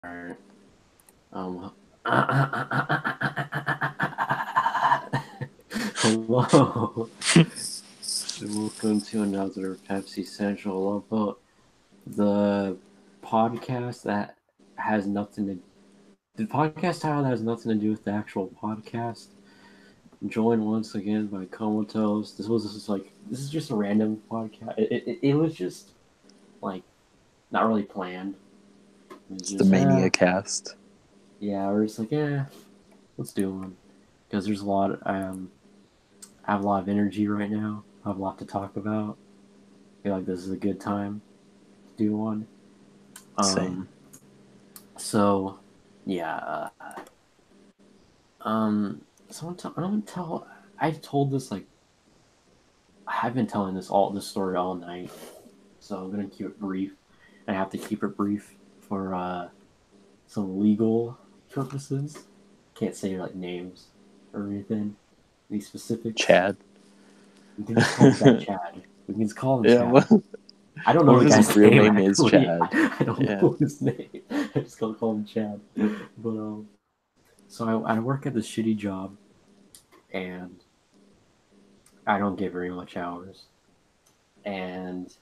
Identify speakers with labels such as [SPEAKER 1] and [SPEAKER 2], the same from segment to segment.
[SPEAKER 1] Alright. Um, Hello, and welcome to another Pep-C Sensual about the podcast that has nothing to. The podcast title that has nothing to do with the actual podcast. I'm joined once again by Komatos. This is just a random podcast. It was just like not really planned. It was
[SPEAKER 2] It's the
[SPEAKER 1] just
[SPEAKER 2] Mania cast.
[SPEAKER 1] yeah, we're just like let's do one because there's a lot. I have a lot of energy right now. I have a lot to talk about. I feel like this is a good time to do one.
[SPEAKER 2] Same.
[SPEAKER 1] So yeah. Someone tell. I don't tell. I've told this like I've been telling this story all night. So I'm gonna keep it brief. I have to keep it brief for some legal purposes. Can't say like names or anything, any specifics.
[SPEAKER 2] Chad.
[SPEAKER 1] We can just call the guy Chad. We can just call him
[SPEAKER 2] Yeah,
[SPEAKER 1] Chad.
[SPEAKER 2] well,
[SPEAKER 1] I don't know
[SPEAKER 2] what
[SPEAKER 1] the
[SPEAKER 2] if his
[SPEAKER 1] guy's
[SPEAKER 2] real
[SPEAKER 1] name
[SPEAKER 2] name is
[SPEAKER 1] actually.
[SPEAKER 2] Chad?
[SPEAKER 1] I don't
[SPEAKER 2] Yeah.
[SPEAKER 1] know his name. I just gotta call him Chad. But so I work at this shitty job, and I don't get very much hours. And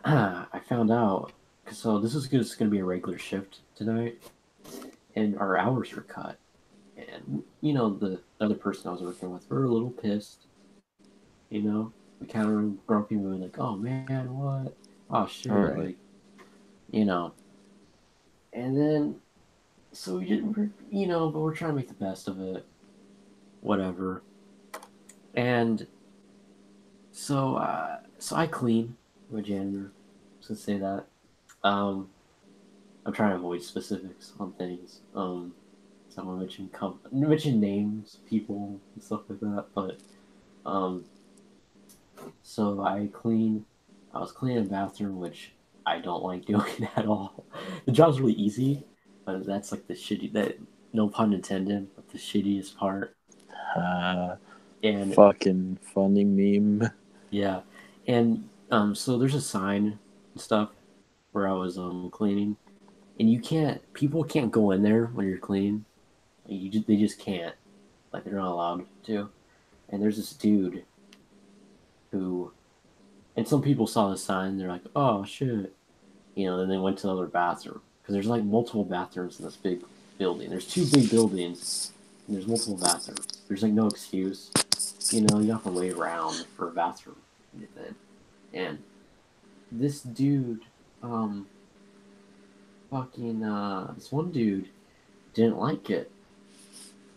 [SPEAKER 1] I found out. So this is just gonna be a regular shift tonight, and our hours were cut. And the other person I was working with, we were a little pissed. We kind of grumpy mood, like, oh man, what? Oh
[SPEAKER 2] All
[SPEAKER 1] shit,
[SPEAKER 2] right.
[SPEAKER 1] like you know. And then so we didn't, but we're trying to make the best of it, whatever. And so I clean. I'm a janitor. So say that. Um, I'm trying to avoid specifics on things. So I want to mention names, people, and stuff like that. But um, so I clean. I was cleaning a bathroom, which I don't like doing at all. The job's really easy, but that's like the shitty that no pun intended, but the shittiest part.
[SPEAKER 2] Uh,
[SPEAKER 1] And
[SPEAKER 2] Fucking funny meme.
[SPEAKER 1] yeah, and so there's a sign and stuff where I was cleaning, and people can't go in there when you're cleaning. They just can't, like they're not allowed to. And there's this dude who, and some people saw the sign, they're like, oh shit, then they went to the other bathroom because there's like multiple bathrooms in this big building. There's two big buildings, and there's multiple bathrooms. There's like no excuse, you have to wait around for a bathroom, and this dude, um, this one dude didn't like it,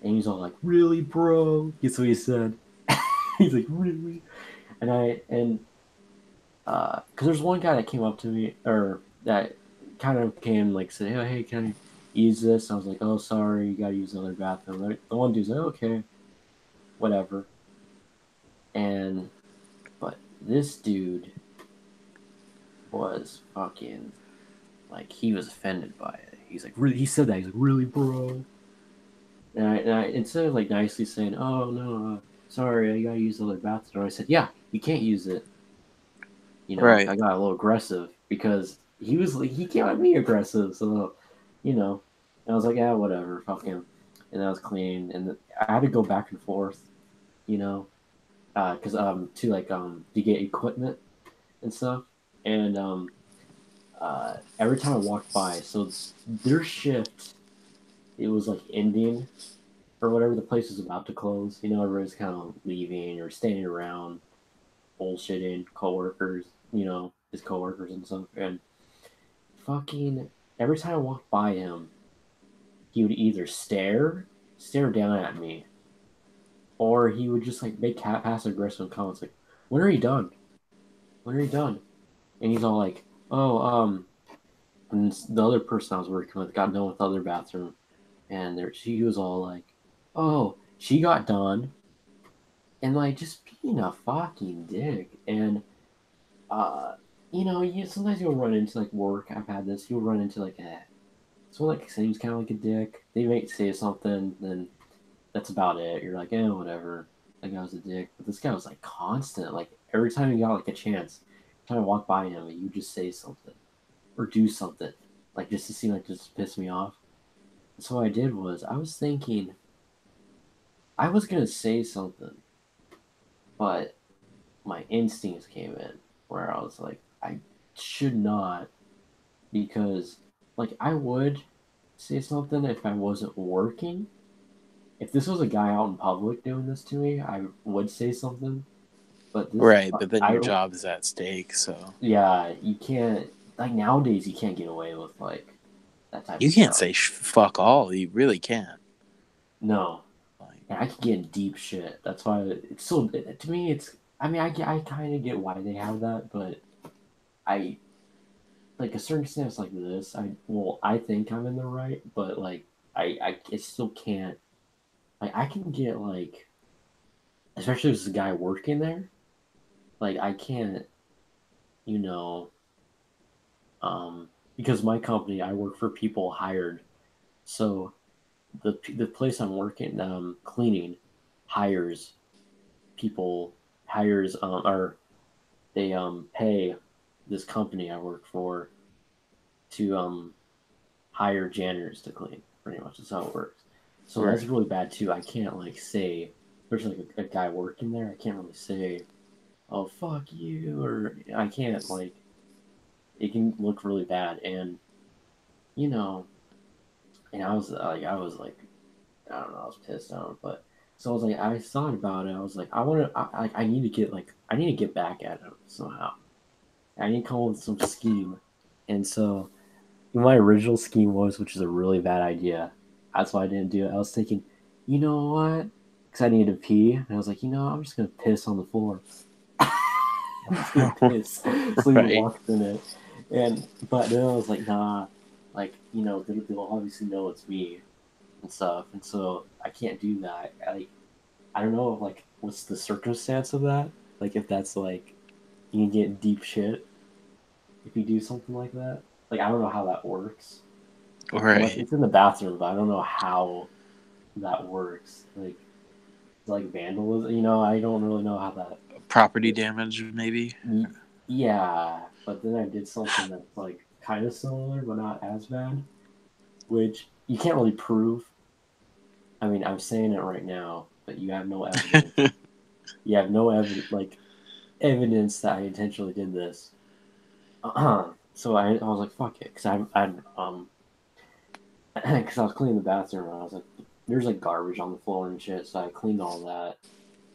[SPEAKER 1] and he's all like, "Really, bro?" Guess what he said? He's like, "Really?" Because there's one guy that came up to me, or that kind of came like said, hey, can I use this?" I was like, "Oh, sorry, you gotta use another bathroom." The one dude's like, "Okay, whatever." And but this dude was fucking like he was offended by it. He's like, really? He said that. He's like, "Really, bro?" And I instead of like nicely saying, "Oh no, sorry, I gotta use the other bathroom," I said, "Yeah, you can't use it."
[SPEAKER 2] Right.
[SPEAKER 1] I got a little aggressive because he was like, he came at me aggressive. So, and I was like, "Yeah, whatever, fuck him." And I was clean, and I had to go back and forth, you know, because to get equipment and stuff, and every time I walked by, so their shift, it was like ending or whatever. The place was about to close. Everybody's kind of leaving or standing around, bullshitting coworkers. His coworkers and stuff. And fucking every time I walked by him, he would either stare down at me, or he would just like make passive aggressive comments like, "When are you done? When are you done?" And he's all like, "Oh, And the other person I was working with got done with the other bathroom, and she was all like, "Oh, she got done," and like just being a fucking dick. And uh, you sometimes you'll run into like work. I've had this. You'll run into like someone like seems kind of like a dick. They might say something, then that's about it. You're like, whatever. That guy was a dick, but this guy was like constant. Like every time you got like a chance, trying to walk by him, and you just say something or do something. like just to seem like just piss me off. So what I did was I was thinking I was gonna say something, but my instincts came in where I was like, I should not because like I would say something if I wasn't working. If this was a guy out in public doing this to me, I would say something. But this,
[SPEAKER 2] Right, but then
[SPEAKER 1] I
[SPEAKER 2] your job is at stake, so
[SPEAKER 1] yeah, you can't like nowadays you can't get away with like that type
[SPEAKER 2] you
[SPEAKER 1] of
[SPEAKER 2] can't
[SPEAKER 1] stuff.
[SPEAKER 2] say fuck all. You really can't.
[SPEAKER 1] No,
[SPEAKER 2] Like,
[SPEAKER 1] and I can get in deep shit. That's why it's so to me. It's I mean I kind of get why they have that, but I like a circumstance like this. I think I'm in the right, but like I still can't. Like I can get like especially if there's a guy working there. Like I can't you know because my company I work for people hired. So the place I'm working cleaning hires people hires or they pay this company I work for to hire janitors to clean. Pretty much that's how it works. So that's
[SPEAKER 2] right.
[SPEAKER 1] really bad too. I can't like say, especially like a guy working there. I can't really say, "Oh fuck you," or I can't like. It can look really bad, and you know, and I was like, I don't know, I was pissed off, but so I was like, I thought about it. I was like, I need to get like, I need to get back at him somehow. I need to come up with some scheme, and so my original scheme was, which is a really bad idea. That's why I didn't do it. I was thinking, you know what? Because I needed to pee, and I was like, you know, I'm just gonna piss on the floor. I'm just gonna piss, so he
[SPEAKER 2] Right.
[SPEAKER 1] walks in it, and but then I was like, nah, like you know, they'll obviously know it's me and stuff, and so I can't do that. I don't know, like, what's the circumstance of that? Like, if that's like you can get deep shit if you do something like that. Like, I don't know how that works. Unless
[SPEAKER 2] Right.
[SPEAKER 1] it's in the bathroom, but I don't know how that works. Like vandalism, you know, I don't really know how that.
[SPEAKER 2] Property damage, maybe.
[SPEAKER 1] Yeah, but then I did something that's like kind of similar, but not as bad, which you can't really prove. I mean, I'm saying it right now, but you have no evidence. You have no evidence that I intentionally did this. So I was like, fuck it, because because I was cleaning the bathroom and I was like, there's like garbage on the floor and shit. So I cleaned all that,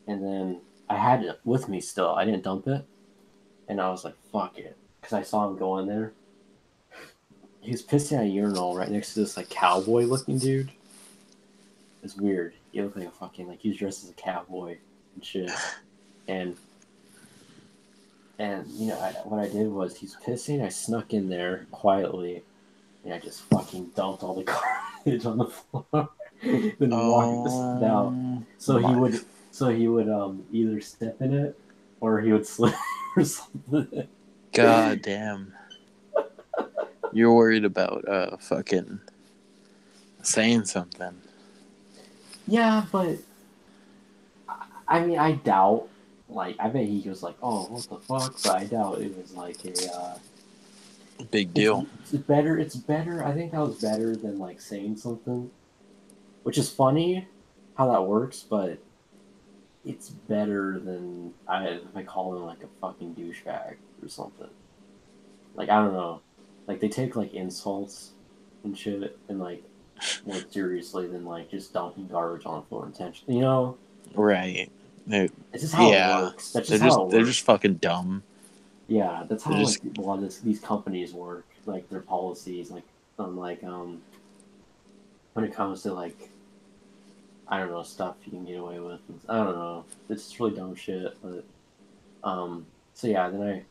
[SPEAKER 1] and then I had it with me still. I didn't dump it, and I was like, fuck it, because I saw him go in there. He was pissing at a urinal right next to this like cowboy looking dude. It's weird. He looked like a fucking like he was dressed as a cowboy and shit. And you know what I did was he's pissing. I snuck in there quietly and I just fucking dumped all the garbage on the floor. Then walked out. So he
[SPEAKER 2] My.
[SPEAKER 1] would either step in it or he would slip or something.
[SPEAKER 2] God damn. You're worried about fucking saying something.
[SPEAKER 1] Yeah, but I mean I doubt like I bet he was like, oh what the fuck? But I doubt it was like a
[SPEAKER 2] Big
[SPEAKER 1] it's
[SPEAKER 2] deal.
[SPEAKER 1] it's better I think that was better than like saying something. Which is funny how that works, but it's better than if I call him like a fucking douchebag or something. Like I don't know, like they take like insults and shit and like more seriously than like just dumping garbage on the floor intentionally. You know,
[SPEAKER 2] Right. They-
[SPEAKER 1] it's just how it
[SPEAKER 2] yeah.
[SPEAKER 1] works. That's
[SPEAKER 2] They're
[SPEAKER 1] just how
[SPEAKER 2] just
[SPEAKER 1] it
[SPEAKER 2] they're just
[SPEAKER 1] works.
[SPEAKER 2] fucking dumb.
[SPEAKER 1] Yeah, that's
[SPEAKER 2] They're
[SPEAKER 1] how like
[SPEAKER 2] just
[SPEAKER 1] a lot of these companies work. Like their policies, like when it comes to like I don't know stuff you can get away with. I don't know. It's just really dumb shit, but so yeah, then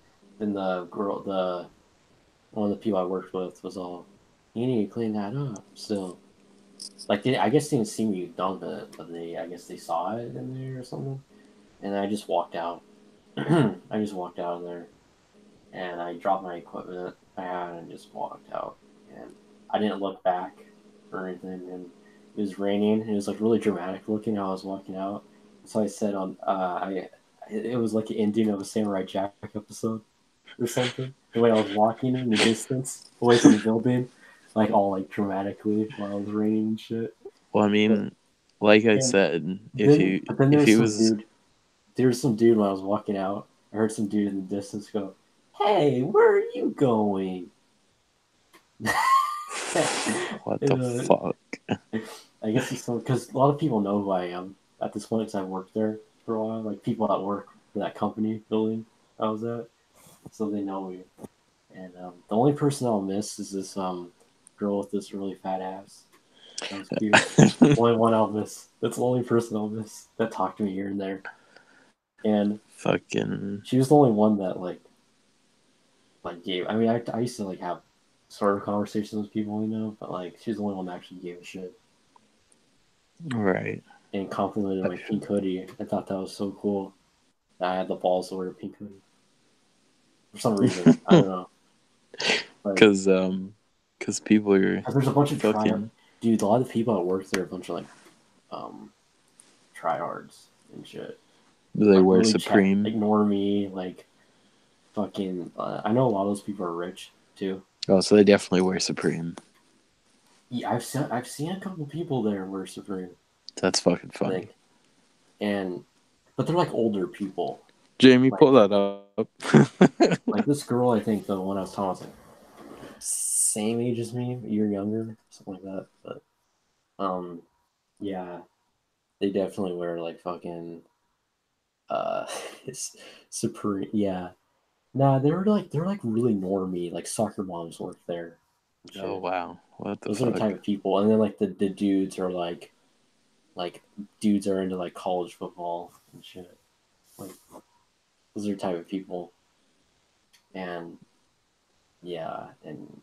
[SPEAKER 1] the one of the people I worked with was all, you need to clean that up. Still, like I guess they didn't see me dump it, but I guess they saw it in there or something. And I just walked out. I just walked out of there, and I dropped my equipment I had and just walked out. And I didn't look back or anything. And it was raining. It was like really dramatic looking how I was walking out. So I said on I it was like an ending of a Samurai Jack episode or something. The way I was walking in the distance away from the building. like all like dramatically while it was raining and shit.
[SPEAKER 2] Well, I
[SPEAKER 1] But
[SPEAKER 2] mean, like I
[SPEAKER 1] and
[SPEAKER 2] said,
[SPEAKER 1] then but then
[SPEAKER 2] if
[SPEAKER 1] there's
[SPEAKER 2] he
[SPEAKER 1] some
[SPEAKER 2] was
[SPEAKER 1] dude. There was some dude when I was walking out. I heard some dude in the distance go, "Hey, where are you going?"
[SPEAKER 2] what the
[SPEAKER 1] And,
[SPEAKER 2] fuck?
[SPEAKER 1] I guess he's still because a lot of people know who I am at this point because I worked there for a while. Like people that work for that company building I was at, so they know me. And the only person I'll miss is this girl with this really fat ass. That was cute. Only one I'll miss. That's the only person I'll miss that talked to me here and there. And
[SPEAKER 2] Fucking
[SPEAKER 1] she was the only one that like gave. I mean, I used to like have sort of conversations with people, but like she's the only one that actually gave a shit
[SPEAKER 2] right.
[SPEAKER 1] and complimented my pink hoodie. I thought that was so cool that I had the balls to wear a pink hoodie for some reason. I don't know, but
[SPEAKER 2] Cause people are
[SPEAKER 1] there's a bunch of
[SPEAKER 2] fucking
[SPEAKER 1] dude. A lot of the people at work there are a bunch of like um tryhards and shit.
[SPEAKER 2] they
[SPEAKER 1] Like
[SPEAKER 2] wear
[SPEAKER 1] really chat,
[SPEAKER 2] Supreme.
[SPEAKER 1] ignore me, like fucking. I know a lot of those people are rich too.
[SPEAKER 2] Oh, so they definitely wear Supreme.
[SPEAKER 1] Yeah, I've seen a couple people there wear Supreme,
[SPEAKER 2] That's fucking funny.
[SPEAKER 1] like, and but they're like older people.
[SPEAKER 2] Jamie,
[SPEAKER 1] Like
[SPEAKER 2] pull that up.
[SPEAKER 1] like this girl, I think the one I was talking about was like same age as me, a year younger, something like that. But um, yeah, they definitely wear like fucking uh, Supreme. Yeah, nah, they're like really normy, like soccer moms work there and
[SPEAKER 2] Oh
[SPEAKER 1] shit.
[SPEAKER 2] wow, what the
[SPEAKER 1] Those are the
[SPEAKER 2] fuck?
[SPEAKER 1] type of people, and then like the dudes are like dudes are into like college football and shit. Like those are the type of people, and yeah, and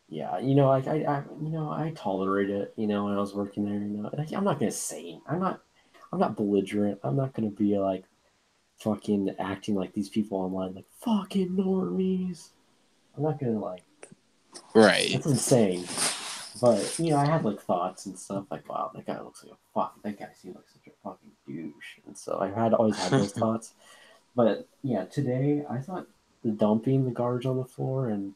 [SPEAKER 1] yeah, I tolerate it. When I was working there, like, I'm not gonna say I'm not belligerent. I'm not gonna be like fucking acting like these people online, like fucking normies. I'm not gonna like
[SPEAKER 2] Right.
[SPEAKER 1] that's insane. But I had like thoughts and stuff like, wow, that guy looks like a fuck. That guy seems like such a fucking douche. And so I had always had those thoughts. But yeah, today I thought the dumping the garbage on the floor and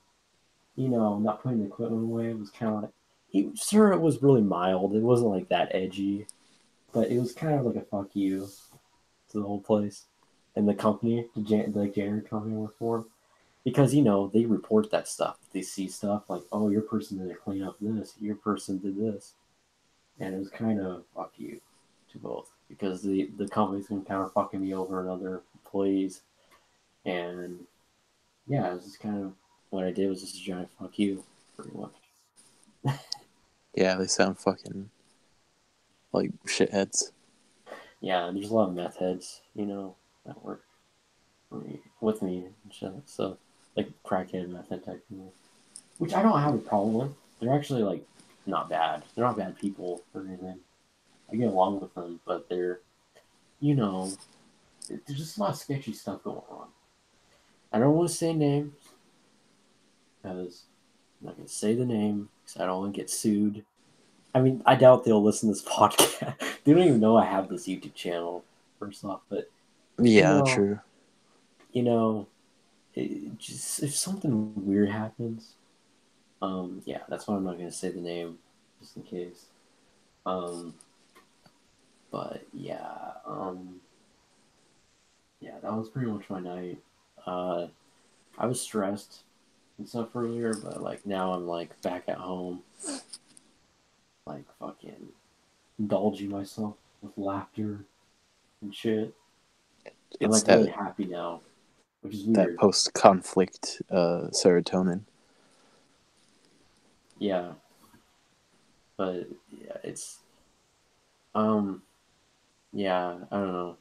[SPEAKER 1] not putting the equipment away was kind of like sure it was really mild. It wasn't like that edgy, but it was kind of like a fuck you to the whole place and the company, the janitor company we're for, because they report that stuff. They see stuff like, oh, your person didn't clean up this, your person did this, and it was kind of fuck you to both because the company's been kind of fucking me over and other employees, and yeah, it was just kind of what I did was just a giant fuck you, pretty much.
[SPEAKER 2] Yeah, they sound fucking like shitheads.
[SPEAKER 1] Yeah, there's a lot of meth heads, that work for me with me and shit. So like crackhead meth head type people, which I don't have a problem with. They're actually like not bad. They're not bad people or anything. I get along with them, but you know, there's just a lot of sketchy stuff going on. I don't want to say names because I'm not going to say the name because I don't want to get sued. I mean, I doubt they'll listen to this podcast. They don't even know I have this YouTube channel, first off. But you
[SPEAKER 2] Yeah,
[SPEAKER 1] know,
[SPEAKER 2] true.
[SPEAKER 1] you know, just if something weird happens, yeah, that's why I'm not going to say the name, just in case. Um, but yeah, that was pretty much my night. Uh, I was stressed and stuff earlier, but like now I'm like back at home, like fucking indulging myself with laughter and shit. I'm
[SPEAKER 2] It's
[SPEAKER 1] like really
[SPEAKER 2] that
[SPEAKER 1] happy now, which is
[SPEAKER 2] that
[SPEAKER 1] weird.
[SPEAKER 2] post conflict serotonin.
[SPEAKER 1] Yeah, but yeah, it's um yeah, I don't know.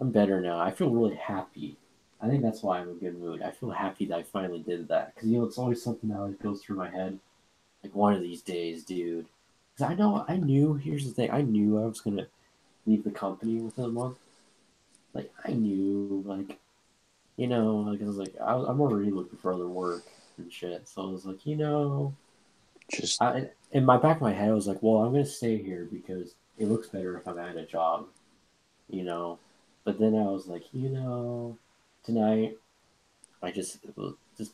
[SPEAKER 1] I'm better now. I feel really happy. I think that's why I'm in a good mood. I feel happy that I finally did that because it's always something that always goes through my head. Like one of these days, dude. Because I knew. Here's the thing. I knew I was gonna leave the company within a month. Like I knew, like like I was like I'm already looking for other work and shit. So I was like,
[SPEAKER 2] Just
[SPEAKER 1] in my back of my head, I was like, well, I'm gonna stay here because it looks better if I'm at a job, you know. But then I was like, tonight I just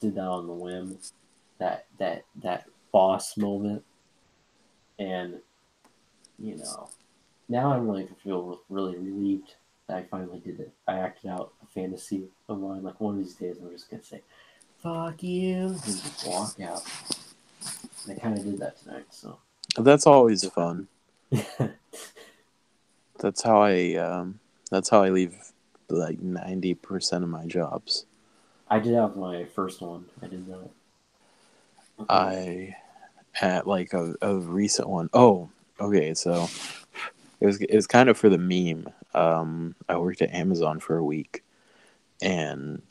[SPEAKER 1] did that on the whim. that boss moment, and you know, now I'm really feel really relieved that I finally did it. I acted out a fantasy of mine. Like one of these days, I'm just gonna say, "Fuck you," and just walk out. And I kind of did that tonight, so.
[SPEAKER 2] That's always fun. That's how I leave like 90% of my jobs.
[SPEAKER 1] I did have my first one. I did that.
[SPEAKER 2] I had like a recent one. Oh, okay. So it was kind of for the meme. I worked at Amazon for a week, and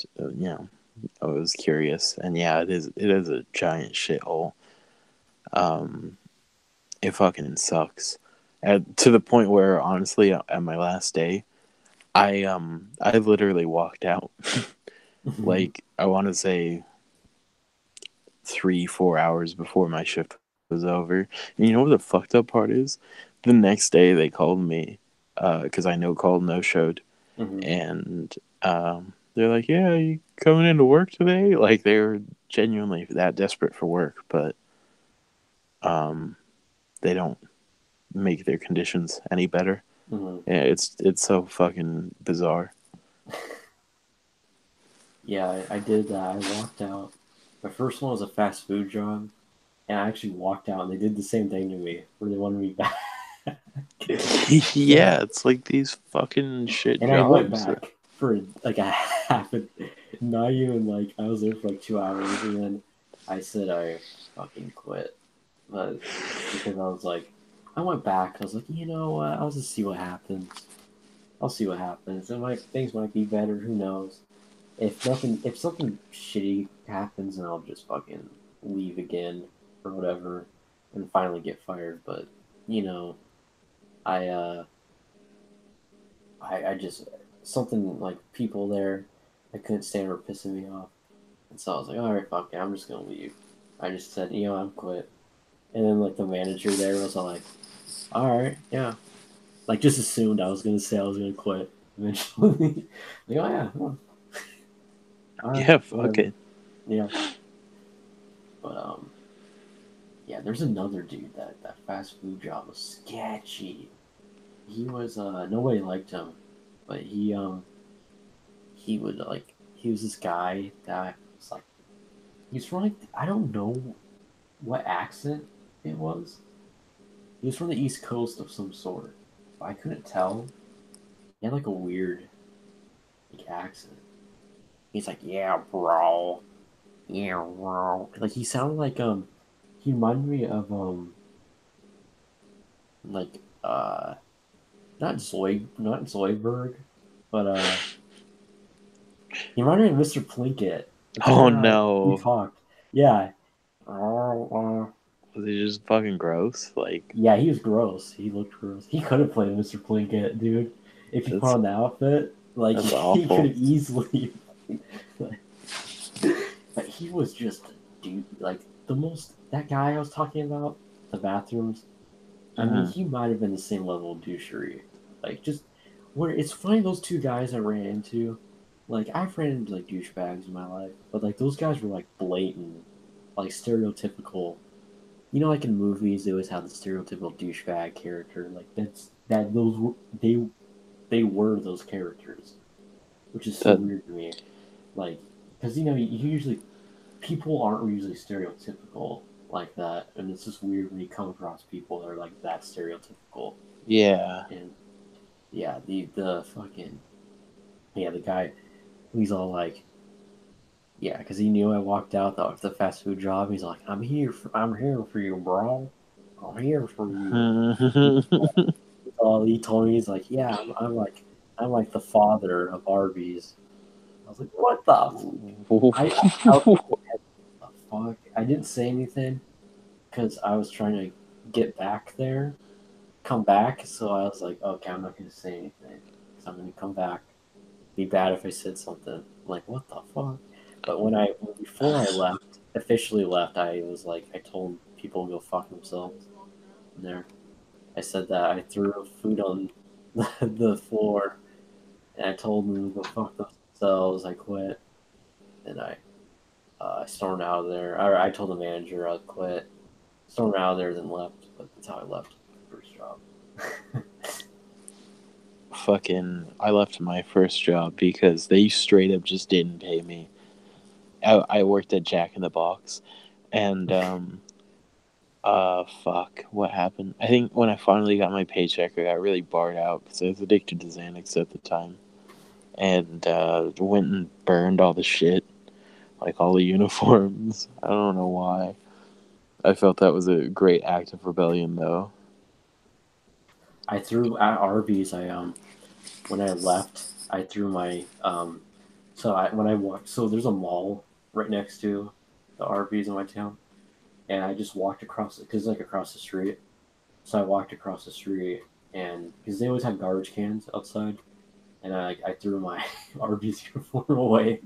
[SPEAKER 2] I was curious, and yeah, it is a giant shithole. Um, it fucking sucks. To the point where honestly, at my last day, I literally walked out. Like I want to say 3-4 hours before my shift was over. And you know what the fucked up part is? The next day they called me because I no called, no showed,
[SPEAKER 1] Hmm.
[SPEAKER 2] and they're like, "Yeah, you coming into work today?" Like they were genuinely that desperate for work, but um, they don't make their conditions any better.
[SPEAKER 1] Hmm.
[SPEAKER 2] Yeah, it's so fucking bizarre.
[SPEAKER 1] Yeah, I did that. I walked out. My first one was a fast food job, and I actually walked out, and they did the same thing to me, where they wanted me back. So,
[SPEAKER 2] Yeah, it's like these fucking shit
[SPEAKER 1] and I went
[SPEAKER 2] jobs.
[SPEAKER 1] back for like a half, not even like I was there for like 2 hours, and then I said I fucking quit, but because I was like, I went back. I was like, you know what? I'll just see what happens. I'll see what happens. Things might be better. Who knows? If something shitty happens, then I'll just fucking leave again or whatever, and finally get fired. But you know, I I just something like people there, I couldn't stand were pissing me off, and so I was like, all right, fuck it, I'm just gonna leave. I just said, I'm quit, and then like the manager there was all like, all right, yeah, like just assumed I was gonna say I was gonna quit eventually. Like, oh yeah, well, all right,
[SPEAKER 2] Yeah, fuck
[SPEAKER 1] whatever,
[SPEAKER 2] it.
[SPEAKER 1] yeah. But yeah, there's another dude that fast food job was sketchy. He was nobody liked him, but he would like he was this guy that was like he's from like I don't know what accent it was. He was from the East Coast of some sort, but I couldn't tell. He had like a weird like accent. He's like, yeah, bro, yeah, bro. Like he sounded like he reminded me of like not Zoidberg, but he reminded me of Mr. Plinkett. Like you
[SPEAKER 2] Oh
[SPEAKER 1] know how he
[SPEAKER 2] no.
[SPEAKER 1] talked. Yeah.
[SPEAKER 2] Was he just fucking gross? Like
[SPEAKER 1] Yeah, he was gross. He looked gross. He could have played Mr. Plinkett, dude. If he put
[SPEAKER 2] that's
[SPEAKER 1] on the outfit, like
[SPEAKER 2] that's
[SPEAKER 1] he could
[SPEAKER 2] awful.
[SPEAKER 1] have easily. But he was just dude, like the most that guy I was talking about, the bathrooms. I mean,
[SPEAKER 2] Mm-hmm.
[SPEAKER 1] he might have been the same level of douchery. Like, just where it's funny those two guys I ran into. Like, I've ran into like douchebags in my life, but like those guys were like blatant, like stereotypical. You know, like in movies, they always have the stereotypical douchebag character. Like they were those characters, which is so
[SPEAKER 2] That
[SPEAKER 1] weird to me. Like, because you usually people aren't usually stereotypical like that, and it's just weird when you come across people that are like that stereotypical.
[SPEAKER 2] yeah.
[SPEAKER 1] And yeah, the fucking yeah, the guy he's all like yeah, because he knew I walked out the fast food job. He's like, I'm here for you, bro. I'm here for you. He told me he's like, yeah, I'm like the father of Arby's. I was like, what the? I was like, what the fuck? I didn't say anything because I was trying to get back there, come back. So I was like, okay, I'm not gonna say anything because I'm gonna come back. Be bad if I said something. I'm like, what the fuck? But before I left, officially left, I was like, I told people to go fuck themselves. In there, I said that I threw food on the floor, and I told them to go fuck themselves. I quit, and I stormed out of there. I told the manager I'd quit. Stormed out of there, then left. But that's how I left my first job.
[SPEAKER 2] I left my first job because they straight up just didn't pay me. I worked at Jack in the Box, and fuck, what happened? I think when I finally got my paycheck, I got really barred out because I was addicted to Xanax at the time, and went and burned all the shit, like all the uniforms. I don't know why. I felt that was a great act of rebellion, though.
[SPEAKER 1] I threw at Arby's. I when I left, I threw my So I when I walked, so there's a mall right next to the Arby's in my town, and I just walked across it because like across the street. So I walked across the street, and because they always have garbage cans outside, and I threw my Arby's uniform away,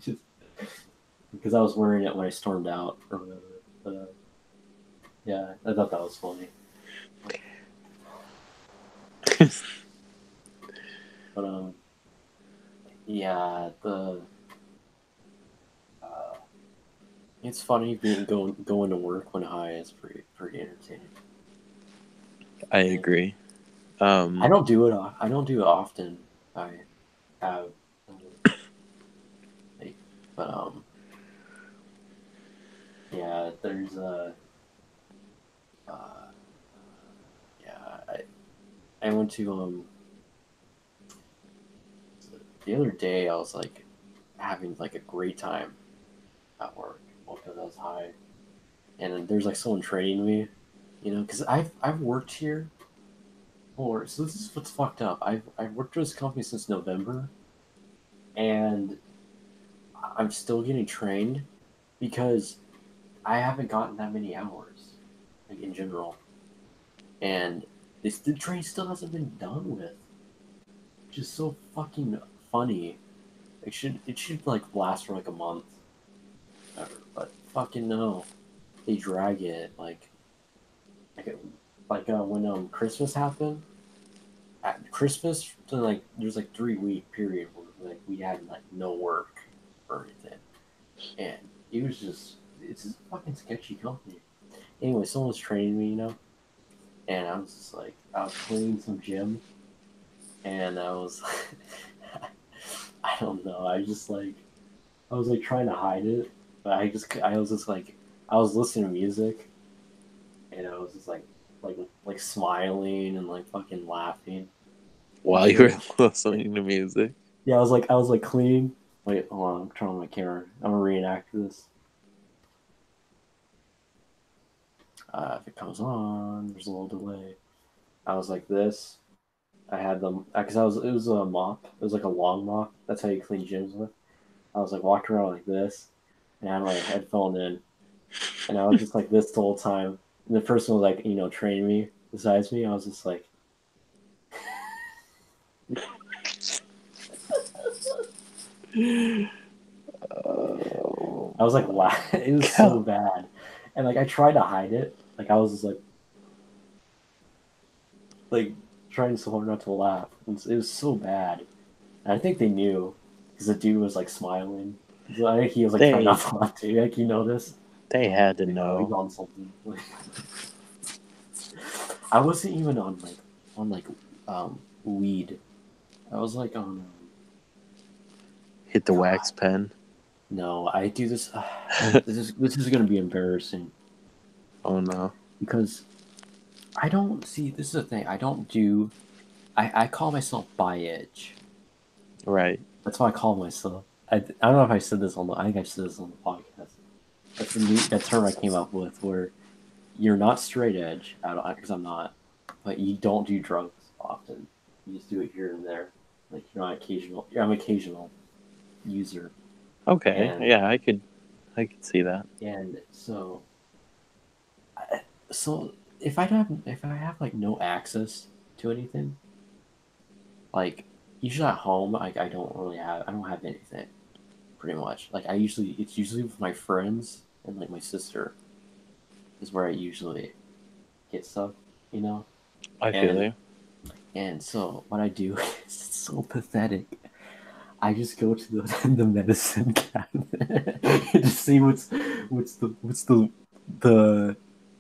[SPEAKER 1] just because I was wearing it when I stormed out or whatever. But yeah, I thought that was funny. But yeah, the uh, it's funny being going to work when high is pretty entertaining.
[SPEAKER 2] I
[SPEAKER 1] And
[SPEAKER 2] agree.
[SPEAKER 1] I don't do it. I don't do it often. I have, um, like, but yeah. There's a yeah. I went to the other day. I was like having like a great time at work because I was high, and then there's like someone training me, because I've worked here for. So this is what's fucked up. I've worked for this company since November, and I'm still getting trained because I haven't gotten that many hours, like in general, and the train still hasn't been done with, which is so fucking funny. It should like last for like a month, but fucking no, they drag it like when Christmas happened. At Christmas, then, like there's like 3 week period where like we had like no work or anything, and it's a fucking sketchy company. Anyway, someone was training me, and I was just like, I was cleaning some gym, and I was, I don't know, I was like trying to hide it, but I was just like, I was listening to music, and I was just like smiling and like fucking laughing and
[SPEAKER 2] While you were
[SPEAKER 1] shit.
[SPEAKER 2] listening to music.
[SPEAKER 1] Yeah, I was like cleaning. Wait, hold on, I'm turning on my camera. I'm gonna reenact this. If it comes on, there's a little delay. I was like this. I had them because it was a mop. It was like a long mop. That's how you clean gyms with. I was like walking around like this, and I had my headphone in, and I was just like this the whole time. And the person was like, training me besides me. I was just like,
[SPEAKER 2] Oh
[SPEAKER 1] I was like,
[SPEAKER 2] my
[SPEAKER 1] it was so
[SPEAKER 2] god.
[SPEAKER 1] bad, and like I tried to hide it. Like I was just like trying so hard not to laugh. It was so bad. And I think they knew because the dude was like smiling. So I think he was like trying not
[SPEAKER 2] They
[SPEAKER 1] to laugh too. Like he noticed.
[SPEAKER 2] they had to
[SPEAKER 1] Like, oh, he's
[SPEAKER 2] know.
[SPEAKER 1] on something. I wasn't even on weed. I was like on
[SPEAKER 2] Hit the wax
[SPEAKER 1] God.
[SPEAKER 2] pen.
[SPEAKER 1] No, I do this. This is gonna be embarrassing
[SPEAKER 2] Oh no.
[SPEAKER 1] because I don't see. This is the thing. I don't do. I call myself by edge.
[SPEAKER 2] Right.
[SPEAKER 1] That's what I call myself. I don't know if I said this on the. I think I said this on the podcast. That's that term I came up with where you're not straight edge at all because I'm not, but you don't do drugs often. You just do it here and there. Like you're not occasional. I'm an occasional user,
[SPEAKER 2] Okay.
[SPEAKER 1] and
[SPEAKER 2] Yeah, I could see that.
[SPEAKER 1] so so if I have like no access to anything, like usually at home, like I don't have anything pretty much. Like it's usually with my friends and like my sister is where I usually get stuff, you know,
[SPEAKER 2] I feel
[SPEAKER 1] and
[SPEAKER 2] you.
[SPEAKER 1] And so what I do is so pathetic. I just go to the medicine cabinet to see what's the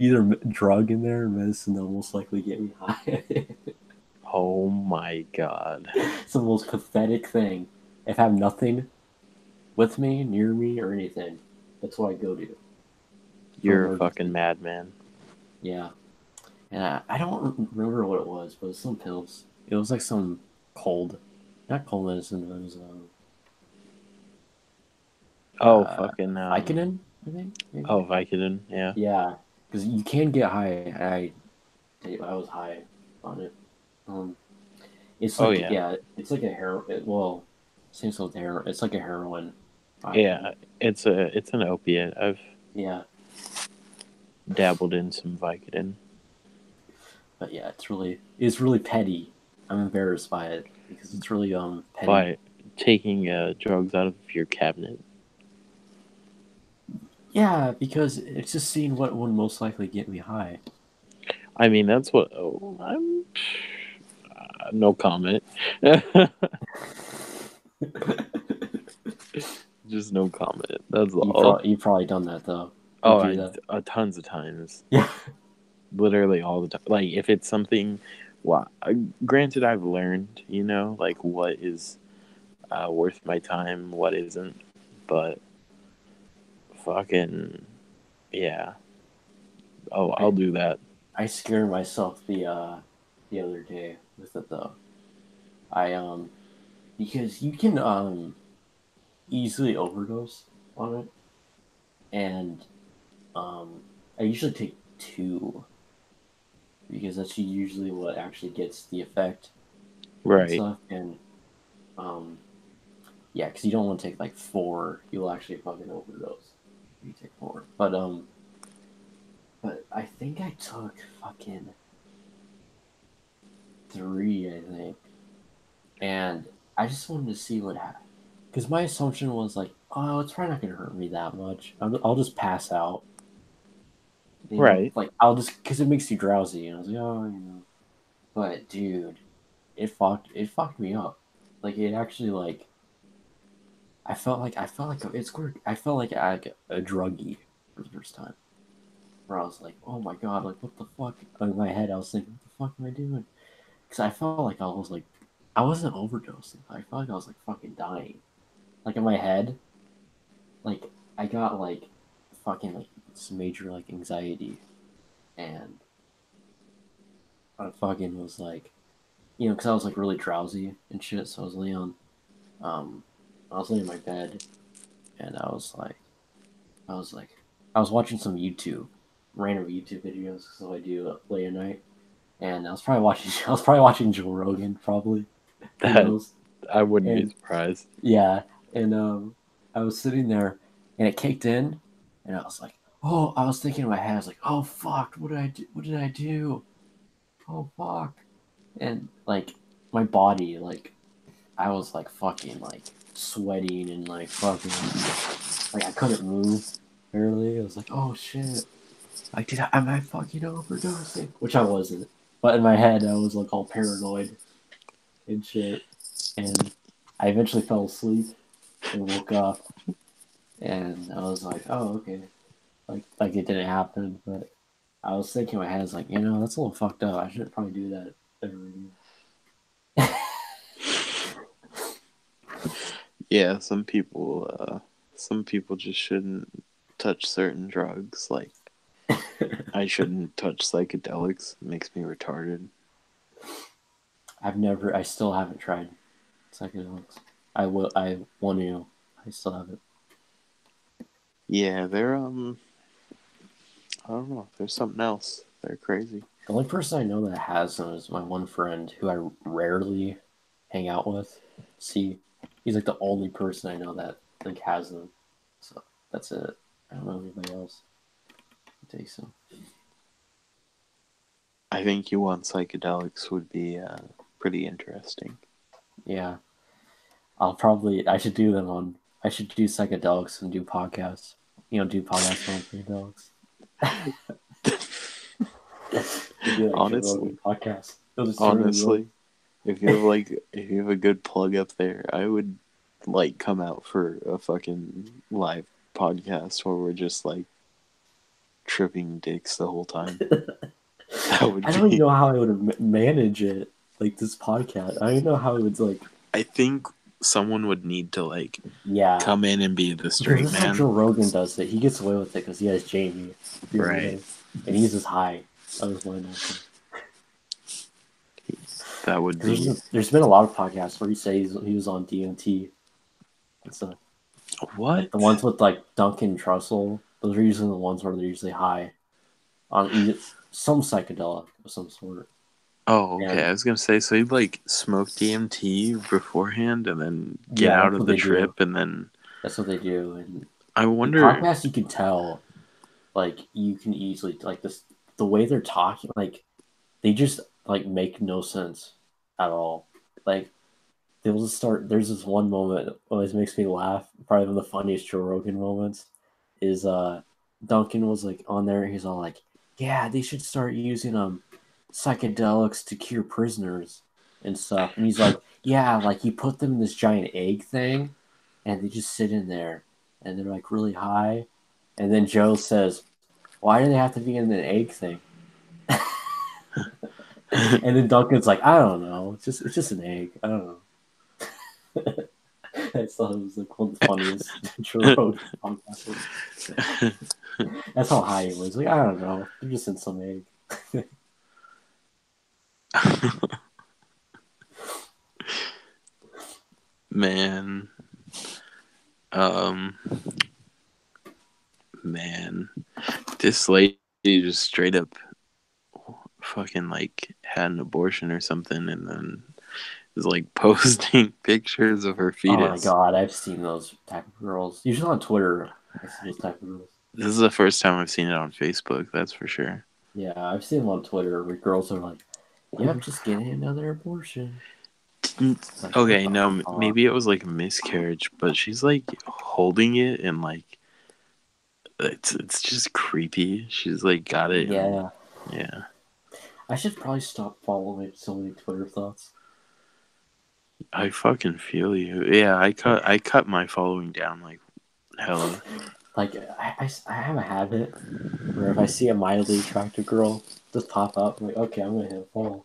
[SPEAKER 1] either drug in there or medicine that will most likely get me high.
[SPEAKER 2] Oh my god.
[SPEAKER 1] It's the most pathetic thing. If I have nothing with me, near me, or anything, that's what I go to for
[SPEAKER 2] You're a fucking
[SPEAKER 1] emergency.
[SPEAKER 2] madman.
[SPEAKER 1] Yeah, and I don't remember what it was, but it was some pills. It was like some cold, not cold medicine, but it was
[SPEAKER 2] Oh, fucking,
[SPEAKER 1] Vicodin, I think, maybe.
[SPEAKER 2] oh, Vicodin, yeah.
[SPEAKER 1] Yeah, because you can get high. I was high on it. Um, it's
[SPEAKER 2] Oh,
[SPEAKER 1] like
[SPEAKER 2] yeah.
[SPEAKER 1] yeah, it's like a heroin. Well, same with heroin. It's like a heroin.
[SPEAKER 2] Yeah,
[SPEAKER 1] Vicodin.
[SPEAKER 2] it's an opiate. I've
[SPEAKER 1] Yeah,
[SPEAKER 2] dabbled in some Vicodin.
[SPEAKER 1] but yeah, it's really petty. I'm embarrassed by it because it's really petty.
[SPEAKER 2] By taking drugs out of your cabinet.
[SPEAKER 1] Yeah, because it's just seeing what would most likely get me high.
[SPEAKER 2] I mean, that's what. Oh, I'm. No comment. Just no comment. That's all.
[SPEAKER 1] You've probably done that though. You
[SPEAKER 2] Oh,
[SPEAKER 1] do that.
[SPEAKER 2] tons of times.
[SPEAKER 1] Yeah.
[SPEAKER 2] Literally all the time. Like, if it's something. Well, granted, I've learned, like what is worth my time, what isn't. But fucking. Yeah. Oh,
[SPEAKER 1] I
[SPEAKER 2] I'll do that.
[SPEAKER 1] I scared myself the other day with it though. I because you can easily overdose on it, and um I usually take two because that's usually what actually gets the effect and
[SPEAKER 2] Right.
[SPEAKER 1] stuff. And um yeah, because you don't want to take like four, you'll actually fucking overdose. If you take four, but I think I took fucking three, I think, and I just wanted to see what happened because my assumption was like, oh, it's probably not gonna hurt me that much. I'll just pass out,
[SPEAKER 2] Right.
[SPEAKER 1] like I'll just because it makes you drowsy. And I was like, oh. But dude, it fucked me up. Like it actually like I felt like it's weird. I felt like a druggie for the first time. Where I was like, oh my god, like what the fuck? In my head, I was thinking, what the fuck am I doing? Because I felt like I wasn't overdosing. I felt like I was like fucking dying. Like in my head, like I got like fucking like this major like anxiety, and I fucking was like, because I was like really drowsy and shit. So um, I was laying in my bed, and I was like, I was watching some random YouTube videos, so I do late at night, and I was probably watching Joe Rogan, probably, who
[SPEAKER 2] That
[SPEAKER 1] knows,
[SPEAKER 2] I wouldn't be
[SPEAKER 1] and
[SPEAKER 2] surprised.
[SPEAKER 1] yeah, and I was sitting there, and it kicked in, and I was thinking in my head, I was like, oh fuck, what did I do? What did I do? Oh fuck, and like my body, like I was like fucking like sweating and like fucking like I couldn't move barely. I was like, oh shit. Like, am I fucking overdosing? Which I wasn't. But in my head, I was like all paranoid and shit. And I eventually fell asleep and woke up, and I was like, oh, okay. Like it didn't happen. But I was thinking in my head, I was like, that's a little fucked up. I shouldn't probably do that ever again.
[SPEAKER 2] Yeah, some people just shouldn't touch certain drugs. Like, I shouldn't touch psychedelics. It makes me retarded.
[SPEAKER 1] I still haven't tried psychedelics. I want to. I still haven't.
[SPEAKER 2] Yeah, I don't know. There's something else. They're crazy.
[SPEAKER 1] The only person I know that has them is my one friend who I rarely hang out with. See, he's like the only person I know that like has them. So that's it. I don't know anybody else who takes them.
[SPEAKER 2] I think you on psychedelics would be pretty interesting.
[SPEAKER 1] Yeah, I should do them on. I should do psychedelics and do podcasts. Do podcasts on psychedelics. It'd be like Joe
[SPEAKER 2] honestly,
[SPEAKER 1] Rogan podcast. It'll just turn into
[SPEAKER 2] honestly, if you have a good plug up there, I would like come out for a fucking live podcast where we're just like tripping dicks the whole time. That would
[SPEAKER 1] I don't even
[SPEAKER 2] be.
[SPEAKER 1] know how I would manage it. Like this podcast, I don't even know how it would like.
[SPEAKER 2] I think someone would need to like
[SPEAKER 1] Yeah,
[SPEAKER 2] come in and be the
[SPEAKER 1] because
[SPEAKER 2] straight
[SPEAKER 1] this is how
[SPEAKER 2] man.
[SPEAKER 1] Joe Rogan does it. He gets away with it because he has Jamie, your
[SPEAKER 2] Right.
[SPEAKER 1] boy, and he's just high. That was my nothing.
[SPEAKER 2] That would
[SPEAKER 1] Because
[SPEAKER 2] be.
[SPEAKER 1] there's been a lot of podcasts where he says he was on DMT and stuff. Like the
[SPEAKER 2] What?
[SPEAKER 1] ones with like Duncan Trussell, those are usually the ones where they're usually high on some psychedelic of some sort.
[SPEAKER 2] Oh, okay.
[SPEAKER 1] And
[SPEAKER 2] I was gonna say, so you'd like smoke DMT beforehand and then get
[SPEAKER 1] yeah,
[SPEAKER 2] out
[SPEAKER 1] that's
[SPEAKER 2] of
[SPEAKER 1] what
[SPEAKER 2] the
[SPEAKER 1] they do.
[SPEAKER 2] trip, and then
[SPEAKER 1] That's what they do. And
[SPEAKER 2] I
[SPEAKER 1] in
[SPEAKER 2] wonder.
[SPEAKER 1] podcasts, you can tell, like you can easily like this the way they're talking, like they just like make no sense at all. Like they'll just start. There's this one moment that always makes me laugh. Probably one of the funniest Joe Rogan moments is Duncan was like on there. He's all like, "Yeah, they should start using psychedelics to cure prisoners and stuff." And he's like, "Yeah, like you put them in this giant egg thing, and they just sit in there, and they're like really high." And then Joe says, "Why do they have to be in an egg thing?" And then Duncan's like, "I don't know. It's just an egg. I don't know." I thought it was like one of the funniest Joe Rogan podcasts. That's how high he was. Like, I don't know. They're just in some egg.
[SPEAKER 2] Man, um, man, this lady just straight up fucking like had an abortion or something, and then is like posting pictures of her
[SPEAKER 1] Oh my
[SPEAKER 2] fetus.
[SPEAKER 1] god, I've seen those type of girls. Usually on Twitter, I see those type of girls.
[SPEAKER 2] This is the first time I've seen it on Facebook. That's for sure.
[SPEAKER 1] Yeah, I've seen them on Twitter where girls are like, "Yep, just getting another abortion." It's like, what
[SPEAKER 2] Okay,
[SPEAKER 1] the
[SPEAKER 2] no,
[SPEAKER 1] fuck?
[SPEAKER 2] maybe it was like a miscarriage, but she's like holding it and like it's just creepy. She's like got it and
[SPEAKER 1] Yeah,
[SPEAKER 2] yeah.
[SPEAKER 1] I should probably stop following so many Twitter thoughts.
[SPEAKER 2] I fucking feel you. Yeah, I cut my following down like hella.
[SPEAKER 1] Like, I have a habit where if I see a mildly attractive girl just pop up, I'm like, okay, I'm gonna hit follow.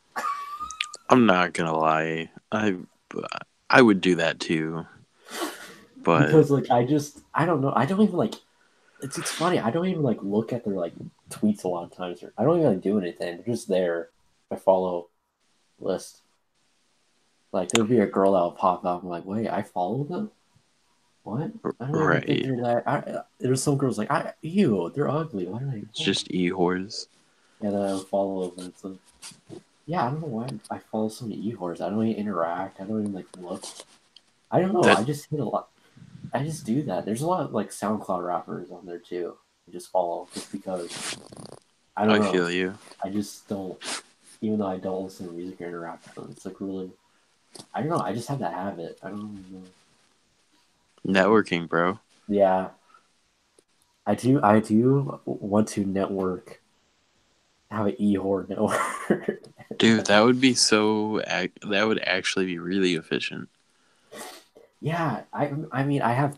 [SPEAKER 2] I'm not gonna lie. I would do that too, but
[SPEAKER 1] Because like I don't know, I don't even like it's funny, I don't even like look at their like tweets a lot of times, or I don't even like do anything. They're just there. I follow list. Like there'll be a girl that'll pop up. I'm like, wait, I follow them? What? I don't even think
[SPEAKER 2] right.
[SPEAKER 1] they're that. There's some girls like, ew, they're ugly. Why did I
[SPEAKER 2] It's
[SPEAKER 1] follow?
[SPEAKER 2] just e-whores.
[SPEAKER 1] Yeah, then I unfollow them. It's like, yeah, I don't know why I follow so many e-whores. I don't even interact. I don't even like look. I don't know.
[SPEAKER 2] That
[SPEAKER 1] I just hit a lot. I just do that. There's a lot of like SoundCloud rappers on there too. I just follow just because I don't
[SPEAKER 2] I
[SPEAKER 1] know.
[SPEAKER 2] feel you.
[SPEAKER 1] I just don't. Even though I don't listen to music or interact with them, it's like really. I don't know. I just have that habit. I don't even know.
[SPEAKER 2] Networking, bro.
[SPEAKER 1] Yeah, I do. I do want to network. Have an e-whore network.
[SPEAKER 2] Dude, that would be so. That would actually be really efficient.
[SPEAKER 1] Yeah, I mean, I have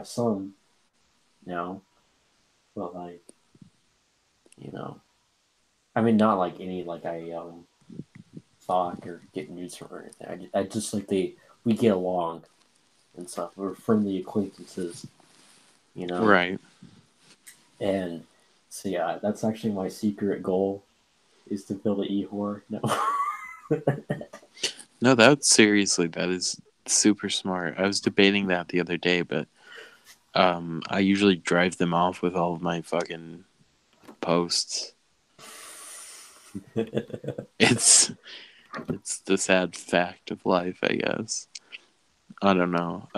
[SPEAKER 1] some, you know, but like, you know, I mean, not like any like I stalk or get news from or anything. I just like we get along and stuff. We're friendly acquaintances, you know,
[SPEAKER 2] Right.
[SPEAKER 1] and so yeah, that's actually my secret goal is to build an e-whore network.
[SPEAKER 2] No, that's seriously that is super smart. I was debating that the other day, but I usually drive them off with all of my fucking posts. It's it's the sad fact of life, I guess. I don't know.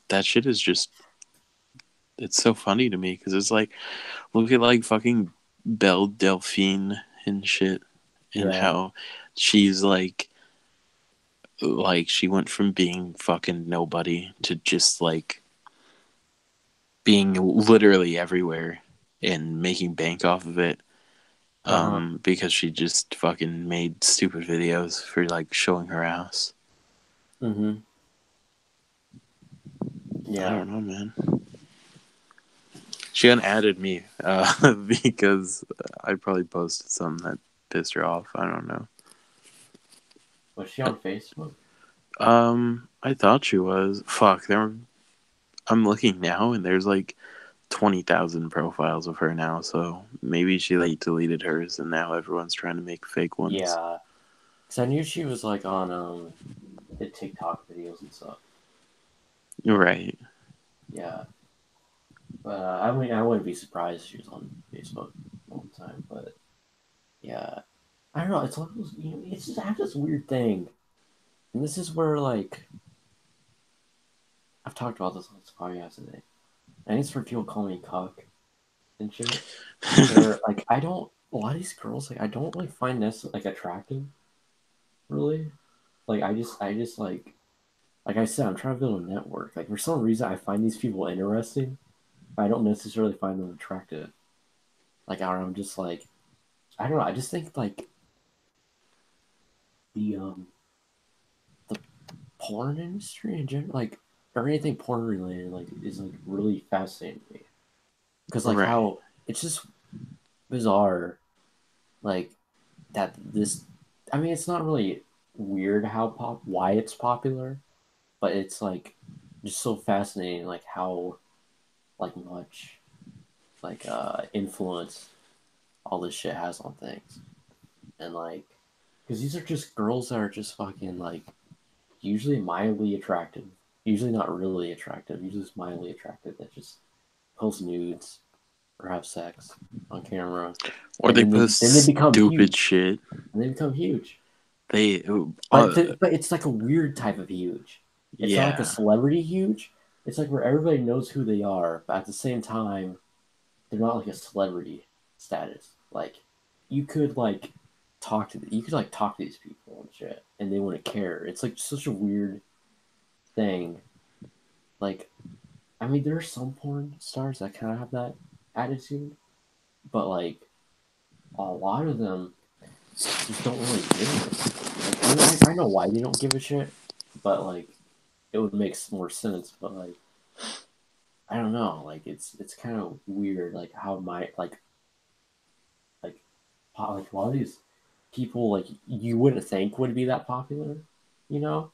[SPEAKER 2] That shit is just it's so funny to me because it's like look at like fucking Belle Delphine and shit and
[SPEAKER 1] Yeah,
[SPEAKER 2] how she's like she went from being fucking nobody to just like being literally everywhere and making bank off of it.
[SPEAKER 1] Uh-huh.
[SPEAKER 2] Because she just fucking made stupid videos for like showing her ass.
[SPEAKER 1] Mm-hmm.
[SPEAKER 2] I
[SPEAKER 1] Yeah.
[SPEAKER 2] don't know, man. She unadded me because I probably posted something that pissed her off. I don't know.
[SPEAKER 1] Was she on Facebook?
[SPEAKER 2] I thought she was. Fuck, I'm looking now, and there's like 20,000 profiles of her now. So maybe she like deleted hers, and now everyone's trying to make fake ones.
[SPEAKER 1] Yeah. Because I knew she was like on the TikTok videos and stuff.
[SPEAKER 2] Right.
[SPEAKER 1] Yeah. But I wouldn't be surprised if she was on Facebook all the time. But yeah. I don't know. It's like it's just I have this weird thing. And this is where like I've talked about this on this podcast today. And it's where people call me cuck and shit. Where like I don't a lot of these girls like I don't like find this like attractive, really. Like I just like I said, I'm trying to build a network. Like for some reason I find these people interesting. But I don't necessarily find them attractive. Like I'm just like I don't know, I just think like the um the porn industry in general like or anything porn related like is like really fascinating to me. Because like
[SPEAKER 2] Right.
[SPEAKER 1] how it's just bizarre like that this I mean it's not really weird how why it's popular, but it's like just so fascinating like how like much like influence all this shit has on things. And like because these are just girls that are just fucking like usually mildly attractive, usually not really attractive, usually just mildly attractive that just post nudes or have sex on camera,
[SPEAKER 2] Or
[SPEAKER 1] and
[SPEAKER 2] they
[SPEAKER 1] then
[SPEAKER 2] post
[SPEAKER 1] they become
[SPEAKER 2] stupid
[SPEAKER 1] huge,
[SPEAKER 2] shit.
[SPEAKER 1] and they become huge.
[SPEAKER 2] They,
[SPEAKER 1] But it's like a weird type of huge. It's not like a
[SPEAKER 2] yeah,
[SPEAKER 1] celebrity huge. It's like where everybody knows who they are, but at the same time, they're not like a celebrity status. Like you could like you could like talk to these people and shit, and they wouldn't care. It's like such a weird thing. Like I mean, there are some porn stars that kind of have that attitude, but like a lot of them just don't really give a shit. Like I mean, I know why they don't give a shit, but like it would make more sense. But like I don't know, like it's kind of weird, like how my like like a lot of these people like you wouldn't think would be that popular, you know,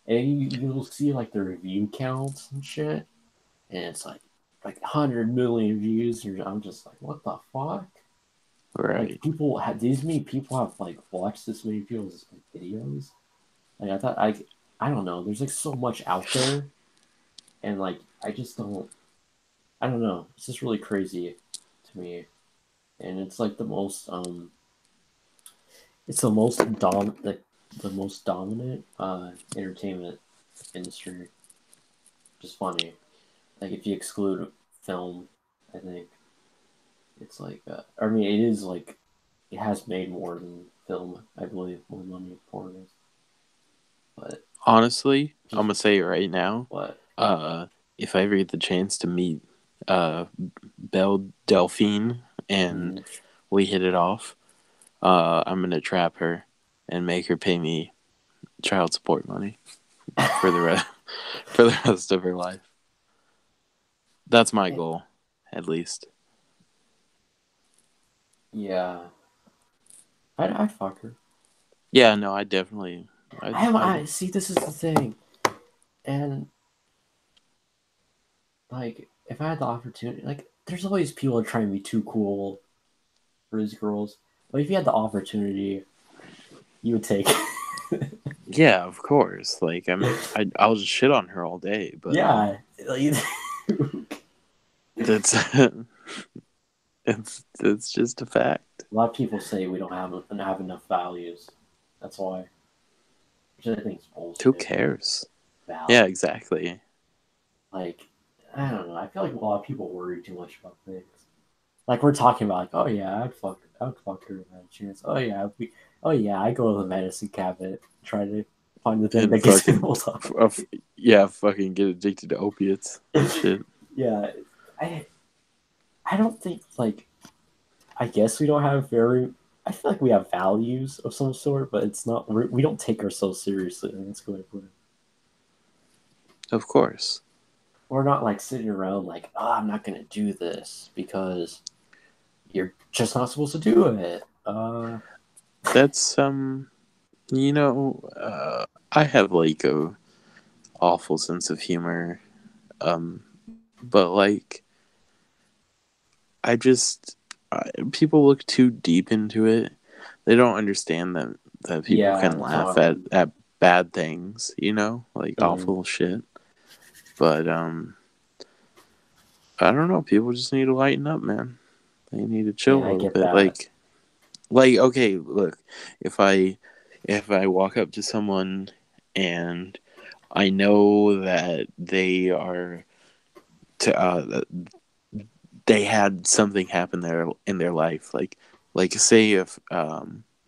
[SPEAKER 1] and you'll see like the review counts and shit, and it's like 100 million views, and I'm just like, what the fuck? Like
[SPEAKER 2] right.
[SPEAKER 1] people have these many people have like watched this many people's like, videos. Like I thought I don't know. There's like so much out there, and like I just don't. I don't know. It's just really crazy to me, and it's like the most it's the most dominant entertainment industry. Just funny. Like if you exclude film, I think it's like I mean it is like it has made more than film. I believe more money porn is, but
[SPEAKER 2] Honestly, I'm
[SPEAKER 1] just
[SPEAKER 2] gonna say it right now.
[SPEAKER 1] what?
[SPEAKER 2] Uh, if I ever get the chance to meet uh Belle Delphine and
[SPEAKER 1] Mm.
[SPEAKER 2] we hit it off, I'm gonna trap her and make her pay me child support money for the rest for the rest of her life. That's my goal, at least.
[SPEAKER 1] Yeah, I'd fuck her.
[SPEAKER 2] Yeah, no, I definitely,
[SPEAKER 1] I see. This is the thing, and like if I had the opportunity, like there's always people trying to be too cool for these girls, but if you had the opportunity, you would take it.
[SPEAKER 2] yeah, of course. Like I'll just shit on her all day, but
[SPEAKER 1] Yeah, like,
[SPEAKER 2] that's it's just a fact.
[SPEAKER 1] a lot of people say we don't have enough values. That's why, which I think is
[SPEAKER 2] Who
[SPEAKER 1] bullshit.
[SPEAKER 2] cares? Yeah,
[SPEAKER 1] Value,
[SPEAKER 2] exactly.
[SPEAKER 1] like I don't know. I feel like a lot of people worry too much about things. Like we're talking about, like, oh yeah, I'd fuck her if I had a chance. Oh yeah, I go to the medicine cabinet, try to find the thing
[SPEAKER 2] And
[SPEAKER 1] that gets
[SPEAKER 2] fucking,
[SPEAKER 1] people off.
[SPEAKER 2] yeah, fucking get addicted to opiates and shit.
[SPEAKER 1] Yeah, I I don't think like I guess we don't have very. I feel like we have values of some sort, but it's not. We don't take ourselves seriously. I think that's good.
[SPEAKER 2] Of course.
[SPEAKER 1] We're not like sitting around like, oh, I'm not gonna do this because you're just not supposed to do it.
[SPEAKER 2] That's I have like a awful sense of humor. But like I just people look too deep into it. They don't understand that people
[SPEAKER 1] Yeah,
[SPEAKER 2] can
[SPEAKER 1] that's not
[SPEAKER 2] laugh
[SPEAKER 1] what I mean.
[SPEAKER 2] at bad things, like
[SPEAKER 1] Mhm.
[SPEAKER 2] awful shit. But I don't know. People just need to lighten up, man. They need to chill
[SPEAKER 1] Yeah,
[SPEAKER 2] a
[SPEAKER 1] I
[SPEAKER 2] little
[SPEAKER 1] get
[SPEAKER 2] bit.
[SPEAKER 1] that.
[SPEAKER 2] Okay, look, if I walk up to someone and I know that t- uh, they had something happen there in their life, like say if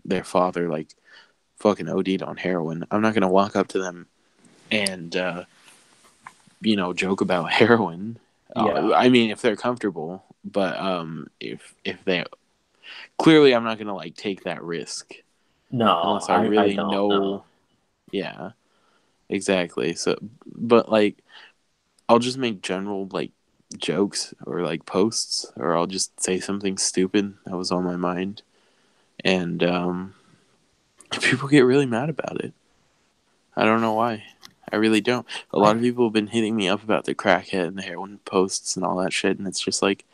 [SPEAKER 2] their father like fucking OD'd on heroin, I'm not gonna walk up to them and joke about heroin.
[SPEAKER 1] Yeah.
[SPEAKER 2] I mean, if they're comfortable, but if they clearly, I'm not gonna like take that risk
[SPEAKER 1] No,
[SPEAKER 2] unless I
[SPEAKER 1] I
[SPEAKER 2] really
[SPEAKER 1] don't know.
[SPEAKER 2] know. Yeah, exactly. So, but like, I'll just make general like jokes or like posts, or I'll just say something stupid that was on my mind, and people get really mad about it. I don't know why. I really don't. A lot
[SPEAKER 1] I
[SPEAKER 2] of people have been hitting me up about the crackhead and the heroin posts and all that shit, and it's just like,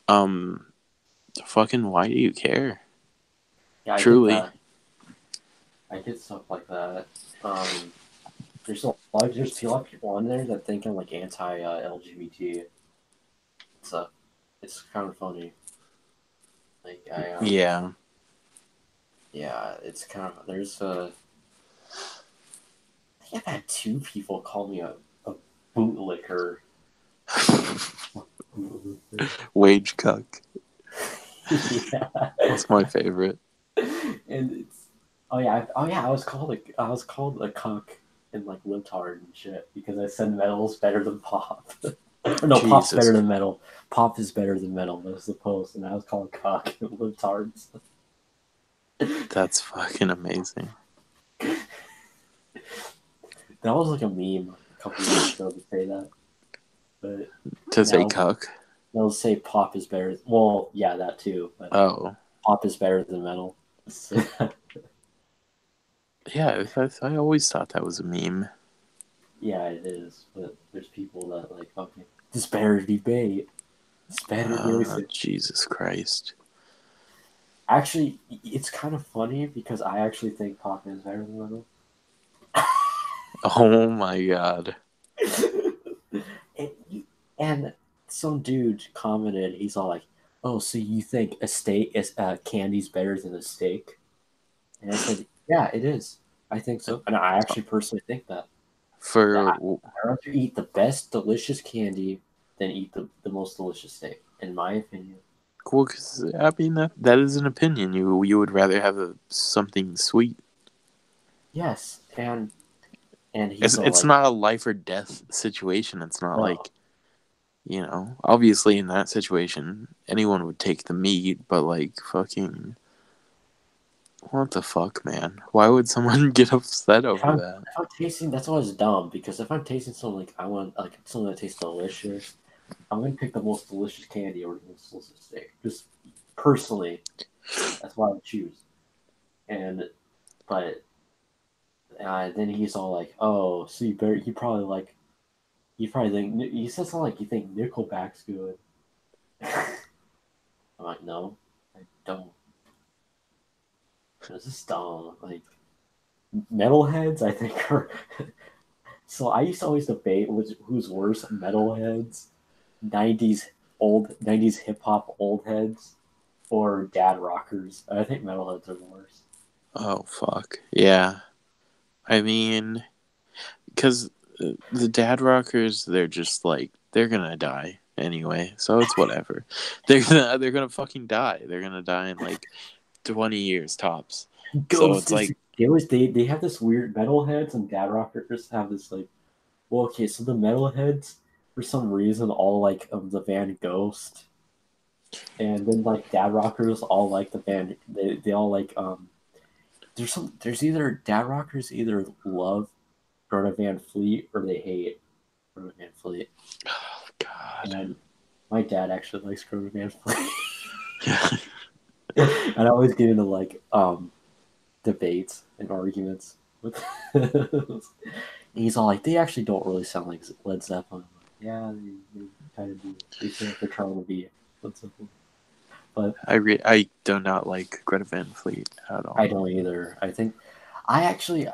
[SPEAKER 2] um, fucking, why do you care?
[SPEAKER 1] yeah, I get
[SPEAKER 2] Truly.
[SPEAKER 1] that. I get stuff like that. Um, there's a lot of people on there that think I'm like anti LGBT. So it's kind of funny. Like
[SPEAKER 2] Yeah.
[SPEAKER 1] yeah, it's kind of I think I've had two people call me a bootlicker.
[SPEAKER 2] Wage cuck.
[SPEAKER 1] Yeah.
[SPEAKER 2] That's my favorite.
[SPEAKER 1] And it's I was called a cuck and like libtard and shit because I said metal's better than pop. Or no, pop's
[SPEAKER 2] Jesus.
[SPEAKER 1] better than metal. Pop is better than metal. That was the post, and I was called cuck and libtards.
[SPEAKER 2] That's fucking amazing.
[SPEAKER 1] That was like a meme a couple years ago to say that, but
[SPEAKER 2] To say
[SPEAKER 1] now
[SPEAKER 2] cuck.
[SPEAKER 1] they'll say pop is better. Well, yeah, that too, but
[SPEAKER 2] Oh.
[SPEAKER 1] pop is better than metal.
[SPEAKER 2] Yeah, I always thought that was a meme.
[SPEAKER 1] Yeah, it is. But there's people that like, okay, this better debate. It's better music.
[SPEAKER 2] Jesus Christ.
[SPEAKER 1] Actually, it's kind of funny because I actually think pop is better than metal.
[SPEAKER 2] Oh my god.
[SPEAKER 1] and, and some dude commented, he's all like, "Oh, so you think a steak is candy's better than a steak?" And I said, "Yeah, it is. I think so, and I actually personally think that. That
[SPEAKER 2] For
[SPEAKER 1] I'd rather eat the best delicious candy than eat the most delicious steak, in my opinion."
[SPEAKER 2] well, cause, I mean that is an opinion. You would rather have something sweet.
[SPEAKER 1] Yes, and
[SPEAKER 2] It's
[SPEAKER 1] he's all
[SPEAKER 2] it's
[SPEAKER 1] like,
[SPEAKER 2] not a life or death situation. It's not
[SPEAKER 1] "No,
[SPEAKER 2] like obviously in that situation anyone would take the meat, but like fucking what the fuck, man? Why would someone get upset over that?
[SPEAKER 1] if I'm tasting, that's always dumb because if I'm tasting something like I want like something that tastes delicious, I'm gonna pick the most delicious candy or the most delicious steak. Just personally, that's what I would choose. And but then he's all like, "Oh, so you probably think you said something like you think Nickelback's good." I'm like, "No, I don't. This is dumb. Like metalheads, I think are." So I used to always debate who's worse, metalheads, '90s hip hop old heads, or dad rockers. I think metalheads are the worst.
[SPEAKER 2] Oh fuck yeah. I mean, because the dad rockers, they're just like they're gonna die anyway, so it's whatever. They're gonna fucking die. They're gonna die in like 20 years tops. So
[SPEAKER 1] Ghost
[SPEAKER 2] it's
[SPEAKER 1] is
[SPEAKER 2] like,
[SPEAKER 1] they have this weird metalheads and dad rockers have this like well okay so the metalheads for some reason all like of the band Ghost And then like dad rockers all like the band. They all like there's either dad rockers either love Greta Van Fleet or they hate Greta Van Fleet.
[SPEAKER 2] Oh God.
[SPEAKER 1] And my dad actually likes Greta Van Fleet. And I always get into like debates and arguments with he's all like they actually don't really sound like Led Zeppelin. I'm like, yeah, they kind of do. They feel like they're trying to be Led Zeppelin. But
[SPEAKER 2] I do not like Greta Van Fleet at
[SPEAKER 1] I
[SPEAKER 2] all.
[SPEAKER 1] don't either. I think I actually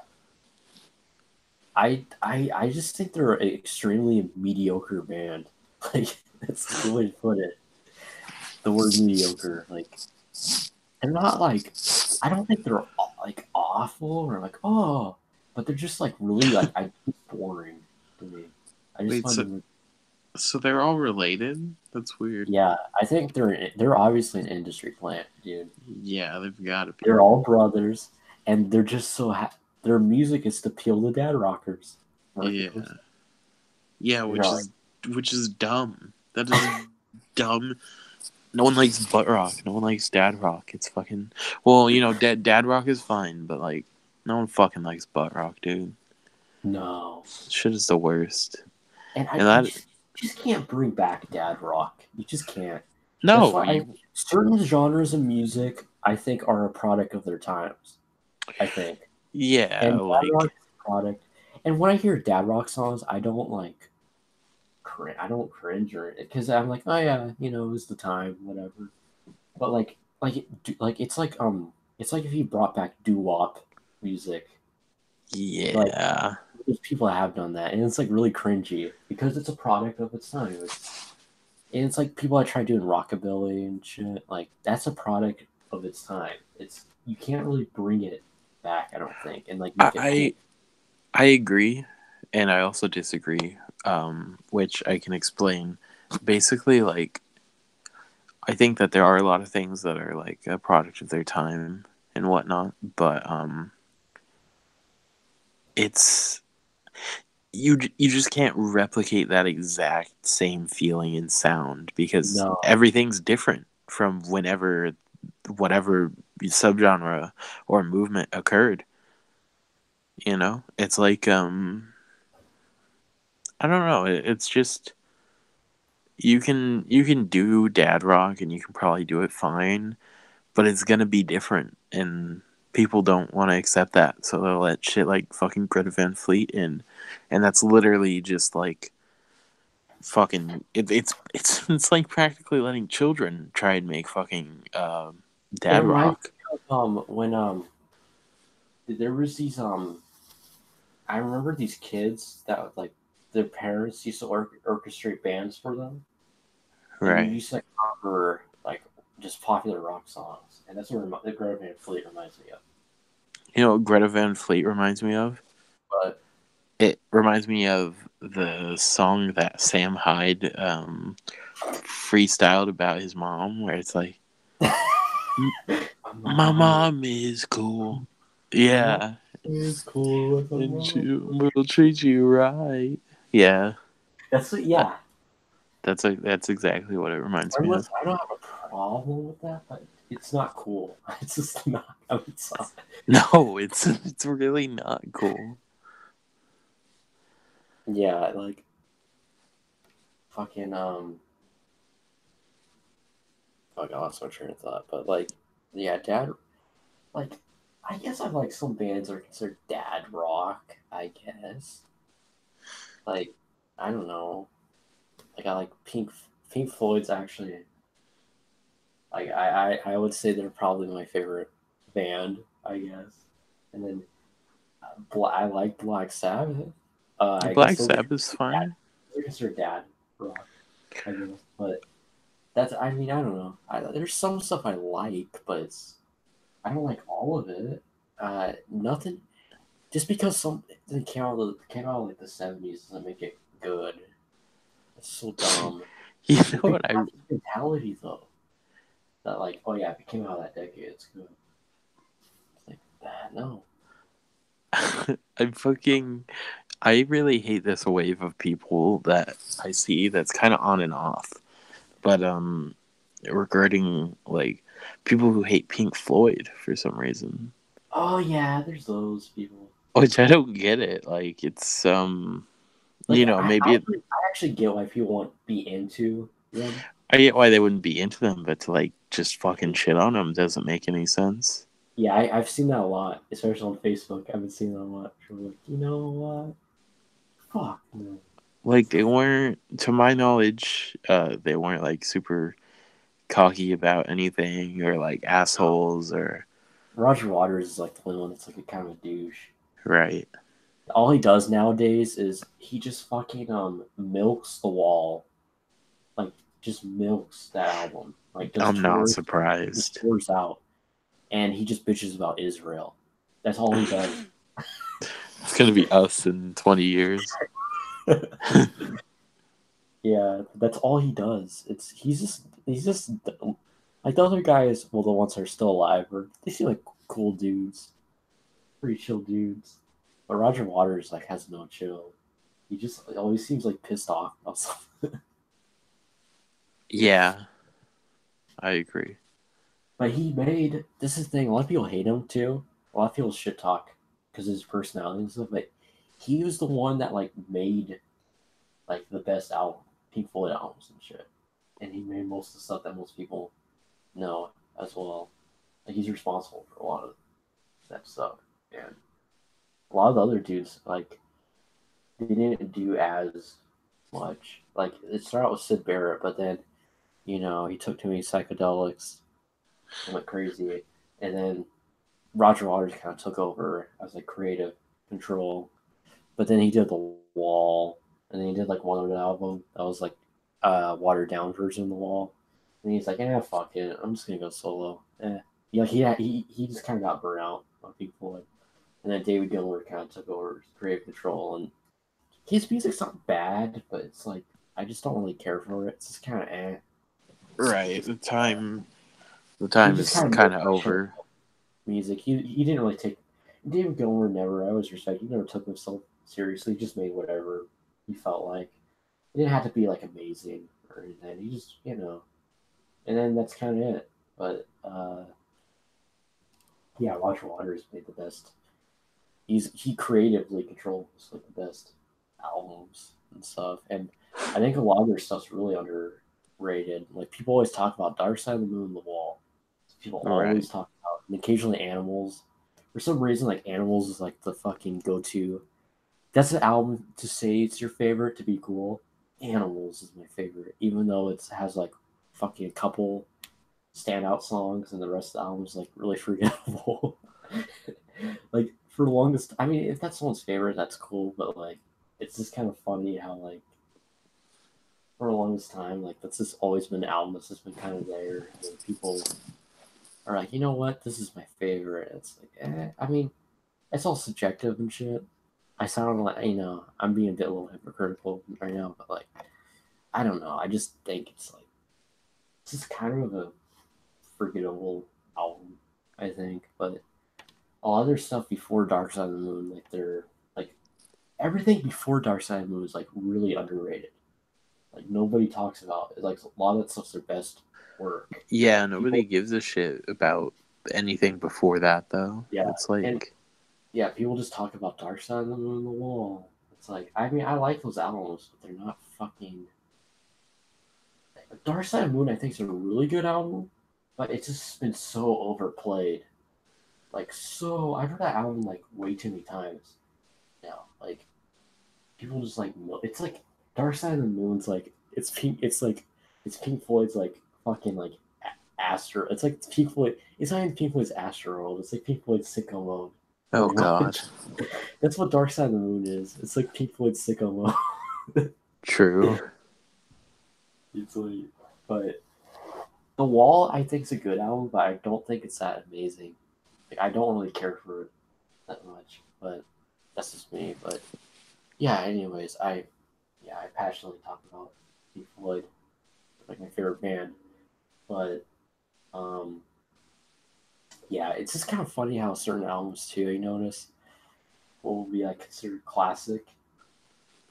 [SPEAKER 1] I just think they're an extremely mediocre band. Like that's a good way to put it. The word mediocre. Like they're not like I don't think they're like awful or like oh, but they're just like really like I boring to me. I just
[SPEAKER 2] Wait,
[SPEAKER 1] find
[SPEAKER 2] so
[SPEAKER 1] them
[SPEAKER 2] so they're all related? That's weird.
[SPEAKER 1] yeah. I think they're obviously an industry plant, dude.
[SPEAKER 2] Yeah, they've got to
[SPEAKER 1] They're
[SPEAKER 2] be.
[SPEAKER 1] all brothers, and they're just so their music is to appeal to dad rockers. Market
[SPEAKER 2] Yeah,
[SPEAKER 1] person.
[SPEAKER 2] yeah,
[SPEAKER 1] You know, like,
[SPEAKER 2] which is dumb. That is dumb. No one likes butt rock. No one likes dad rock. It's fucking well, dad rock is fine, but like, no one fucking likes butt rock, dude.
[SPEAKER 1] no.
[SPEAKER 2] Shit is the worst.
[SPEAKER 1] And
[SPEAKER 2] And
[SPEAKER 1] you
[SPEAKER 2] that
[SPEAKER 1] just can't bring back dad rock. You just can't. That's
[SPEAKER 2] no,
[SPEAKER 1] why certain genres of music I think are a product of their times. I think,
[SPEAKER 2] yeah,
[SPEAKER 1] and dad rock
[SPEAKER 2] like
[SPEAKER 1] is a product. And when I hear dad rock songs, I don't like I don't cringe or because I'm like, oh yeah, it was the time, whatever. But it's like if you brought back doo wop music, like
[SPEAKER 2] yeah.
[SPEAKER 1] there's people that have done that, and it's like really cringy because it's a product of its time. It's like people that try doing rockabilly and shit. Like that's a product of its time. It's you can't really bring it back, I don't think, and like make it cool.
[SPEAKER 2] I I agree, and I also disagree, which I can explain. Basically, like I think that there are a lot of things that are like a product of their time and whatnot, but it's you just can't replicate that exact same feeling and sound because
[SPEAKER 1] No,
[SPEAKER 2] everything's different from whenever whatever subgenre or movement occurred. It's like I don't know. It's just you can do dad rock and you can probably do it fine, but it's gonna be different and people don't want to accept that, so they'll let shit like fucking Greta Van Fleet in, and that's literally just like fucking it's like practically letting children try and make fucking
[SPEAKER 1] it
[SPEAKER 2] dad
[SPEAKER 1] reminds
[SPEAKER 2] rock.
[SPEAKER 1] me of when there was these I remember these kids that like their parents used to orchestrate bands for them, and you
[SPEAKER 2] Right.
[SPEAKER 1] used to like, cover like just popular rock songs, and that's what the Greta Van Fleet reminds me of.
[SPEAKER 2] You know what Greta Van Fleet reminds me of?
[SPEAKER 1] But
[SPEAKER 2] It reminds me of the song that Sam Hyde freestyled about his mom, where it's like,
[SPEAKER 1] my
[SPEAKER 2] "My
[SPEAKER 1] mom
[SPEAKER 2] mom is cool,
[SPEAKER 1] my mom
[SPEAKER 2] yeah,
[SPEAKER 1] is cool with a
[SPEAKER 2] and she
[SPEAKER 1] mom.
[SPEAKER 2] will treat you right." Yeah,
[SPEAKER 1] Yeah.
[SPEAKER 2] that's exactly what it reminds
[SPEAKER 1] I'm
[SPEAKER 2] me of.
[SPEAKER 1] I don't have a problem with that, but it's not cool. It's just not a good song.
[SPEAKER 2] No, it's really not cool.
[SPEAKER 1] Yeah, like fucking fuck, I lost my train of thought. But like, yeah, dad. Like, I guess I like some bands are considered dad rock. I guess. Like, I don't know. Like I like Pink Floyd's actually. Like I would say they're probably my favorite band. I guess. And then I like Black Sabbath. I guess
[SPEAKER 2] Black
[SPEAKER 1] those are
[SPEAKER 2] Sabbath's
[SPEAKER 1] dad.
[SPEAKER 2] fine.
[SPEAKER 1] Those are considered dad rock. I guess, but that's. I mean, I don't know. There's some stuff I like, but I don't like all of it. Nothing. Just because something came out like the 70s doesn't make it good. It's so dumb.
[SPEAKER 2] You know
[SPEAKER 1] And
[SPEAKER 2] what
[SPEAKER 1] people have this mentality though that like, oh yeah, if it came out that decade, it's good. It's like, no.
[SPEAKER 2] I fucking I really hate this wave of people that I see that's kind of on and off. But regarding like people who hate Pink Floyd for some reason,
[SPEAKER 1] Oh yeah, there's those people.
[SPEAKER 2] which I don't get it. Like it's
[SPEAKER 1] Like
[SPEAKER 2] maybe
[SPEAKER 1] I actually get why people won't be into them.
[SPEAKER 2] I get why they wouldn't be into them, but to like just fucking shit on them doesn't make any sense.
[SPEAKER 1] Yeah, I've seen that a lot, especially on Facebook. I've been seeing that a lot. People are like, you know what? Fuck no.
[SPEAKER 2] Like they weren't, to my knowledge, they weren't like super cocky about anything or like assholes or
[SPEAKER 1] Roger Waters is like the only one that's like a kind of a douche.
[SPEAKER 2] right.
[SPEAKER 1] All he does nowadays is he just fucking milks the wall, like just milks that album, like does
[SPEAKER 2] I'm not
[SPEAKER 1] tours, just
[SPEAKER 2] surprised.
[SPEAKER 1] tours out, and he just bitches about Israel. That's all he does.
[SPEAKER 2] It's gonna be us in 20 years.
[SPEAKER 1] Yeah, that's all he does. He's just like the other guys. Well, the ones that are still alive, or they seem like cool dudes, pretty chill dudes. But Roger Waters like has no chill. He just always seems like pissed off about something.
[SPEAKER 2] Yeah, I agree.
[SPEAKER 1] But he made this is the thing. A lot of people hate him too. A lot of people shit talk because of his personality and stuff. But he was the one that like made like the best album, Pink Floyd albums and shit. And he made most of the stuff that most people know as well. Like he's responsible for a lot of that stuff. And a lot of the other dudes like they didn't do as much. Like it started out with Sid Barrett, but then he took too many psychedelics and went crazy, and then Roger Waters kind of took over as like creative control. But then he did the Wall, and then he did like one other album that was like watered down version of the Wall. And he's like, fuck it, I'm just gonna go solo. He just kind of got burnt out on Pink Floyd, and then David Gilmour kind of took over creative control. And his music's not bad, but it's like I just don't really care for it. It's just kind of eh.
[SPEAKER 2] Right. The
[SPEAKER 1] He
[SPEAKER 2] time
[SPEAKER 1] just
[SPEAKER 2] is
[SPEAKER 1] kind of
[SPEAKER 2] kind
[SPEAKER 1] made
[SPEAKER 2] of
[SPEAKER 1] commercial
[SPEAKER 2] over.
[SPEAKER 1] music. He didn't really take David Gilmour never. I always respect. He never took himself seriously. He just made whatever he felt like. It didn't have to be like amazing or anything. He just and then that's kind of it. But yeah, Roger Waters made the best. He creatively controls like the best albums and stuff. And I think a lot of their stuff's really underrated. Like people always talk about Dark Side of the Moon, The Wall. People
[SPEAKER 2] Right.
[SPEAKER 1] always talk about, and occasionally Animals. For some reason, like Animals is like the fucking go-to. That's an album to say it's your favorite to be cool. Animals is my favorite, even though it has like fucking a couple standout songs, and the rest of the album is like really forgettable. Like for the longest, I mean, if that's someone's favorite, that's cool. But like, it's just kind of funny how like for the longest time, like that's just always been an album that's just been kind of there, and people are like, you know what, this is my favorite. It's like, I mean, it's all subjective and shit. I sound like I'm being a little hypocritical right now, but like I don't know. I just think it's like it's just kind of a forgettable album. I think, but all other stuff before Dark Side of the Moon, like they're like everything before Dark Side of the Moon is like really underrated. Like nobody talks about it. Like a lot of that stuff's their best work.
[SPEAKER 2] Yeah,
[SPEAKER 1] People,
[SPEAKER 2] nobody gives a shit about anything before that though.
[SPEAKER 1] yeah,
[SPEAKER 2] It's
[SPEAKER 1] and
[SPEAKER 2] like
[SPEAKER 1] yeah, people just talk about Dark Side of the Moon, The Wall. It's like I mean I like those albums, but they're not fucking. Dark Side of the Moon, I think, is a really good album, but it's just been so overplayed. Like so, I've heard that album like way too many times now. Like people just like it's like Dark Side of the Moon's like it's pink. It's like it's Pink Floyd's like fucking like Astro. It's like Pink Floyd. It's not even Pink Floyd's Astro World. It's like Pink Floyd's Sicko Mode.
[SPEAKER 2] oh
[SPEAKER 1] Pretty
[SPEAKER 2] god.
[SPEAKER 1] much. That's what Dark Side of the Moon is. It's like Pink Floyd's Sicko Mode.
[SPEAKER 2] True.
[SPEAKER 1] It's like, but The Wall I think is a good album, but I don't think it's that amazing. Like I don't really care for it that much, but that's just me. But yeah, anyways, I passionately talk about Pink Floyd, like my favorite band. But um, yeah, it's just kind of funny how certain albums too. You notice what will be like considered classic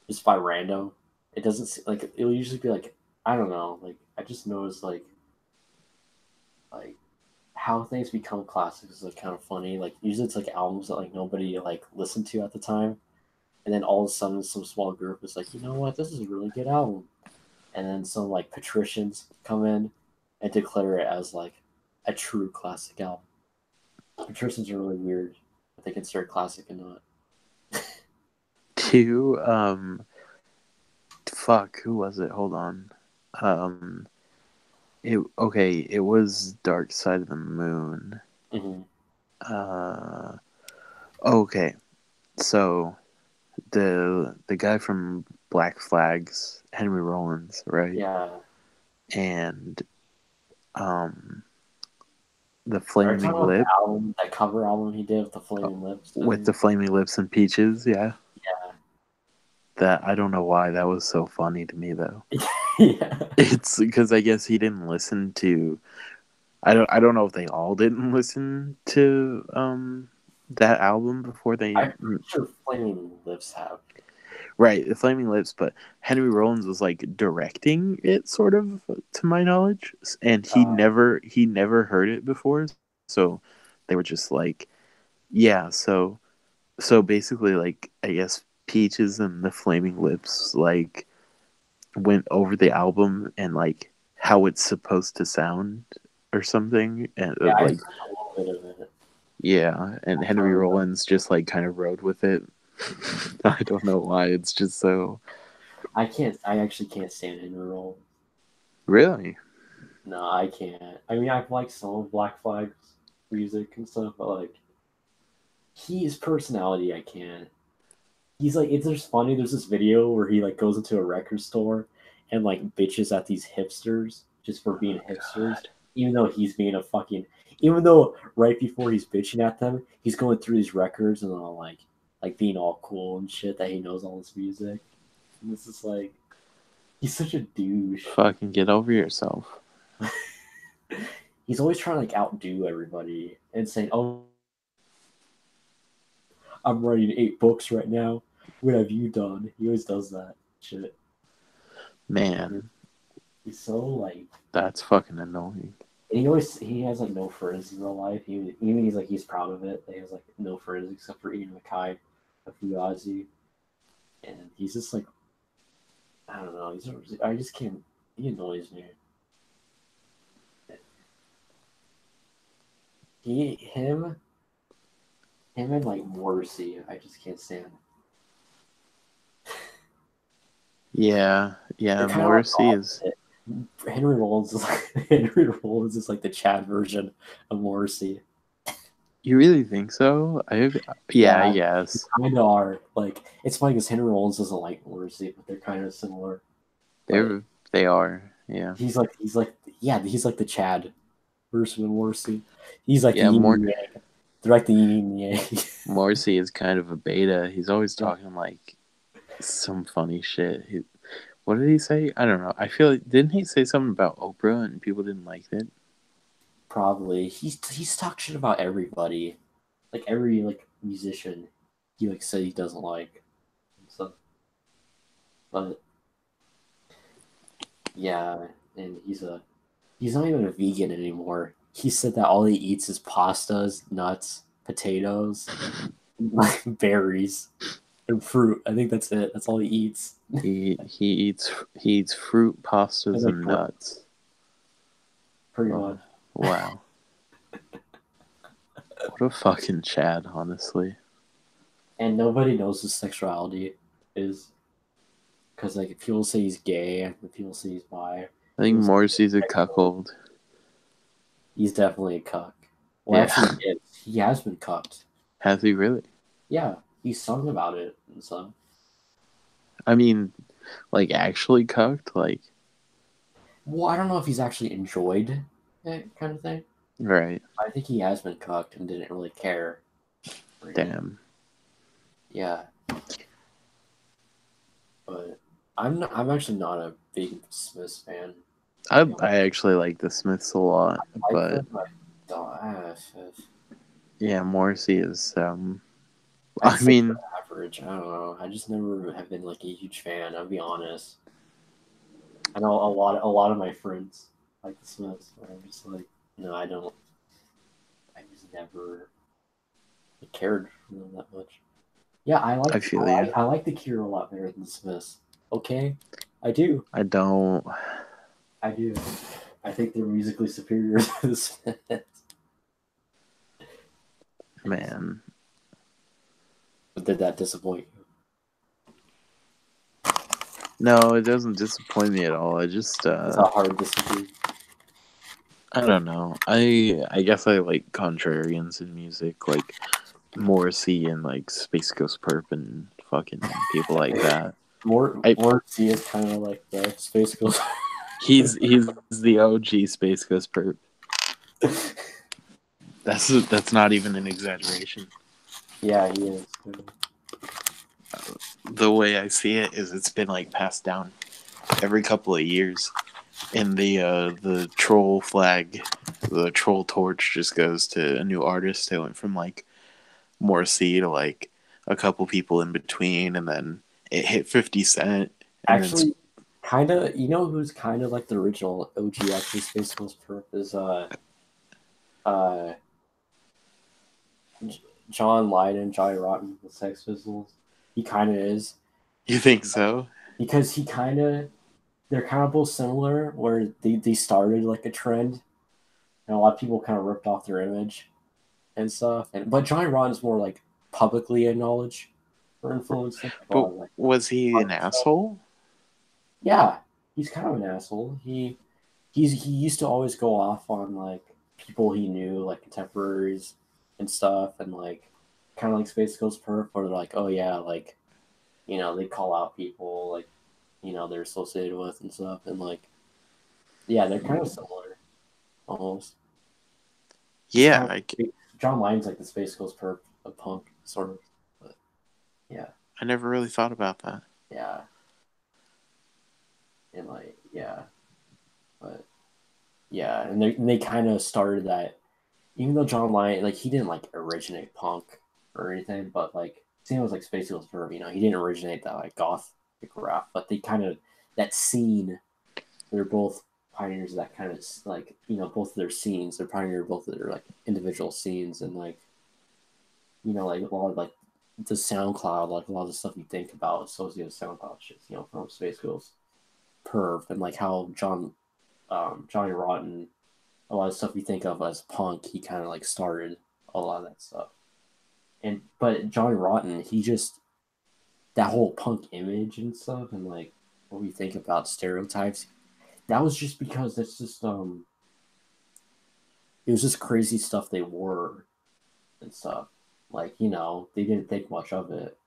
[SPEAKER 1] just by random. It doesn't like it'll usually be like I don't know. Like I just noticed like like how things become classics is like kind of funny. Like usually it's like albums that like nobody like listened to at the time, and then all of a sudden some small group is like, you know what, this is a really good album, and then some like patricians come in and declare it as like a true classic album. Patricians are really weird, but they consider it classic and not.
[SPEAKER 2] Two, fuck, who was it? Hold on. Um, it was Dark Side of the Moon.
[SPEAKER 1] Mm-hmm.
[SPEAKER 2] Uh, okay, so the guy from Black Flags, Henry Rollins, right?
[SPEAKER 1] Yeah.
[SPEAKER 2] And um, the
[SPEAKER 1] Are you talking
[SPEAKER 2] Flaming
[SPEAKER 1] about the
[SPEAKER 2] Lip
[SPEAKER 1] album, that cover album he did with the
[SPEAKER 2] uh,
[SPEAKER 1] Flaming Lips? I
[SPEAKER 2] with
[SPEAKER 1] think.
[SPEAKER 2] the Flaming Lips and Peaches, yeah.
[SPEAKER 1] Yeah.
[SPEAKER 2] That I don't know why that was so funny to me though.
[SPEAKER 1] Yeah.
[SPEAKER 2] It's because I guess he didn't listen to. I don't know if they all didn't listen to that album before they.
[SPEAKER 1] I'm pretty sure Flaming Lips have.
[SPEAKER 2] Right, the Flaming Lips, but Henry Rollins was like directing it, sort of, to my knowledge, and
[SPEAKER 1] Uh,
[SPEAKER 2] he never heard it before, so they were just like, yeah, so basically, like, I guess Peaches and the Flaming Lips like went over the album and like how it's supposed to sound or something, and
[SPEAKER 1] yeah, I've
[SPEAKER 2] like,
[SPEAKER 1] heard a little bit of it.
[SPEAKER 2] yeah, and
[SPEAKER 1] I
[SPEAKER 2] Henry
[SPEAKER 1] don't remember.
[SPEAKER 2] Rollins just like kind of rode with it. I don't know why, it's just so.
[SPEAKER 1] I can't. I actually can't stand Henry Roll.
[SPEAKER 2] Really.
[SPEAKER 1] No, I can't. I mean, I like some of Black Flag's music and stuff, but like his personality, I can't. He's like, it's just funny. There's this video where he like goes into a record store and like bitches at these hipsters just for being
[SPEAKER 2] Oh
[SPEAKER 1] hipsters,
[SPEAKER 2] God.
[SPEAKER 1] even though he's being a fucking. Even though right before he's bitching at them, he's going through these records and all like being all cool and shit that he knows all this music. And this is like, he's such a douche.
[SPEAKER 2] Fucking get over yourself.
[SPEAKER 1] He's always trying to like outdo everybody and saying, "Oh, I'm writing 8 books right now. What have you done?" He always does that shit.
[SPEAKER 2] Man,
[SPEAKER 1] He's so like,
[SPEAKER 2] that's fucking annoying.
[SPEAKER 1] and he has like no friends in real life. Even he's proud of it. He has like no friends except for Ian Mackay of Fugazi, and he's just like, I don't know. I just can't. He annoys me. He him and like Morrissey. I just can't stand.
[SPEAKER 2] Yeah,
[SPEAKER 1] They're
[SPEAKER 2] yeah,
[SPEAKER 1] kind of like
[SPEAKER 2] Morrissey is.
[SPEAKER 1] opposite. Henry Rollins is like Henry Rollins is like the Chad version of Morrissey.
[SPEAKER 2] You really think so? Yeah, I
[SPEAKER 1] Yeah, they
[SPEAKER 2] guess.
[SPEAKER 1] kind of are. Like it's funny because Henry Rollins doesn't like Morrissey, but they're kind of similar. But
[SPEAKER 2] They are. Yeah.
[SPEAKER 1] he's like the Chad version of Morrissey. He's like the
[SPEAKER 2] Yeah,
[SPEAKER 1] yin and yang. They're like the yin and yang.
[SPEAKER 2] Morrissey is kind of a beta. He's always
[SPEAKER 1] Yeah,
[SPEAKER 2] talking like some funny shit. What did he say? I don't know. I feel like, didn't he say something about Oprah and people didn't like it?
[SPEAKER 1] probably. He's talked shit about everybody. Like every like musician, he like said he doesn't like. So, but yeah, and he's not even a vegan anymore. He said that all he eats is pastas, nuts, potatoes, like berries, and fruit. I think that's it. That's all he eats.
[SPEAKER 2] He eats fruit,
[SPEAKER 1] And
[SPEAKER 2] pastas,
[SPEAKER 1] like
[SPEAKER 2] and
[SPEAKER 1] bread,
[SPEAKER 2] nuts.
[SPEAKER 1] pretty
[SPEAKER 2] Oh,
[SPEAKER 1] much.
[SPEAKER 2] wow. What a fucking Chad, honestly.
[SPEAKER 1] And nobody knows his sexuality is because like people say he's gay, and people say he's bi.
[SPEAKER 2] I think
[SPEAKER 1] People say
[SPEAKER 2] Morrissey's a
[SPEAKER 1] he's bisexual.
[SPEAKER 2] cuckold.
[SPEAKER 1] He's definitely a cuck. Well,
[SPEAKER 2] Yeah.
[SPEAKER 1] actually, he is. He has been cucked.
[SPEAKER 2] Has he really?
[SPEAKER 1] Yeah, he's sung about it and stuff.
[SPEAKER 2] I mean, like, actually cucked? Like,
[SPEAKER 1] Well, I don't know if he's actually enjoyed it, kind of thing.
[SPEAKER 2] right.
[SPEAKER 1] I think he has been cucked and didn't really care. Really.
[SPEAKER 2] Damn.
[SPEAKER 1] Yeah, but I'm actually not a big Smiths fan.
[SPEAKER 2] I actually like the Smiths a lot,
[SPEAKER 1] I like
[SPEAKER 2] but
[SPEAKER 1] them, but
[SPEAKER 2] yeah, Morrissey is,
[SPEAKER 1] I'd
[SPEAKER 2] I
[SPEAKER 1] say they're
[SPEAKER 2] mean,
[SPEAKER 1] average. I don't know. I just never have been like a huge fan. I'll be honest. I know a lot of my friends like the Smiths, but I'm just like. No, I don't. I just never cared for them that much. Yeah,
[SPEAKER 2] I feel you.
[SPEAKER 1] I like the Cure a lot better than the Smiths. Okay, I do.
[SPEAKER 2] I don't.
[SPEAKER 1] I do. I think they're musically superior to the Smiths.
[SPEAKER 2] Man.
[SPEAKER 1] But did that disappoint you?
[SPEAKER 2] No, it doesn't disappoint me at all. I just
[SPEAKER 1] It's a hard disagree.
[SPEAKER 2] I don't know. I guess I like contrarians in music, like Morrissey and like Space Ghost Perp and fucking people like that. I
[SPEAKER 1] More C is kind of like the Space Ghost.
[SPEAKER 2] he's the OG Space Ghost Perp. That's not even an exaggeration.
[SPEAKER 1] Yeah, he is.
[SPEAKER 2] The way I see it is it's been like passed down every couple of years. And the troll flag, the troll torch just goes to a new artist. They went from like Morrissey to like a couple people in between, and then it hit 50 Cent, and then
[SPEAKER 1] Actually, kind of. You know who's kind of like the original OG actually Space Ghost Perp is uh John Lydon, Johnny Rotten, the Sex Pistols. He kind of is
[SPEAKER 2] you think so?
[SPEAKER 1] because he kind of they're kind of both similar where they started like a trend and a lot of people kind of ripped off their image and stuff. And but Johnny Rotten's more like publicly acknowledged for influencing like a lot
[SPEAKER 2] But
[SPEAKER 1] of like
[SPEAKER 2] was he an
[SPEAKER 1] punk stuff.
[SPEAKER 2] asshole?
[SPEAKER 1] Yeah, he's kind of an asshole. He used to always go off on like people he knew, like contemporaries and stuff, and like kind of like Space Ghost Perf, where they're like, oh yeah, like they call out people like they're associated with and stuff, and like yeah, they're kind of similar almost. It's kind
[SPEAKER 2] Yeah,
[SPEAKER 1] of John Lyne's like the Space Ghost Perf of punk sort of, but yeah,
[SPEAKER 2] I never really thought about that.
[SPEAKER 1] yeah, and like yeah, but yeah, and they kind of started that even though John Lyon, like, he didn't like originate punk or anything, but like, same as like Space Ghost Verb, he didn't originate that like goth rap, but they kind of that scene. They're both pioneers of that kind of like both of their scenes. They're pioneers both of their like individual scenes and like like a lot of like the SoundCloud, like a lot of the stuff you think about associated with SoundCloud shit, from Space Ghost Perv and like how Johnny Rotten a lot of stuff you think of as punk, he kind of like started a lot of that stuff. And but Johnny Rotten, he just that whole punk image and stuff, and like what we think about stereotypes. That was just because that's just it was just crazy stuff they wore and stuff. Like they didn't think much of it.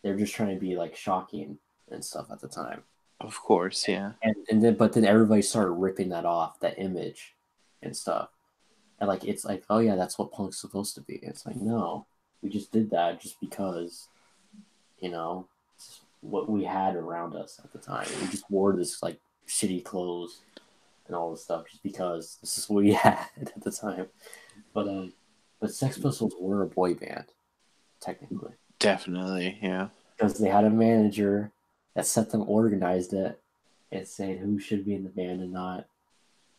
[SPEAKER 1] They were just trying to be like shocking and stuff at the time.
[SPEAKER 2] Of course, yeah.
[SPEAKER 1] And then but then everybody started ripping that off, that image and stuff. And like it's like, oh yeah, that's what punk's supposed to be. It's like, no, we just did that just because, it's what we had around us at the time. We just wore this like shitty clothes and all this stuff just because this is what we had at the time. But Sex Pistols were a boy band, technically.
[SPEAKER 2] Definitely, yeah.
[SPEAKER 1] Because they had a manager that set them organized it and saying who should be in the band and not.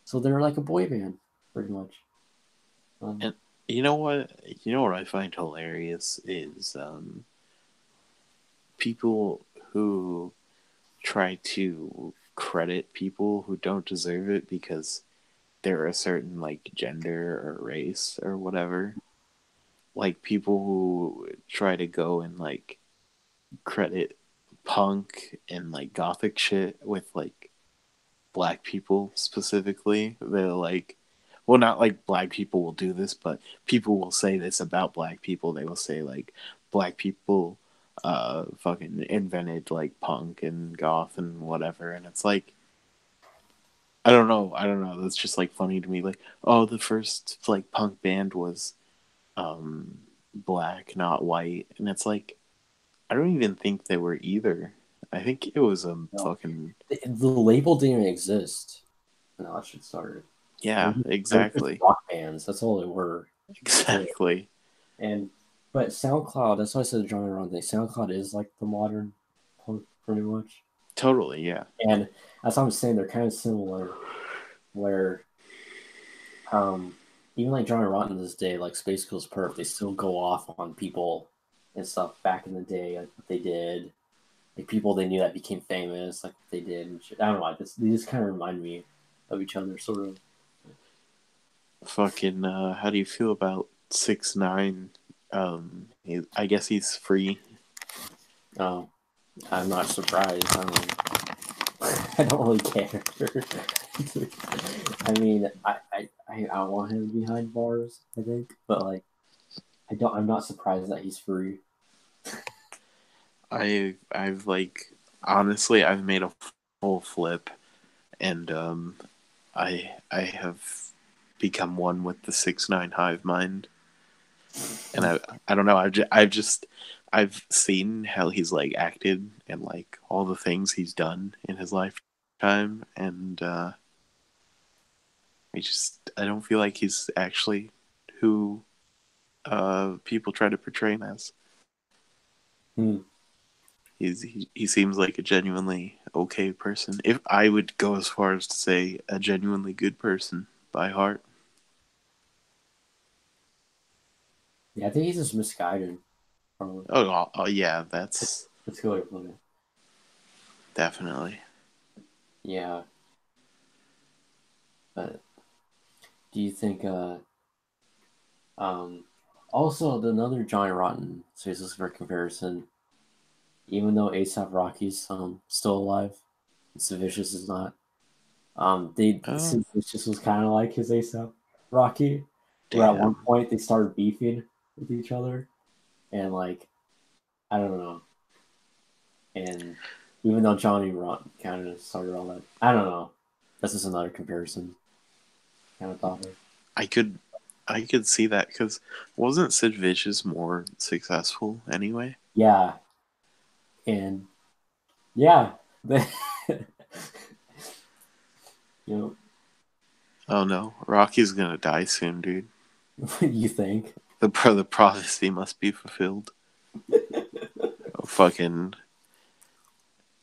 [SPEAKER 1] So they're like a boy band, pretty much.
[SPEAKER 2] And you know what? You know what I find hilarious is people who try to credit people who don't deserve it because they're a certain like gender or race or whatever. Like people who try to go and like credit punk and like gothic shit with like black people specifically. They're like, well, not like black people will do this, but people will say this about black people. They will say like black people fucking invented like punk and goth and whatever, and it's like I don't know. That's just like funny to me. Like, oh, the first like punk band was black, not white, and it's like I don't even think they were either. I think it was a
[SPEAKER 1] No,
[SPEAKER 2] fucking
[SPEAKER 1] the label didn't exist when that shit started.
[SPEAKER 2] yeah,
[SPEAKER 1] They're just
[SPEAKER 2] exactly,
[SPEAKER 1] rock bands. That's all they were. Before.
[SPEAKER 2] exactly.
[SPEAKER 1] And but SoundCloud, that's why I said the genre wrong thing. SoundCloud is like the modern punk, pretty much.
[SPEAKER 2] Totally, yeah.
[SPEAKER 1] And that's what I'm saying. They're kind of similar. Where um, even like Johnny Rotten this day, like Space Ghost Perp, they still go off on people and stuff back in the day, like what they did, like people they knew that became famous, like what they did and shit. I don't know, they just kind of remind me of each other, sort of.
[SPEAKER 2] Fucking, how do you feel about 6ix9ine? I guess he's free.
[SPEAKER 1] Oh, I'm not surprised. I I don't really care. I mean, I want him behind bars, I think, but like, I don't. I'm not surprised that he's free.
[SPEAKER 2] I've like honestly I've made a full flip, and I have become one with the 6ix9ine hive mind, and I don't know, I've seen how he's like acted and like all the things he's done in his lifetime, and I don't feel like he's actually who people try to portray him as.
[SPEAKER 1] Hmm.
[SPEAKER 2] He seems like a genuinely okay person. If I would go as far as to say a genuinely good person by heart.
[SPEAKER 1] Yeah, I think he's just misguided. Probably.
[SPEAKER 2] Oh yeah, that's
[SPEAKER 1] Let's go with it.
[SPEAKER 2] definitely.
[SPEAKER 1] Yeah, but do you think? Um, Also, another Johnny Rotten. So this is for comparison. Even though ASAP Rocky's still alive, Sid Vicious is not. They
[SPEAKER 2] Oh
[SPEAKER 1] Sid Vicious was kind of like his ASAP Rocky, where at one
[SPEAKER 2] damn!
[SPEAKER 1] point they started beefing with each other, and like I don't know, and even though Johnny Rotten kind of started all that, I don't know. This is another comparison kind of thought of.
[SPEAKER 2] I could I could see that because wasn't Sid Vicious more successful anyway?
[SPEAKER 1] Yeah, and yeah, you know,
[SPEAKER 2] Oh no, Rocky's gonna die soon, dude.
[SPEAKER 1] you think?
[SPEAKER 2] The prophecy must be fulfilled. Oh, fucking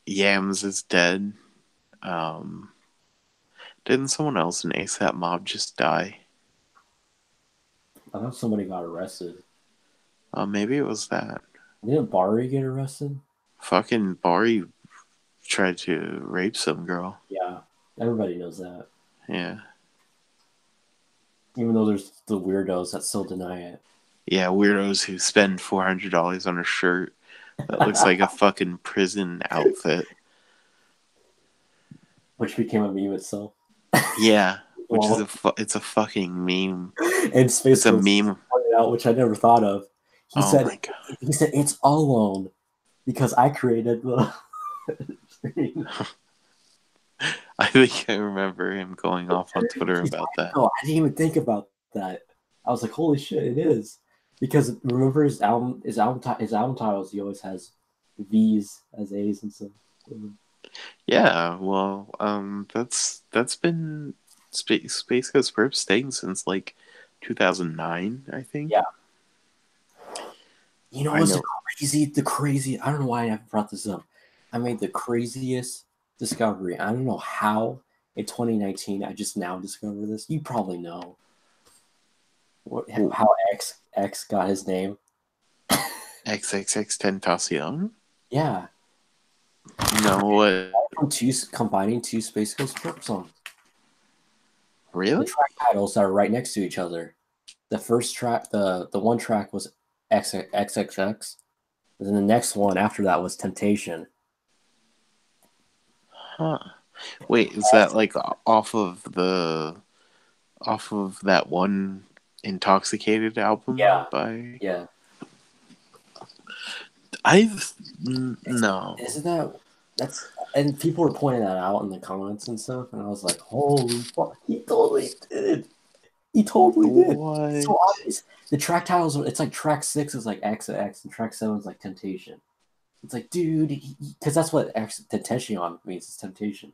[SPEAKER 2] Yams is dead. Um, didn't someone else in ASAP Mob just die?
[SPEAKER 1] I thought somebody got arrested.
[SPEAKER 2] Maybe it was that.
[SPEAKER 1] Didn't Bari get arrested?
[SPEAKER 2] Fucking Bari tried to rape some girl.
[SPEAKER 1] Yeah, everybody knows that.
[SPEAKER 2] Yeah.
[SPEAKER 1] Even though there's the weirdos that still deny it.
[SPEAKER 2] Yeah, weirdos who spend $400 on a shirt that looks like a fucking prison outfit.
[SPEAKER 1] Which became a meme itself.
[SPEAKER 2] Yeah, which is
[SPEAKER 1] Well,
[SPEAKER 2] it's a fucking meme.
[SPEAKER 1] and Space
[SPEAKER 2] It's a
[SPEAKER 1] Ghost
[SPEAKER 2] meme.
[SPEAKER 1] pointed out, which I never thought of. He
[SPEAKER 2] Oh
[SPEAKER 1] said
[SPEAKER 2] my god.
[SPEAKER 1] he said it's alone because I created the thing.
[SPEAKER 2] I think I remember him going off on Twitter
[SPEAKER 1] He's
[SPEAKER 2] about
[SPEAKER 1] like,
[SPEAKER 2] that.
[SPEAKER 1] no, I didn't even think about that. I was like, holy shit, it is. Because remember his album titles, he always has V's as A's and stuff.
[SPEAKER 2] Yeah, well, that's been Space Ghost Perps staying since like 2009, I think.
[SPEAKER 1] Yeah. You know
[SPEAKER 2] I
[SPEAKER 1] what's
[SPEAKER 2] know.
[SPEAKER 1] the crazy, I don't know why I haven't brought this up. I made the craziest discovery. I don't know how in 2019 I just now discovered this. You probably know how X got his name.
[SPEAKER 2] XXX Tentacion?
[SPEAKER 1] Yeah.
[SPEAKER 2] No, what?
[SPEAKER 1] From combining two Space Ghost Perp songs. The
[SPEAKER 2] Really?
[SPEAKER 1] track titles are right next to each other. The first track, the one track was XXX, and then the next one after that was Temptation.
[SPEAKER 2] Huh. Wait, is that like off of that one Intoxicated album
[SPEAKER 1] Yeah,
[SPEAKER 2] by
[SPEAKER 1] yeah.
[SPEAKER 2] no.
[SPEAKER 1] Isn't that's and people were pointing that out in the comments and stuff, and I was like, holy fuck, he totally did. He totally did. It's so
[SPEAKER 2] What?
[SPEAKER 1] obvious. The track titles, it's like track 6 is like XX, and track 7 is like Temptation. It's like, dude, because that's what Temptation means. It's temptation,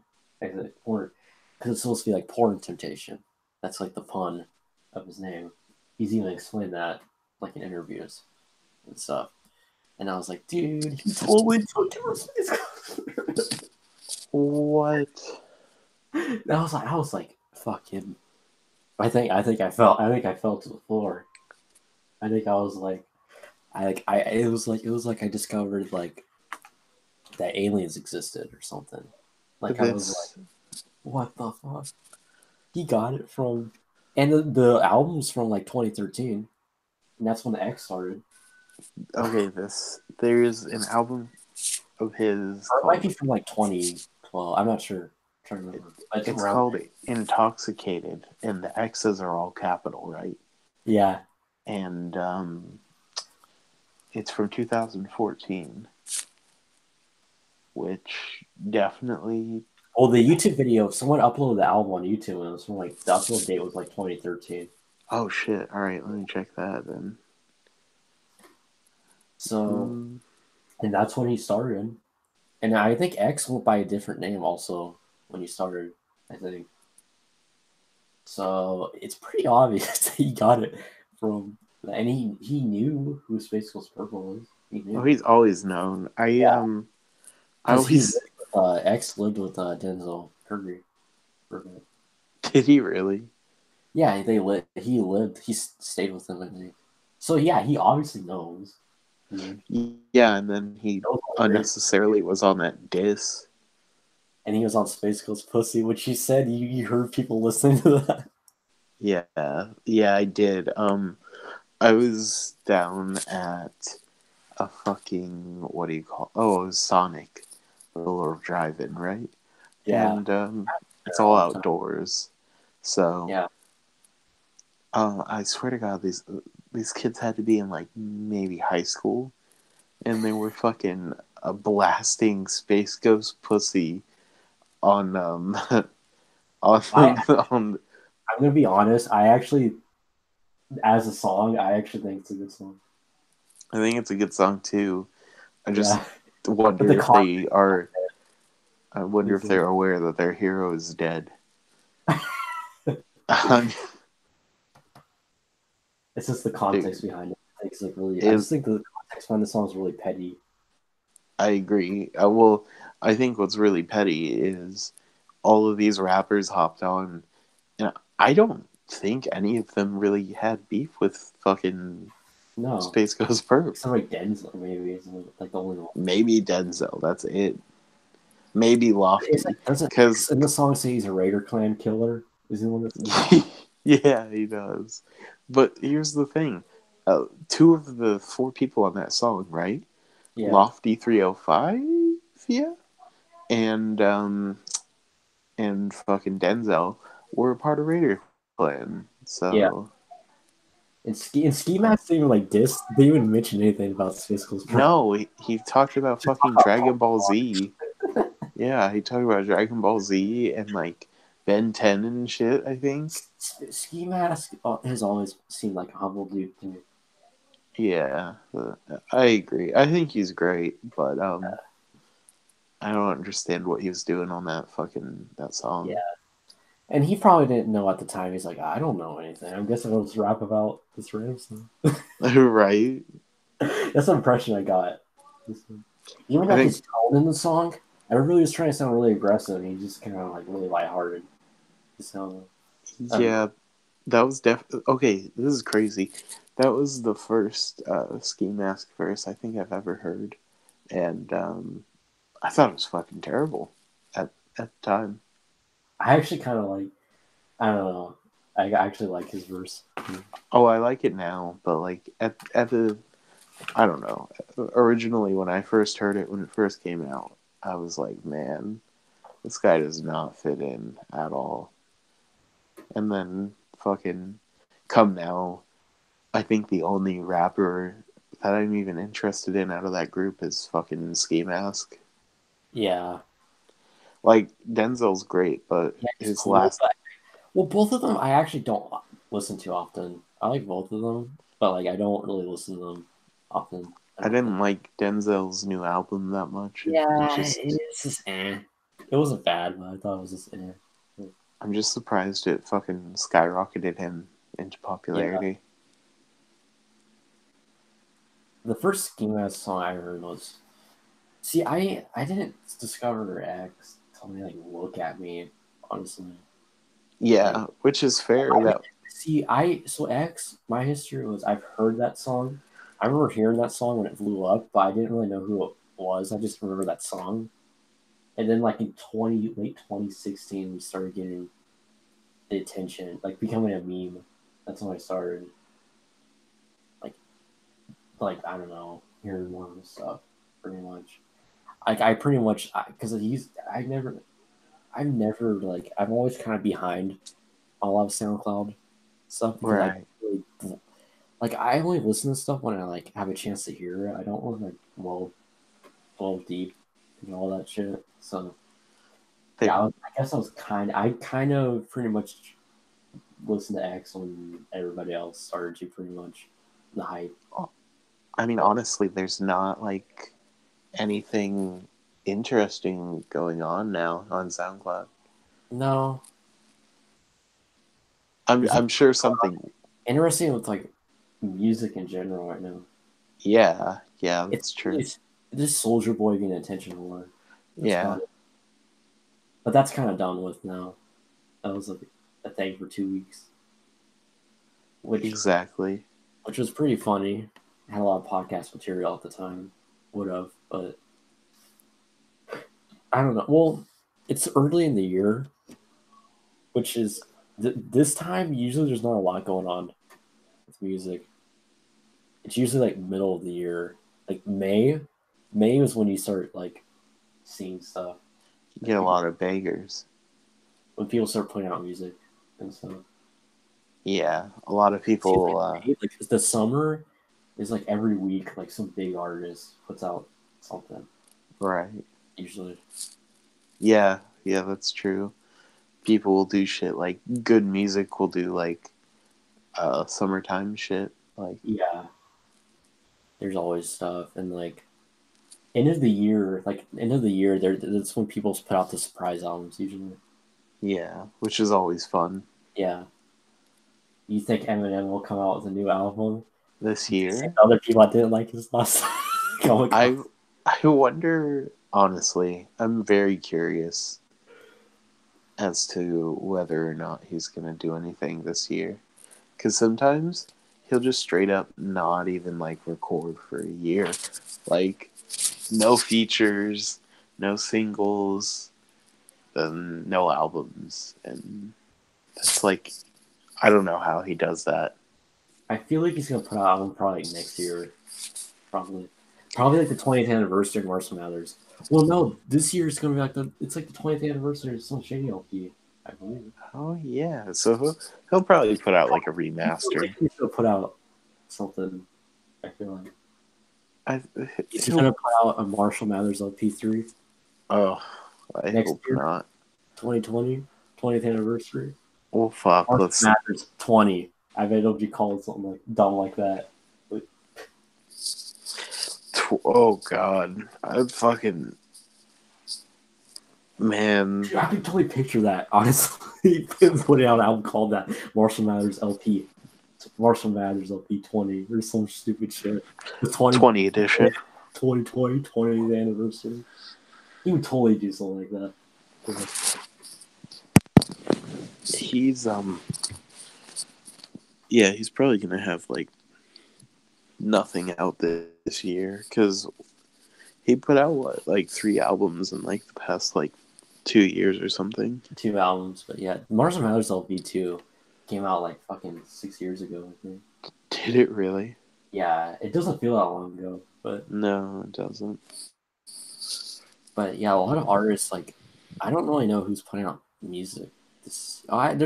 [SPEAKER 1] porn, because it's supposed to be like porn temptation. That's like the pun of his name. He's even explained that like in interviews and stuff. And I was like, dude, he totally took it.
[SPEAKER 2] What?
[SPEAKER 1] And I was like, fuck him. I fell to the floor. I think I was like I it was like I discovered like that aliens existed or something. Like I was like,
[SPEAKER 2] This
[SPEAKER 1] what the fuck? He got it from, and the album's from like 2013, and that's when the X started.
[SPEAKER 2] okay, this there's an album of his
[SPEAKER 1] Or it might
[SPEAKER 2] called
[SPEAKER 1] be from like 2012. I'm not sure. I'm trying to remember. But it's
[SPEAKER 2] it's
[SPEAKER 1] around.
[SPEAKER 2] called Intoxicated, and the X's are all capital, right?
[SPEAKER 1] Yeah.
[SPEAKER 2] And it's from 2014, which definitely.
[SPEAKER 1] Well, the YouTube video, someone uploaded the album on YouTube, and it was from like the upload date was like 2013.
[SPEAKER 2] Oh shit! All right, let me check that then.
[SPEAKER 1] So,
[SPEAKER 2] Mm,
[SPEAKER 1] and that's when he started. And I think X went by a different name also when he started. I think so. It's pretty obvious that he got it from, and he knew who Space Ghost Purple was. He
[SPEAKER 2] oh,
[SPEAKER 1] knew.
[SPEAKER 2] he's always known.
[SPEAKER 1] Yeah,
[SPEAKER 2] I
[SPEAKER 1] because he
[SPEAKER 2] always
[SPEAKER 1] lived with, X lived with Denzel Curry for a bit.
[SPEAKER 2] did he really?
[SPEAKER 1] Yeah, they lived. He lived. He stayed with them, I think. So yeah, he obviously knows.
[SPEAKER 2] Yeah, and then he
[SPEAKER 1] Knows all the lyrics.
[SPEAKER 2] unnecessarily was on that diss.
[SPEAKER 1] And he was on Space Ghost Pussy, which you said you heard people listening to that.
[SPEAKER 2] Yeah, yeah, I did. I was down at a fucking what do you call? Oh, it was Sonic, a little drive-in, right?
[SPEAKER 1] Yeah,
[SPEAKER 2] And it's
[SPEAKER 1] there
[SPEAKER 2] all
[SPEAKER 1] all the time.
[SPEAKER 2] outdoors, so
[SPEAKER 1] Yeah,
[SPEAKER 2] I swear to God, these kids had to be in like maybe high school, and they were fucking blasting Space Ghost Pussy on on
[SPEAKER 1] I
[SPEAKER 2] on.
[SPEAKER 1] I'm gonna be honest. I actually, as a song, I actually think it's a good song.
[SPEAKER 2] I think it's a good song too. I just
[SPEAKER 1] Yeah, but the
[SPEAKER 2] wonder if they
[SPEAKER 1] context
[SPEAKER 2] are. I wonder
[SPEAKER 1] is
[SPEAKER 2] if they're aware that their hero is dead. Um,
[SPEAKER 1] it's just the
[SPEAKER 2] dude,
[SPEAKER 1] context behind it. I think it's like really. I
[SPEAKER 2] is
[SPEAKER 1] just think the context behind the song is really petty.
[SPEAKER 2] I agree. Well, I think what's really petty is all of these rappers hopped on, and I don't think any of them really had beef with fucking
[SPEAKER 1] No,
[SPEAKER 2] Space Ghost Perp.
[SPEAKER 1] except like Denzel maybe is like the only one.
[SPEAKER 2] Maybe Denzel. That's it. Maybe
[SPEAKER 1] It's like
[SPEAKER 2] Lofty,
[SPEAKER 1] doesn't
[SPEAKER 2] because
[SPEAKER 1] X in the song say he's a Raider clan killer? Is he the one that says that?
[SPEAKER 2] yeah, he does. But here's the thing: two of the four people on that song, right?
[SPEAKER 1] Yeah,
[SPEAKER 2] Lofty 305, yeah, and fucking Denzel were a part of Raider Clan.
[SPEAKER 1] yeah.
[SPEAKER 2] So
[SPEAKER 1] And Ski Mask didn't even like diss. They didn't even mention anything about Siskel's bro.
[SPEAKER 2] no, he talked about
[SPEAKER 1] Just
[SPEAKER 2] fucking
[SPEAKER 1] talk
[SPEAKER 2] Dragon Ball
[SPEAKER 1] about
[SPEAKER 2] Z. Yeah, he talked about Dragon Ball Z and like Ben 10 and shit, I think.
[SPEAKER 1] Ski Mask has always seemed like a humble dude to me.
[SPEAKER 2] Yeah, I agree. I think he's great, but I don't understand what he was doing on that
[SPEAKER 1] Yeah,
[SPEAKER 2] song.
[SPEAKER 1] and he probably didn't know at the time. He's like, I don't know anything. I'm guessing I'll just rap about this random stuff.
[SPEAKER 2] Right?
[SPEAKER 1] That's the impression I got. Even
[SPEAKER 2] I
[SPEAKER 1] like
[SPEAKER 2] think
[SPEAKER 1] his tone in the song, everybody was trying to sound really aggressive. And he just kind of like really lighthearted. Just sound, I don't know.
[SPEAKER 2] yeah, that was okay. This is crazy. That was the first Ski Mask verse I think I've ever heard, and I thought it was fucking terrible at the time.
[SPEAKER 1] I actually kind of like. I don't know. I actually like his verse.
[SPEAKER 2] Oh, I like it now, but like at the I don't know. Originally, when I first heard it when it first came out, I was like, man, this guy does not fit in at all. And then fucking come now, I think the only rapper that I'm even interested in out of that group is fucking Ski Mask.
[SPEAKER 1] Yeah,
[SPEAKER 2] Like Denzel's great, but
[SPEAKER 1] yeah, he's
[SPEAKER 2] his
[SPEAKER 1] cool.
[SPEAKER 2] last
[SPEAKER 1] But well, both of them I actually don't listen to often. I like both of them, but like I don't really listen to them often. I
[SPEAKER 2] I
[SPEAKER 1] don't think.
[SPEAKER 2] didn't like Denzel's new album that much. It
[SPEAKER 1] Yeah,
[SPEAKER 2] just
[SPEAKER 1] it's just eh. It wasn't bad, but I thought it was just eh.
[SPEAKER 2] I'm just surprised it fucking skyrocketed him into
[SPEAKER 1] Yeah,
[SPEAKER 2] popularity.
[SPEAKER 1] the first Ski Mask song I heard was. See, I didn't discover X until they like look at me. Honestly, Like,
[SPEAKER 2] Yeah, which is fair.
[SPEAKER 1] I
[SPEAKER 2] That
[SPEAKER 1] see. So X. My history was I've heard that song. I remember hearing that song when it blew up, but I didn't really know who it was. I just remember that song. And then like in late 2016, we started getting the attention, like becoming a meme. That's when I started like I don't know, hearing more of his stuff, pretty much. Like I pretty much because he's I've never like I'm always kind of behind a lot of SoundCloud stuff because I
[SPEAKER 2] right.
[SPEAKER 1] really, like I only listen to stuff when I like have a chance to hear it. I don't want like well deep and all that shit. So yeah,
[SPEAKER 2] They,
[SPEAKER 1] I guess I kind of pretty much listened to X when everybody else started to pretty much the hype.
[SPEAKER 2] I mean,
[SPEAKER 1] But
[SPEAKER 2] honestly, there's not like anything interesting going on now on SoundCloud.
[SPEAKER 1] no,
[SPEAKER 2] I'm
[SPEAKER 1] there's
[SPEAKER 2] I'm sure something.
[SPEAKER 1] interesting with like music in general right now.
[SPEAKER 2] Yeah, yeah,
[SPEAKER 1] It's
[SPEAKER 2] that's true.
[SPEAKER 1] really just Soldier Boy getting attention more. That's
[SPEAKER 2] Yeah,
[SPEAKER 1] about it. But that's kind of done with now. That was a thing for 2 weeks, which
[SPEAKER 2] exactly.
[SPEAKER 1] was pretty funny. I had a lot of podcast material at the time. Would have, but I don't know. Well, it's early in the year, which is this time. Usually, there's not a lot going on with music. It's usually like middle of the year, like May. May is when you start like seeing stuff.
[SPEAKER 2] You
[SPEAKER 1] Like
[SPEAKER 2] get a
[SPEAKER 1] people
[SPEAKER 2] lot of beggars.
[SPEAKER 1] when people start putting out music and stuff.
[SPEAKER 2] Yeah, a lot of
[SPEAKER 1] See,
[SPEAKER 2] people.
[SPEAKER 1] like the summer is like every week, like some big artist puts out something.
[SPEAKER 2] Right.
[SPEAKER 1] Usually,
[SPEAKER 2] Yeah, yeah, that's true. People will do shit like good music will do like summertime shit. Like,
[SPEAKER 1] yeah. There's always stuff, and like end of the year, that's when people put out the surprise albums. Usually,
[SPEAKER 2] yeah, which is always fun.
[SPEAKER 1] yeah. You think Eminem will come out with a new album?
[SPEAKER 2] This
[SPEAKER 1] Do you see
[SPEAKER 2] year,
[SPEAKER 1] other people that didn't like his last comic con?
[SPEAKER 2] I I wonder honestly. I'm very curious as to whether or not he's gonna do anything this year. Because sometimes he'll just straight up not even like record for a year, like no features, no singles, no albums, and that's like I don't know how he does that.
[SPEAKER 1] I feel like he's gonna put out an album probably like next year, probably like the 20th anniversary of Marshall Mathers. Well, no, this year is gonna be like it's like the 20th anniversary of Slim Shady LP, I believe.
[SPEAKER 2] Oh yeah, so he'll probably put out like a
[SPEAKER 1] He feels like
[SPEAKER 2] remaster.
[SPEAKER 1] he's gonna put out something. I feel like
[SPEAKER 2] I
[SPEAKER 1] is he
[SPEAKER 2] he'll
[SPEAKER 1] gonna put out a Marshall Mathers LP3
[SPEAKER 2] oh I
[SPEAKER 1] next
[SPEAKER 2] hope
[SPEAKER 1] year,
[SPEAKER 2] not.
[SPEAKER 1] 2020, 20th anniversary?
[SPEAKER 2] Well, fuck.
[SPEAKER 1] Marshall
[SPEAKER 2] Let's.
[SPEAKER 1] Mathers 20. I bet it'll be called something like dumb like that. But,
[SPEAKER 2] Oh god, I fucking man.
[SPEAKER 1] dude, I can totally picture that. Honestly, putting out an album called that Marshall Mathers LP. Marshall Mathers LP 20 or some stupid shit. The
[SPEAKER 2] 20 edition.
[SPEAKER 1] 2020 20th anniversary. He would totally do something like that.
[SPEAKER 2] He's yeah, he's probably gonna have like nothing out this year because he put out what like 3 albums in like the past like 2 years or something.
[SPEAKER 1] 2 albums, but yeah, Marshall Mathers LP 2 came out like fucking 6 years ago, I think.
[SPEAKER 2] Did it really?
[SPEAKER 1] Yeah, it doesn't feel that long ago,
[SPEAKER 2] No, it doesn't.
[SPEAKER 1] but yeah, a lot of artists like I don't really know who's putting out music. There's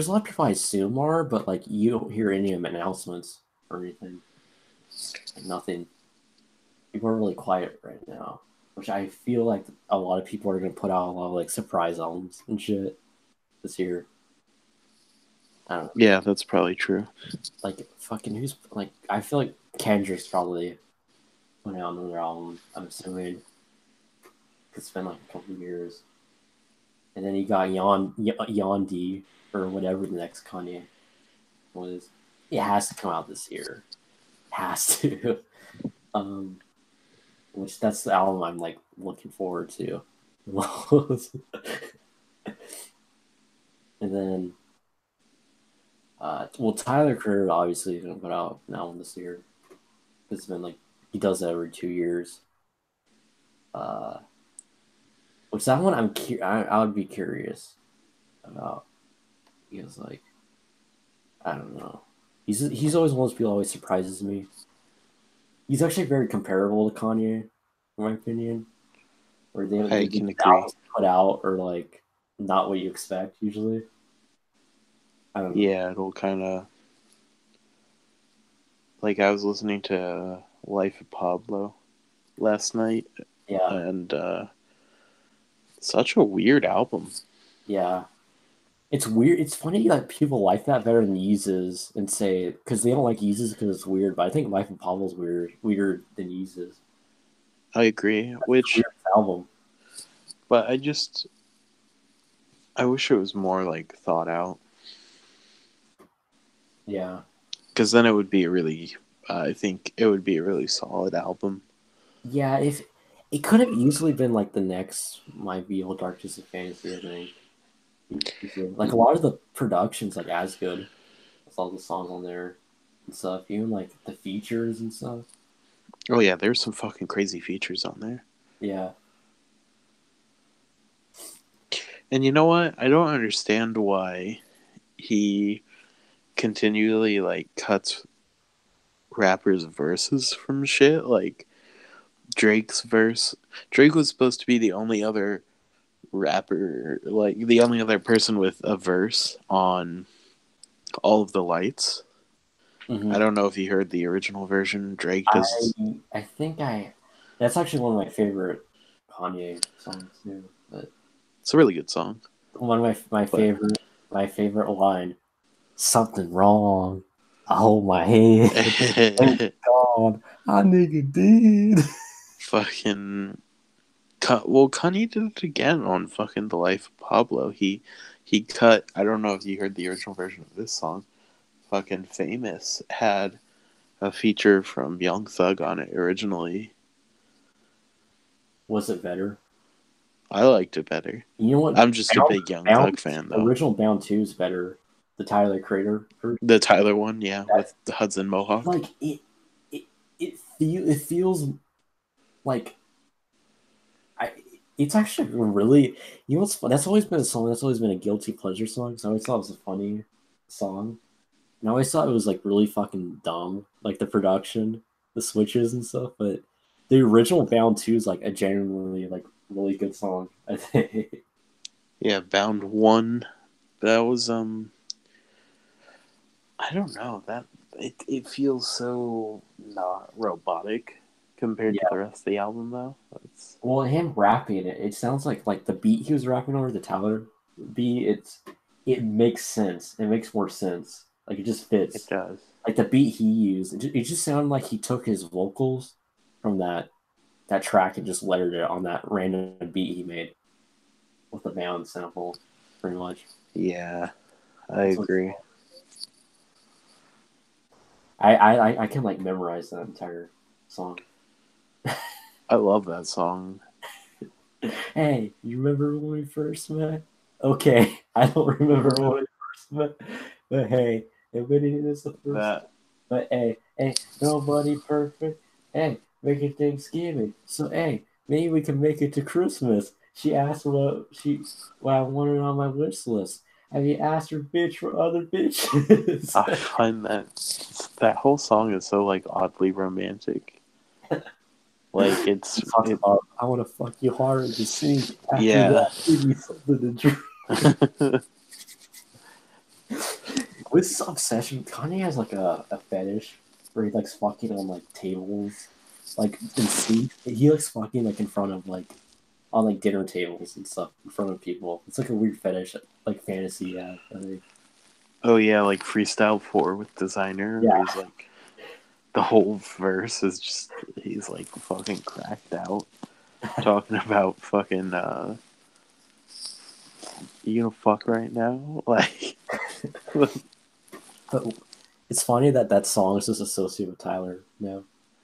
[SPEAKER 1] a lot of people I assume are, but like you don't hear any of them announcements or anything. Like nothing. People are really quiet right now, which I feel like a lot of people are gonna put out a lot of like surprise albums and shit this year. I don't know.
[SPEAKER 2] Yeah, that's probably true.
[SPEAKER 1] Like fucking who's like I feel like Kendrick's probably putting out another album. I'm assuming it's been like a couple of years, and then you got Yandi or whatever the next Kanye was. It has to come out this year. Has to. um, which that's the album I'm like looking forward to. And then Well, Tyler Creator obviously is gonna put out an album this year. It's been like he does that every 2 years. Uh, which that one I would be curious about because like I don't know. He's always one of those people who always surprises me. He's actually very comparable to Kanye, in my opinion. Where
[SPEAKER 2] I
[SPEAKER 1] the
[SPEAKER 2] can agree.
[SPEAKER 1] albums they put out are like not what you expect usually. I don't know.
[SPEAKER 2] Yeah, it'll kind of like I was listening to Life of Pablo last night,
[SPEAKER 1] Yeah,
[SPEAKER 2] and such a weird album.
[SPEAKER 1] yeah. It's weird. It's funny that people like that better than Yeezus and say because they don't like Yeezus because it's weird. But I think Life of Pablo's weirder than Yeezus.
[SPEAKER 2] I agree.
[SPEAKER 1] It's a
[SPEAKER 2] Which,
[SPEAKER 1] weird album.
[SPEAKER 2] but I wish it was more like thought out,
[SPEAKER 1] Yeah,
[SPEAKER 2] because then it would be a really, I think it would be a really solid album.
[SPEAKER 1] yeah. If it could have easily been like the next My Beautiful Dark Twisted Fantasy, I think. Like a lot of the productions like as good with all the songs on there and stuff. Even like the features and stuff.
[SPEAKER 2] Oh yeah, there's some fucking crazy features on there.
[SPEAKER 1] Yeah.
[SPEAKER 2] And you know what? I don't understand why he continually like cuts rappers' verses from shit. Like Drake's verse. Drake was supposed to be the only other rapper, like the only other person with a verse on All of the Lights. I
[SPEAKER 1] Hmm.
[SPEAKER 2] don't know if you heard the original version. Drake
[SPEAKER 1] I
[SPEAKER 2] does.
[SPEAKER 1] I think I that's actually one of my favorite Kanye songs too. But
[SPEAKER 2] It's a really good song,
[SPEAKER 1] one of
[SPEAKER 2] but
[SPEAKER 1] my favorite line. Something wrong. I hold my head. Thank God. I nigga did.
[SPEAKER 2] fucking well, Kanye did it again on fucking The Life of Pablo. He cut. I don't know if you heard the original version of this song. Fucking Famous had a feature from Young Thug on it originally.
[SPEAKER 1] Was it better?
[SPEAKER 2] I liked it better.
[SPEAKER 1] You know what?
[SPEAKER 2] I'm just a big Young
[SPEAKER 1] Bound
[SPEAKER 2] Thug fan
[SPEAKER 1] the
[SPEAKER 2] though.
[SPEAKER 1] original Bound 2 is better. The Tyler Creator version.
[SPEAKER 2] The Tyler one, yeah,
[SPEAKER 1] That
[SPEAKER 2] with the Hudson Mohawk.
[SPEAKER 1] like it it feels like I it's actually really you know what's fun? That's always been a song that's always been a guilty pleasure song because I always thought it was a funny song. And I always thought it was like really fucking dumb, like the production, the switches and stuff. But the original Bound 2 is like a genuinely like really good song, I think.
[SPEAKER 2] Yeah, Bound One. That was I don't know that it feels so not robotic compared to
[SPEAKER 1] Yeah.
[SPEAKER 2] the rest of the album though. It's
[SPEAKER 1] Well, him rapping it, it sounds like the beat he was rapping over the Tyler beat. It makes sense. It makes more sense. Like it just
[SPEAKER 2] it
[SPEAKER 1] fits.
[SPEAKER 2] does.
[SPEAKER 1] Like the beat he used, it just sounded like he took his vocals from that track and just layered it on that random beat he made with the bound sample, pretty much.
[SPEAKER 2] Yeah, I
[SPEAKER 1] That's what
[SPEAKER 2] agree.
[SPEAKER 1] I can like memorize that entire song.
[SPEAKER 2] I love that song.
[SPEAKER 1] Hey, you remember when we first met? Okay, I don't remember when we first met, but hey, everybody is the first.
[SPEAKER 2] That
[SPEAKER 1] But hey, nobody perfect. Hey, make it Thanksgiving. So hey, maybe we can make it to Christmas. She asked what I wanted on my wish list. Have you asked her bitch for other bitches?
[SPEAKER 2] I find that whole song is so like oddly romantic. Like
[SPEAKER 1] He talks about I want to fuck you hard to sink. After
[SPEAKER 2] yeah.
[SPEAKER 1] that, give me something to drink. With this obsession, Kanye has like a fetish where he likes fucking on like tables, like in seats. He likes fucking like in front of like on like dinner tables and stuff in front of people. It's like a weird fetish, like fantasy. Yeah, I think.
[SPEAKER 2] Oh yeah, like Freestyle 4 with Designer, where
[SPEAKER 1] Yeah,
[SPEAKER 2] he's like the whole verse is just he's like fucking cracked out talking about fucking you gonna fuck right now? Like
[SPEAKER 1] but it's funny that that song is just associated with Tyler. No,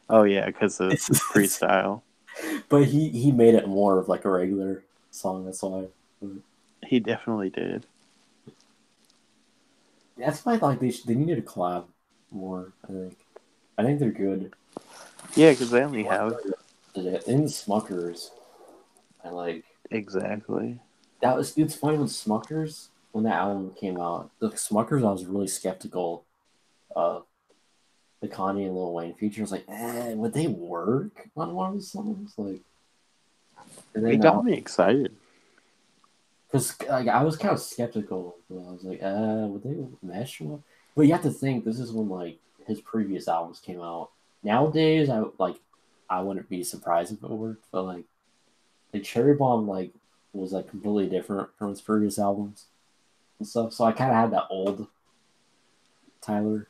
[SPEAKER 2] oh yeah, because of
[SPEAKER 1] it's,
[SPEAKER 2] freestyle.
[SPEAKER 1] but he made it more of like a regular song. That's why.
[SPEAKER 2] He definitely did.
[SPEAKER 1] That's why like they needed to collab more. I think they're good.
[SPEAKER 2] Yeah, because they only have
[SPEAKER 1] In Smuckers, I like
[SPEAKER 2] exactly.
[SPEAKER 1] that was it's funny when Smuckers when that album came out. The Smuckers I was really skeptical of the Kanye and Lil Wayne feature. I was like, would they work on one of the songs? Like, and
[SPEAKER 2] It
[SPEAKER 1] then
[SPEAKER 2] got me excited.
[SPEAKER 1] because like I was kind of skeptical. I was like, would they mesh well? But you have to think this is when like his previous albums came out. Nowadays, I wouldn't be surprised if it worked, but like Cherry Bomb was like completely different from his previous albums and stuff. So I kind of had that old Tyler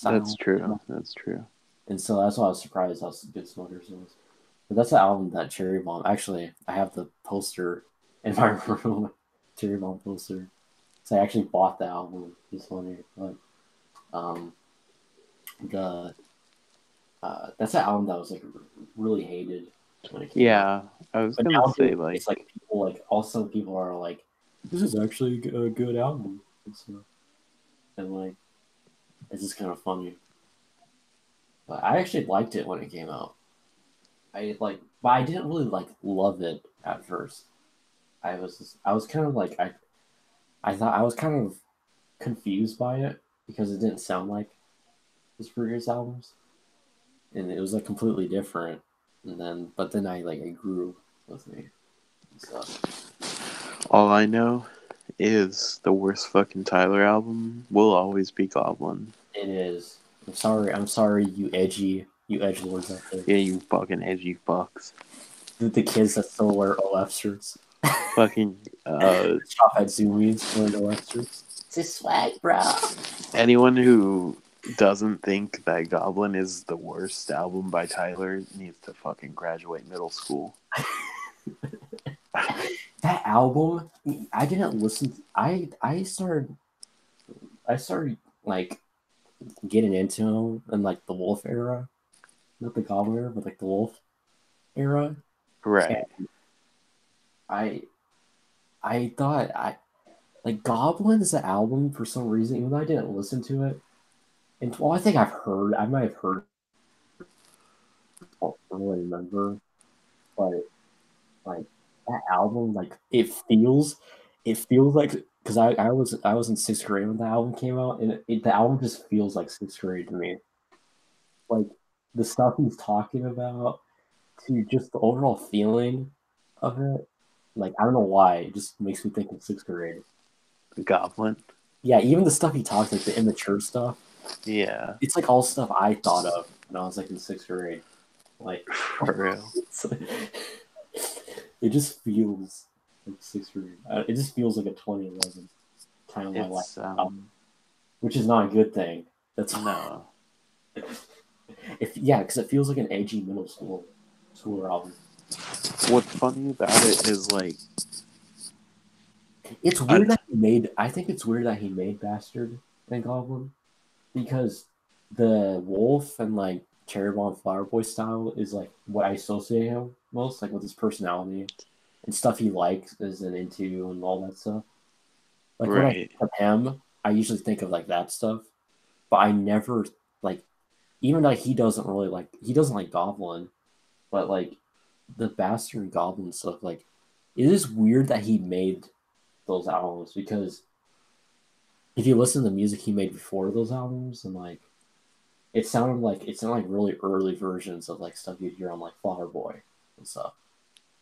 [SPEAKER 2] That's
[SPEAKER 1] style,
[SPEAKER 2] true. That's true.
[SPEAKER 1] and so that's why I was surprised how good Smokers was. But that's the album that Cherry Bomb. Actually, I have the poster in my room, Cherry Bomb poster. So I actually bought the album this one year. But um, the that's an album that was like really hated when it came out.
[SPEAKER 2] Yeah, I was
[SPEAKER 1] But
[SPEAKER 2] gonna
[SPEAKER 1] nowadays,
[SPEAKER 2] say
[SPEAKER 1] it's
[SPEAKER 2] like
[SPEAKER 1] like people like also people are like, this is actually a good album. And like it's just kind of funny. But I actually liked it when it came out. But I didn't really like love it at first. I was kind of like I thought I was kind of confused by it because it didn't sound like his previous albums, and it was like completely different. But then I grew with me and stuff.
[SPEAKER 2] all I know is the worst fucking Tyler album will always be Goblin.
[SPEAKER 1] It is. I'm sorry, you edge lords out there.
[SPEAKER 2] Yeah, you fucking edgy fucks.
[SPEAKER 1] The kids that still wear OF shirts.
[SPEAKER 2] Fucking
[SPEAKER 1] Shop at Zoomies wearing OF shirts. It's swag, bro.
[SPEAKER 2] anyone who doesn't think that Goblin is the worst album by Tyler needs to fucking graduate middle school.
[SPEAKER 1] That album, I didn't listen. I started like getting into him in like the Wolf era, not the Goblin era, but like the Wolf era.
[SPEAKER 2] Right.
[SPEAKER 1] And I I thought I like Goblin is the album for some reason, even though I didn't listen to it. And well, I might have heard, I don't really remember, but like that album, like it feels like because I was in sixth grade when the album came out, and the album just feels like sixth grade to me. Like the stuff he's talking about, to just the overall feeling of it. Like I don't know why, it just makes me think of sixth grade.
[SPEAKER 2] Goblin.
[SPEAKER 1] Yeah, even the stuff he talks, like the immature stuff,
[SPEAKER 2] Yeah.
[SPEAKER 1] it's like all stuff I thought of when I was like in sixth grade. Like
[SPEAKER 2] For real.
[SPEAKER 1] it just feels like sixth grade. It just feels like a 2011 time of my life,
[SPEAKER 2] It's
[SPEAKER 1] which is not a good thing. That's
[SPEAKER 2] no.
[SPEAKER 1] if yeah, because it feels like an edgy school album.
[SPEAKER 2] What's funny about it is like
[SPEAKER 1] It's
[SPEAKER 2] I,
[SPEAKER 1] weird that he made. I think it's weird that he made Bastard and Goblin because the Wolf and like Cherry Bomb Flower Boy style is like what I associate him most, like with his personality and stuff he likes is and into and all that stuff. Like when I
[SPEAKER 2] right.
[SPEAKER 1] think of him, I usually think of like that stuff, but I never like even though he doesn't like Goblin, but like the Bastard and Goblin stuff, like it is weird that he made those albums because if you listen to the music he made before those albums and like it sounded like really early versions of like stuff you'd hear on like Flower Boy and stuff.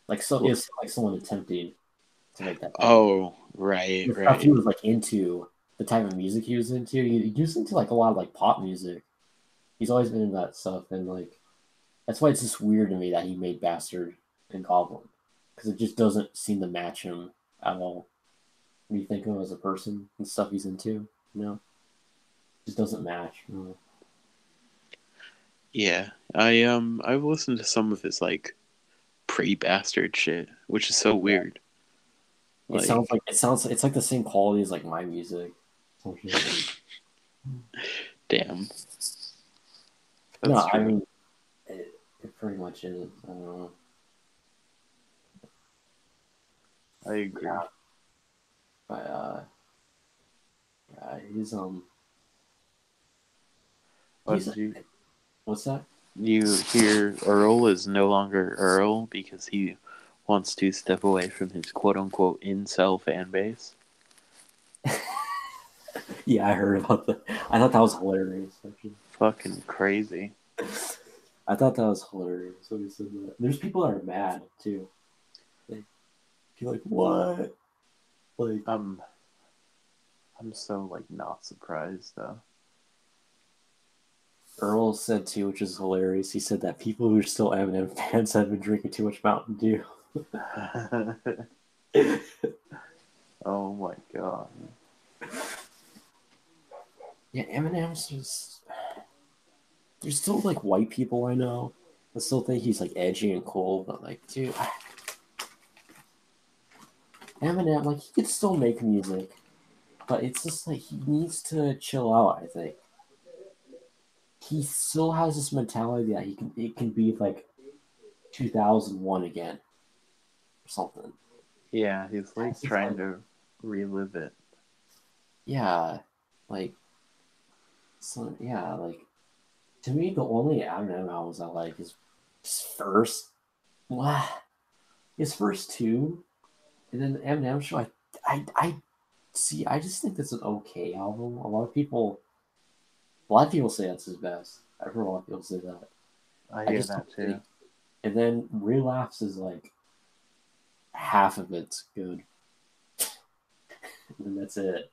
[SPEAKER 1] Like so it's like someone attempting to make that type of
[SPEAKER 2] Oh, right,
[SPEAKER 1] the stuff he
[SPEAKER 2] right.
[SPEAKER 1] was like into, the type of music he was into. He was into like a lot of like pop music. He's always been into that stuff and like that's why it's just weird to me that he made Bastard and Goblin. Because it just doesn't seem to match him at all. When you think of him as a person and stuff he's into, it just doesn't match.
[SPEAKER 2] Yeah. I've listened to some of his like pre-bastard shit, which is so
[SPEAKER 1] Yeah.
[SPEAKER 2] weird. Like
[SPEAKER 1] It's like the same quality as like my music.
[SPEAKER 2] damn.
[SPEAKER 1] No,
[SPEAKER 2] That's
[SPEAKER 1] I
[SPEAKER 2] true.
[SPEAKER 1] mean it pretty much is. I don't know.
[SPEAKER 2] I agree.
[SPEAKER 1] Yeah, but yeah, His
[SPEAKER 2] What
[SPEAKER 1] he's
[SPEAKER 2] did you
[SPEAKER 1] what's that?
[SPEAKER 2] you hear? Earl is no longer Earl because he wants to step away from his quote unquote incel fan base.
[SPEAKER 1] Yeah, I heard about that. I thought that was hilarious. Actually,
[SPEAKER 2] Fucking crazy.
[SPEAKER 1] I thought that was hilarious when he said that. There's people that are mad too. Like, you're like, what? Like,
[SPEAKER 2] I'm so like not surprised though.
[SPEAKER 1] Earl said too, which is hilarious. He said that people who are still Eminem fans have been drinking too much Mountain Dew.
[SPEAKER 2] Oh my god.
[SPEAKER 1] Yeah, Eminem's just. There's still like white people I know that still think he's like edgy and cool, but like, dude, Eminem, like, he could still make music, but it's just like he needs to chill out. I think he still has this mentality that it can be like 2001 again or something.
[SPEAKER 2] Yeah, he's like
[SPEAKER 1] It's just
[SPEAKER 2] trying
[SPEAKER 1] like,
[SPEAKER 2] to relive it.
[SPEAKER 1] yeah, like, so yeah, like to me, the only Eminem albums I like is his first, wow, his first two, and then the Eminem show. I see. I just think that's an okay album. A lot of people say that's his best. I've heard a lot of people say that.
[SPEAKER 2] I
[SPEAKER 1] I
[SPEAKER 2] hear
[SPEAKER 1] just
[SPEAKER 2] that
[SPEAKER 1] don't
[SPEAKER 2] too.
[SPEAKER 1] think. And then Relapse is like half of it's good, and that's it.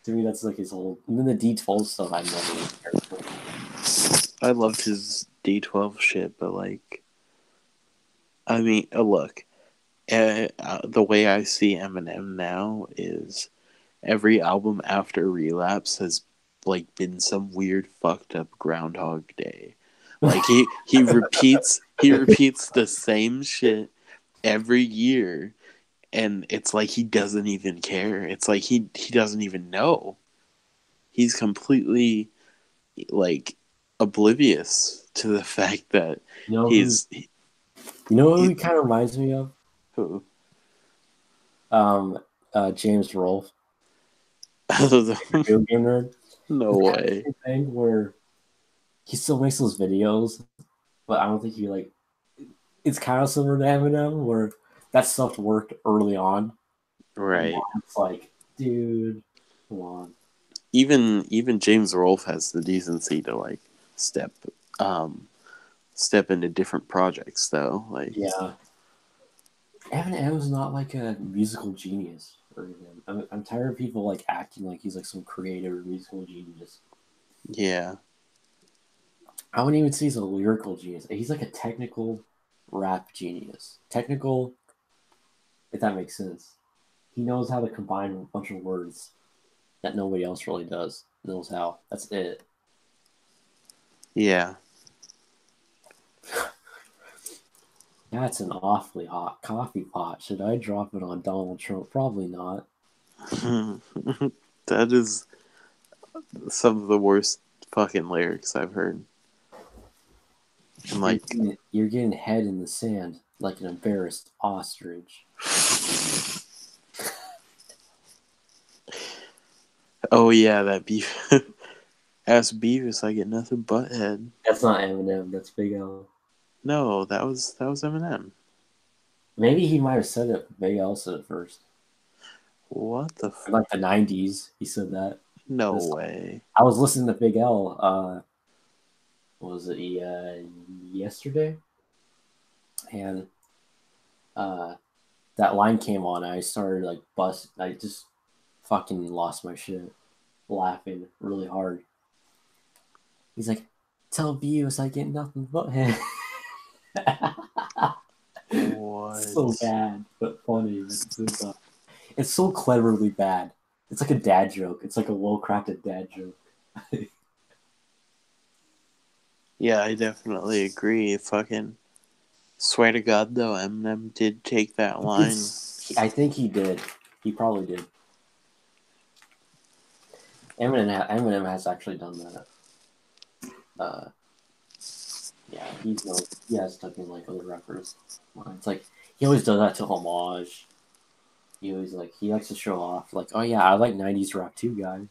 [SPEAKER 1] To me, that's like his whole. And then the D12 stuff, I never really cared for.
[SPEAKER 2] I loved his D12 shit, but like, I mean, look, the way I see Eminem now is every album after Relapse has like been some weird fucked up Groundhog Day. Like he repeats the same shit every year, and it's like he doesn't even care. It's like he doesn't even know. He's completely like oblivious to the fact that
[SPEAKER 1] You know who?
[SPEAKER 2] he's
[SPEAKER 1] You know who
[SPEAKER 2] he,
[SPEAKER 1] he kind of reminds me of?
[SPEAKER 2] who
[SPEAKER 1] Um, James Rolfe, video game nerd.
[SPEAKER 2] no
[SPEAKER 1] It's kind of the
[SPEAKER 2] way.
[SPEAKER 1] same thing where he still makes those videos, but I don't think he like. It's kind of similar to Eminem, where that stuff worked early on, and now
[SPEAKER 2] Right.
[SPEAKER 1] it's like, dude, come on.
[SPEAKER 2] Even James Rolfe has the decency to like step um step into different projects though. Like
[SPEAKER 1] Yeah, Eminem's not like a musical genius or anything. I'm tired of people like acting like he's like some creative musical genius.
[SPEAKER 2] yeah.
[SPEAKER 1] I wouldn't even say he's a lyrical genius. He's like a technical rap genius. Technical, if that makes sense. He knows how to combine a bunch of words that nobody else really does. Knows how. That's it.
[SPEAKER 2] Yeah.
[SPEAKER 1] That's an awfully hot coffee pot. Should I drop it on Donald Trump? Probably not.
[SPEAKER 2] That is some of the worst fucking lyrics I've heard. And like
[SPEAKER 1] You're getting head in the sand like an embarrassed ostrich.
[SPEAKER 2] oh yeah, that beef ass Beavis, I get nothing but head.
[SPEAKER 1] That's not Eminem. That's Big L.
[SPEAKER 2] No, that was Eminem.
[SPEAKER 1] Maybe he might have said it. Big L said it first.
[SPEAKER 2] What the
[SPEAKER 1] In like the '90s, he said that.
[SPEAKER 2] no
[SPEAKER 1] This,
[SPEAKER 2] way.
[SPEAKER 1] I was listening to Big L. What was it? Yesterday, and uh, that line came on. I started like bust. I just fucking lost my shit, laughing really hard. He's like, "Tell views I get nothing but him." So
[SPEAKER 2] What?
[SPEAKER 1] bad, but funny at the same time. It's so cleverly bad. It's like a dad joke. It's like a well-crafted dad joke.
[SPEAKER 2] Yeah, I definitely agree. Fucking swear to God, though, Eminem did take that line.
[SPEAKER 1] I think he did. He probably did. Eminem has actually done that. Uh, yeah, he has taken like other rappers. It's like he always does that to homage. He always like he likes to show off. Like, oh yeah, I like '90s rap too, guys.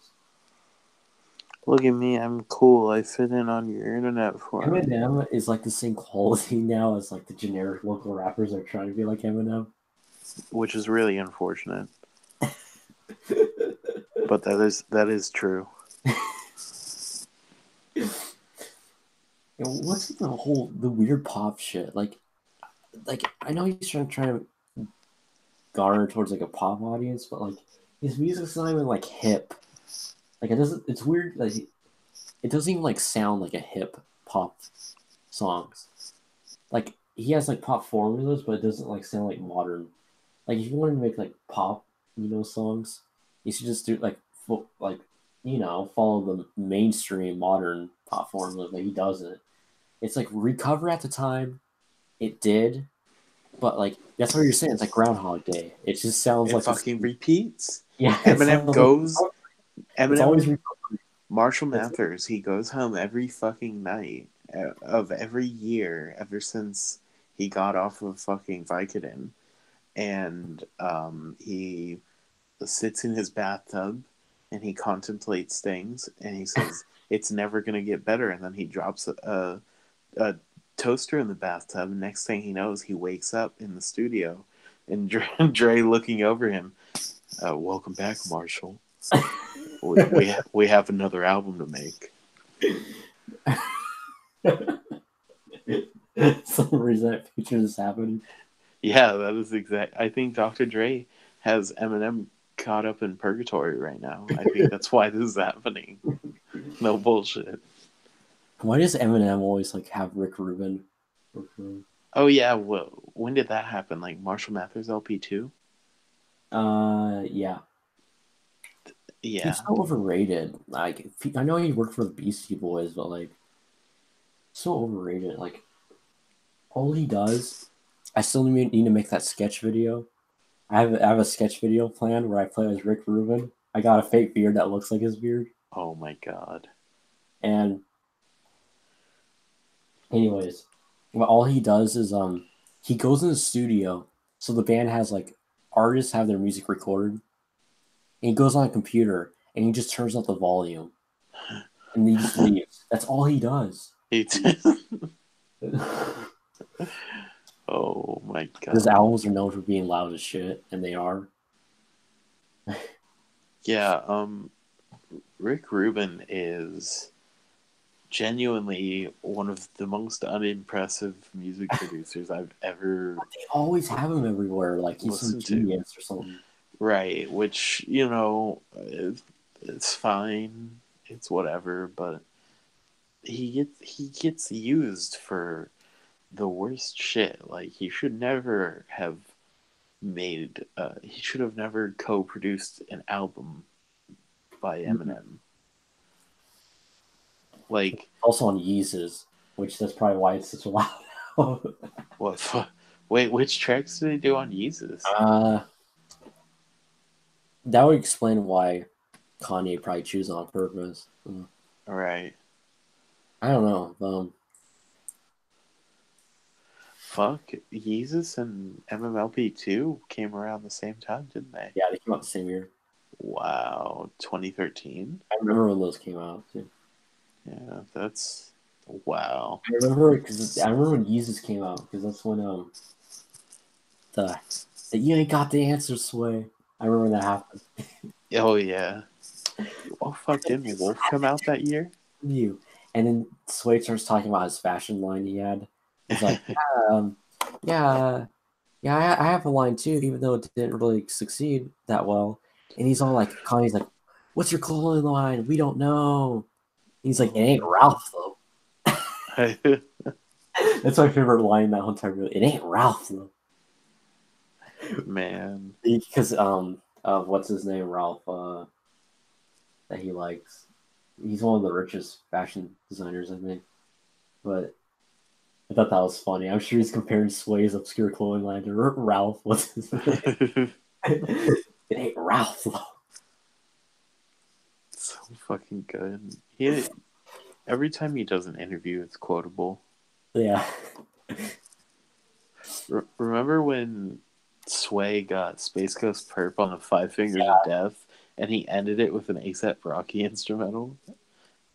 [SPEAKER 2] Look at me, I'm cool. I fit in on your internet forum.
[SPEAKER 1] Eminem is like the same quality now as like the generic local rappers that are trying to be like Eminem.
[SPEAKER 2] Which is really unfortunate. But that is true.
[SPEAKER 1] What's with the weird pop shit? Like I know he's trying to garner towards like a pop audience, but like his music's not even like hip. Like it doesn't. It's weird. Like it doesn't even like sound like a hip pop songs. Like he has like pop formulas, but it doesn't like sound like modern. Like if you want to make like pop, songs, you should just do like like follow the mainstream modern pop formula. But he doesn't. It's like Recover at the time. It did, but like that's what you're saying. It's like Groundhog Day. It just sounds
[SPEAKER 2] It
[SPEAKER 1] like the
[SPEAKER 2] fucking
[SPEAKER 1] same.
[SPEAKER 2] repeats.
[SPEAKER 1] Yeah, it
[SPEAKER 2] Eminem
[SPEAKER 1] sounds like
[SPEAKER 2] goes.
[SPEAKER 1] it's always
[SPEAKER 2] Eminem,
[SPEAKER 1] Recovery.
[SPEAKER 2] Marshall
[SPEAKER 1] That's
[SPEAKER 2] Mathers, he goes home every fucking night of every year ever since he got off of fucking Vicodin. And he sits in his bathtub and he contemplates things and he says, it's never going to get better. And then he drops a toaster in the bathtub. And next thing he knows, he wakes up in the studio and Dre looking over him. Welcome back, Marshall. We have another album to make.
[SPEAKER 1] some reason that picture is happening.
[SPEAKER 2] Yeah, that is exact. I think Dr. Dre has Eminem caught up in purgatory right now. I think that's why this is happening. No bullshit.
[SPEAKER 1] Why does Eminem always like have Rick Rubin?
[SPEAKER 2] Oh yeah, well, when did that happen? Like Marshall Mathers LP 2?
[SPEAKER 1] Yeah. He's
[SPEAKER 2] Yeah.
[SPEAKER 1] so overrated. Like I know he worked for the Beastie Boys, but like so overrated. Like all he does, I still need to make that sketch video. I have a sketch video planned where I play as Rick Rubin. I got a fake beard that looks like his beard.
[SPEAKER 2] Oh my god.
[SPEAKER 1] And anyways, well, all he does is he goes in the studio. So the band has like artists have their music recorded, and he goes on a computer and he just turns up the volume and he just leaves. That's all he does.
[SPEAKER 2] Oh my
[SPEAKER 1] His
[SPEAKER 2] god.
[SPEAKER 1] albums are known for being loud as shit, and they are.
[SPEAKER 2] Yeah, Rick Rubin is genuinely one of the most unimpressive music producers I've ever
[SPEAKER 1] They always have him everywhere, like he's some
[SPEAKER 2] listened to.
[SPEAKER 1] genius or something.
[SPEAKER 2] Right, which, it's fine. It's whatever, but he gets used for the worst shit. Like he should never have he should have never co-produced an album by
[SPEAKER 1] Mhm.
[SPEAKER 2] Eminem. Like
[SPEAKER 1] Also on Yeezus, which that's probably why it's such a loud album.
[SPEAKER 2] what wait, which tracks did they do on Yeezus?
[SPEAKER 1] uh, that would explain why Kanye probably choose on purpose.
[SPEAKER 2] Right.
[SPEAKER 1] I don't know.
[SPEAKER 2] Fuck, Yeezus and MMLP2 came around the same time, didn't they?
[SPEAKER 1] Yeah, they came out the same year.
[SPEAKER 2] Wow, 2013?
[SPEAKER 1] I remember when those came out too.
[SPEAKER 2] Yeah, that's wow.
[SPEAKER 1] I remember when Yeezus came out because that's when the you ain't got the answer sway. I remember when that happened.
[SPEAKER 2] Oh yeah. Oh fuck, didn't Wolf come out that year?
[SPEAKER 1] You and then Sway starts talking about his fashion line he had. He's like, um, yeah, yeah, I have a line too, even though it didn't really succeed that well. And he's all like, Kanye's like, "What's your clothing line? We don't know." He's like, "It ain't Ralph though." That's my favorite line in that whole entire movie. It ain't Ralph though,
[SPEAKER 2] Man.
[SPEAKER 1] because what's his name, Ralph, that he likes. He's one of the richest fashion designers, I think. But I thought that was funny. I'm sure he's comparing Sway's obscure clothing line to Ralph. What's his name? It ain't Ralph though.
[SPEAKER 2] So fucking good. Every time he does an interview, it's quotable.
[SPEAKER 1] Yeah.
[SPEAKER 2] Remember when Sway got Space Ghost Perp on the Five Fingers of Death, and he ended it with an ASAP Rocky instrumental?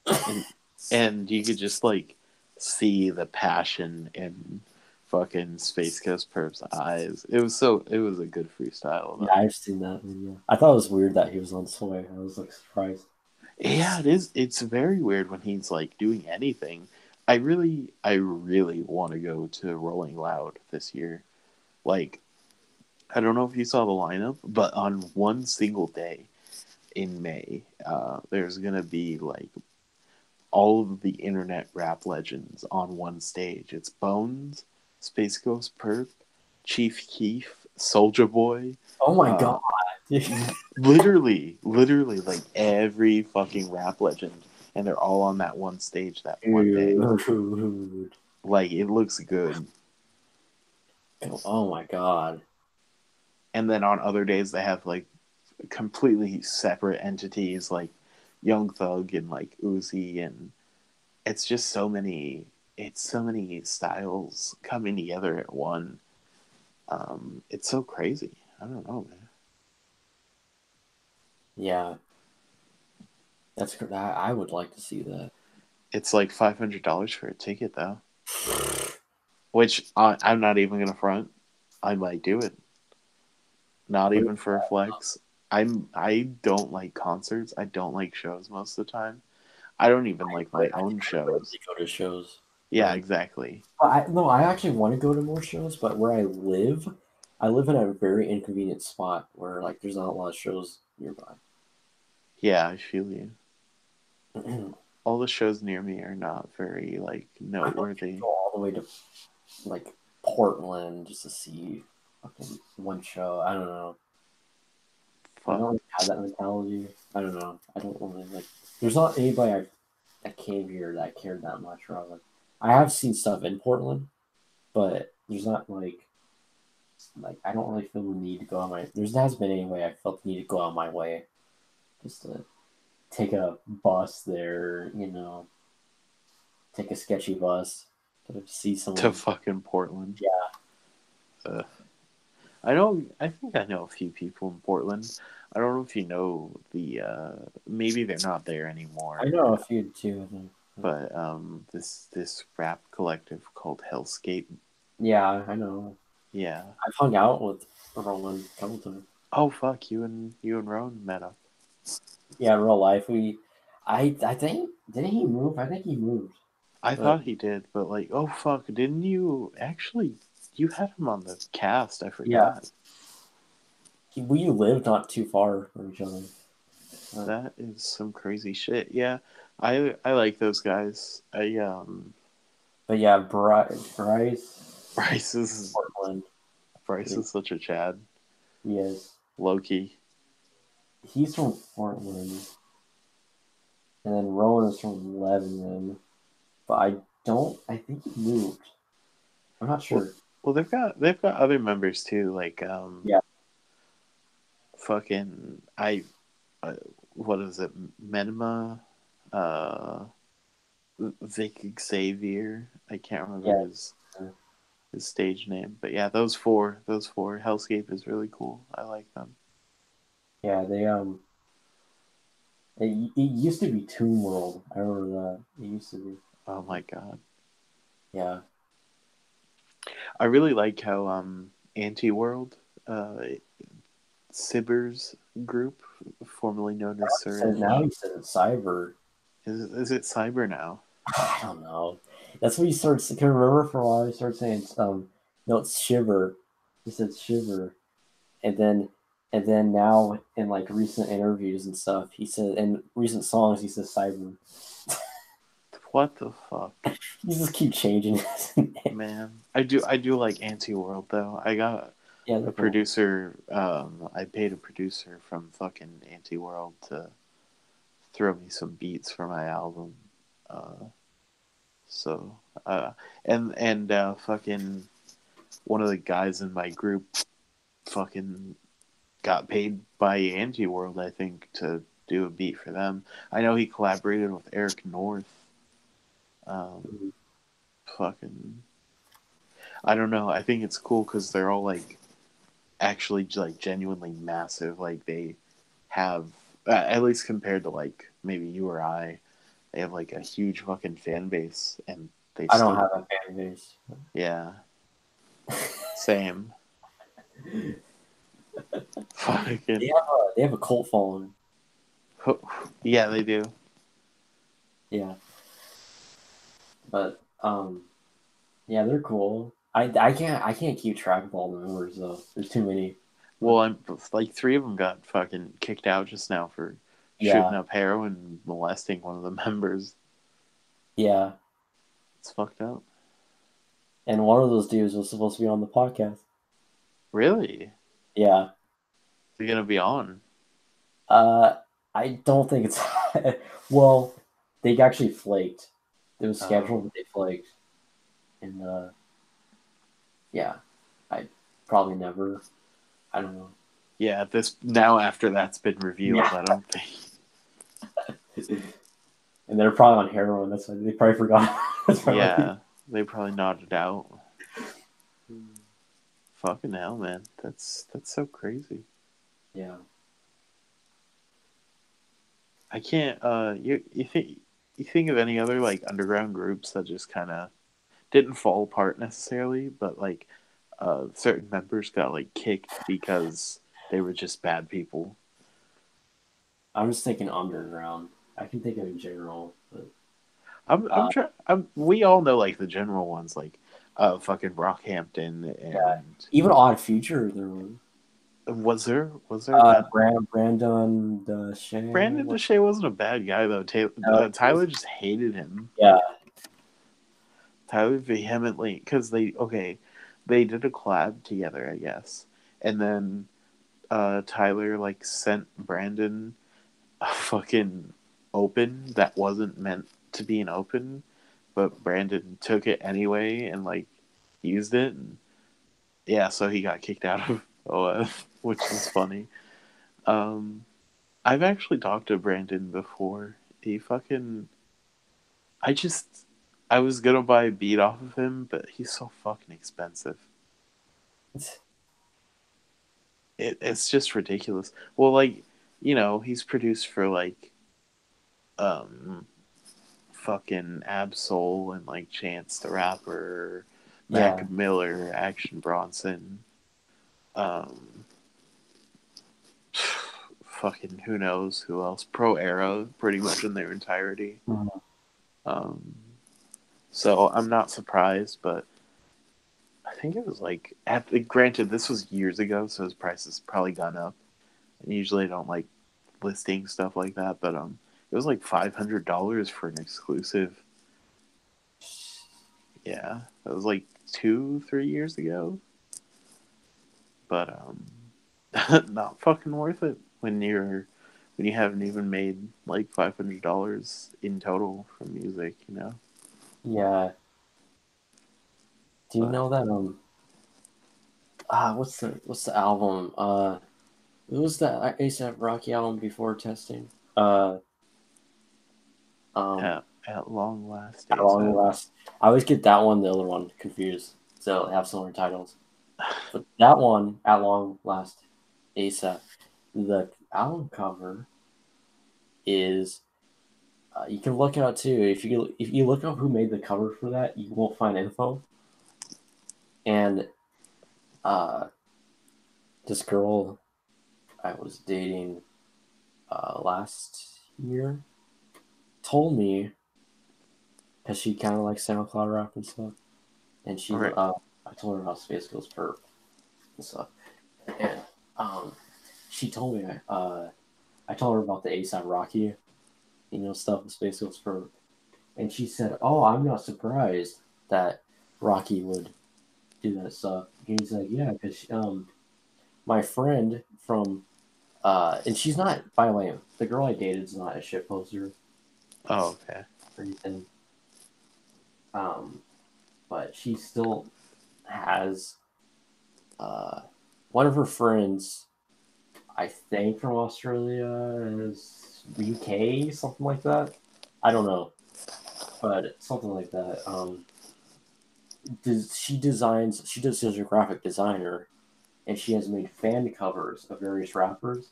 [SPEAKER 2] and and you could just like see the passion in fucking Space Ghost Perp's eyes. It was a good freestyle
[SPEAKER 1] Yeah,
[SPEAKER 2] though.
[SPEAKER 1] I've seen that video. I thought it was weird that he was on Soy. I was like surprised.
[SPEAKER 2] Yeah, it is. It's very weird when he's like doing anything. I really want to go to Rolling Loud this year. Like, I don't know if you saw the lineup, but on one single day in May, there's gonna be like all of the internet rap legends on one stage. It's Bones, Space Ghost Perp, Chief Keef, Soldier Boy,
[SPEAKER 1] Oh my god.
[SPEAKER 2] uh, literally like every fucking rap legend, and they're all on that one stage that one day.
[SPEAKER 1] Dude.
[SPEAKER 2] Like it looks good.
[SPEAKER 1] Oh my god.
[SPEAKER 2] And then on other days they have like completely separate entities like Young Thug and like Uzi, and it's just so many styles coming together at one. It's so crazy. I don't know, man.
[SPEAKER 1] Yeah, I would like to see that.
[SPEAKER 2] It's like $500 for a ticket though, which I'm not even gonna front. I might do it. Not
[SPEAKER 1] But
[SPEAKER 2] even for a flex. I don't like concerts. I don't like shows most of the time. I don't even like my
[SPEAKER 1] I
[SPEAKER 2] own
[SPEAKER 1] think I rarely
[SPEAKER 2] shows.
[SPEAKER 1] go to shows.
[SPEAKER 2] Yeah,
[SPEAKER 1] Like,
[SPEAKER 2] exactly.
[SPEAKER 1] no, I actually want to go to more shows, but where I live in a very inconvenient spot where like there's not a lot of shows nearby.
[SPEAKER 2] Yeah, I feel you.
[SPEAKER 1] I
[SPEAKER 2] All the shows near me are not very like
[SPEAKER 1] don't
[SPEAKER 2] noteworthy.
[SPEAKER 1] go all the way to like Portland just to see fucking one show. I don't know. I
[SPEAKER 2] Fuck.
[SPEAKER 1] don't really have that mentality. I don't know. I don't really like. There's not anybody that came here that cared that much. Rather, I have seen stuff in Portland, but there's not like I don't really feel the need to go on my. There hasn't been any way I felt the need to go on my way just to take a bus there. Take a sketchy bus to see
[SPEAKER 2] To
[SPEAKER 1] someone.
[SPEAKER 2] fucking Portland.
[SPEAKER 1] Yeah,
[SPEAKER 2] Ugh. I know. I think I know a few people in Portland. I don't know if you know the. Maybe they're not there
[SPEAKER 1] I
[SPEAKER 2] anymore.
[SPEAKER 1] know a few too. I think.
[SPEAKER 2] But this rap collective called Hellscape.
[SPEAKER 1] Yeah, I know.
[SPEAKER 2] Yeah.
[SPEAKER 1] I've hung out with Roland a couple times.
[SPEAKER 2] Oh fuck! You and Roan met up.
[SPEAKER 1] Yeah, in real life, I think didn't he move? I think he moved,
[SPEAKER 2] I
[SPEAKER 1] but
[SPEAKER 2] thought he did, but like, oh fuck! Didn't you actually? You had him on the cast. I
[SPEAKER 1] yeah,
[SPEAKER 2] forgot.
[SPEAKER 1] we lived not too far from each other. But,
[SPEAKER 2] That is some crazy shit. Yeah, I like those guys.
[SPEAKER 1] but yeah, Bryce
[SPEAKER 2] Bryce is
[SPEAKER 1] Portland.
[SPEAKER 2] Bryce is such a Chad.
[SPEAKER 1] He is.
[SPEAKER 2] Loki.
[SPEAKER 1] He's from Portland, and then Rowan is from Lebanon. But I don't. I think he moved. I'm not
[SPEAKER 2] Well,
[SPEAKER 1] sure.
[SPEAKER 2] well, they've got other members too. Like
[SPEAKER 1] Yeah,
[SPEAKER 2] fucking uh, what is it? Menma, uh, Vic Xavier. I can't remember
[SPEAKER 1] yeah,
[SPEAKER 2] his stage name, but yeah, those four. Hellscape is really cool. I like them.
[SPEAKER 1] yeah. It used to be Toon World. I remember that. It used to be.
[SPEAKER 2] Oh my god,
[SPEAKER 1] Yeah.
[SPEAKER 2] I really like how Anti World, Sibber's group, formerly known as
[SPEAKER 1] Now
[SPEAKER 2] Syringe.
[SPEAKER 1] he said it's Cyber.
[SPEAKER 2] Is it Cyber now?
[SPEAKER 1] I don't know. That's what he starts. I can remember for a while he started saying, no, it's Shiver. He said Shiver, and then now in like recent interviews and stuff, he said in recent songs he says Cyber.
[SPEAKER 2] What the fuck,
[SPEAKER 1] He just keep changing his name.
[SPEAKER 2] man? I do like Anti World though. I got
[SPEAKER 1] Yeah,
[SPEAKER 2] a
[SPEAKER 1] they're cool.
[SPEAKER 2] producer. I paid a producer from fucking Anti World to throw me some beats for my album. Uh, so fucking one of the guys in my group fucking got paid by Anti World, I think, to do a beat for them. I know he collaborated with Eric North. Um,
[SPEAKER 1] Mhm.
[SPEAKER 2] fucking, I don't know. I think it's cool because they're all like actually like genuinely massive. Like they have, at least compared to like maybe you or I, They have like a huge fucking fan base, and they
[SPEAKER 1] I don't
[SPEAKER 2] still,
[SPEAKER 1] have a fan base.
[SPEAKER 2] yeah, same. Fucking,
[SPEAKER 1] They have a cult following.
[SPEAKER 2] yeah, they do.
[SPEAKER 1] Yeah, but yeah, they're cool. I can't keep track of all the members though. There's too many.
[SPEAKER 2] Well,
[SPEAKER 1] But
[SPEAKER 2] I'm like three of them got fucking kicked out just now for shooting
[SPEAKER 1] yeah,
[SPEAKER 2] up heroin and molesting one of the members.
[SPEAKER 1] yeah.
[SPEAKER 2] It's fucked up.
[SPEAKER 1] And one of those dudes was supposed to be on the podcast.
[SPEAKER 2] Really?
[SPEAKER 1] Yeah.
[SPEAKER 2] They're gonna be on.
[SPEAKER 1] Uh, I don't think it's well. They actually flaked. It was scheduled,
[SPEAKER 2] Oh,
[SPEAKER 1] but they flaked. And yeah, I probably never. I don't know.
[SPEAKER 2] yeah. This now after that's been revealed,
[SPEAKER 1] Yeah.
[SPEAKER 2] I don't think.
[SPEAKER 1] And they're probably on heroin. That's why they probably forgot. That's probably
[SPEAKER 2] Yeah, they probably nodded out. Fucking hell, man. That's so crazy.
[SPEAKER 1] yeah.
[SPEAKER 2] I can't. You think of any other like underground groups that just kind of didn't fall apart necessarily, but like certain members got like kicked because they were just bad people.
[SPEAKER 1] I'm just thinking underground. I can think of in general, but
[SPEAKER 2] I'm
[SPEAKER 1] uh,
[SPEAKER 2] trying. We all know like the general ones, like fucking Rockhampton,
[SPEAKER 1] yeah.
[SPEAKER 2] and
[SPEAKER 1] Even Odd Future, there was
[SPEAKER 2] was there bad.
[SPEAKER 1] Brandon the Shea.
[SPEAKER 2] Brandon Deshay wasn't a bad guy though. Tyler just hated him.
[SPEAKER 1] Yeah,
[SPEAKER 2] Tyler vehemently, because they did a collab together, I guess, and then Tyler like sent Brandon a fucking open that wasn't meant to be an open, but Brandon took it anyway and like used it. And, yeah, so he got kicked out of OF, which was funny. Um, I've actually talked to Brandon before. He fucking, I just, I was gonna buy a beat off of him, but he's so fucking expensive. It's just ridiculous. Well, like, he's produced for like um fucking Absol and like Chance the Rapper,
[SPEAKER 1] yeah,
[SPEAKER 2] Mac Miller, Action Bronson, um fucking who knows who else. Pro Era pretty much in their entirety.
[SPEAKER 1] Mhm.
[SPEAKER 2] Um so I'm not surprised, but I think it was like granted this was years ago, so his price has probably gone up. And usually I don't like listing stuff like that, but it was like $500 for an exclusive. Yeah, that was like 2-3 years ago, but not fucking worth it when you haven't even made like $500 in total from music, you know.
[SPEAKER 1] Yeah. Do you
[SPEAKER 2] But
[SPEAKER 1] know that what's the album? It was the ASAP Rocky album before testing. Uh, um,
[SPEAKER 2] at long last,
[SPEAKER 1] at long
[SPEAKER 2] ASAP.
[SPEAKER 1] last, I always get that one, the other one confused. So they have similar titles, but that one, at long last, ASAP. The album cover is you can look it up too. If you look up who made the cover for that, you won't find info. And uh, this girl I was dating last year told me because she kind of likes SoundCloud rap and stuff, and
[SPEAKER 2] Right.
[SPEAKER 1] I told her about Space Ghost Perp and stuff, and she told me I told her about the ASAP Rocky, stuff with Space Ghost Perp, and she said, "Oh, I'm not surprised that Rocky would do that stuff." And he's like, "Yeah, because my friend from and she's not, by the way, the girl I dated is not a shit poster
[SPEAKER 2] Oh, okay.
[SPEAKER 1] or anything, um, but she still has uh one of her friends, I think from Australia, is UK, something like that. I don't know, but something like that. She's a graphic designer, and she has made fan covers of various rappers,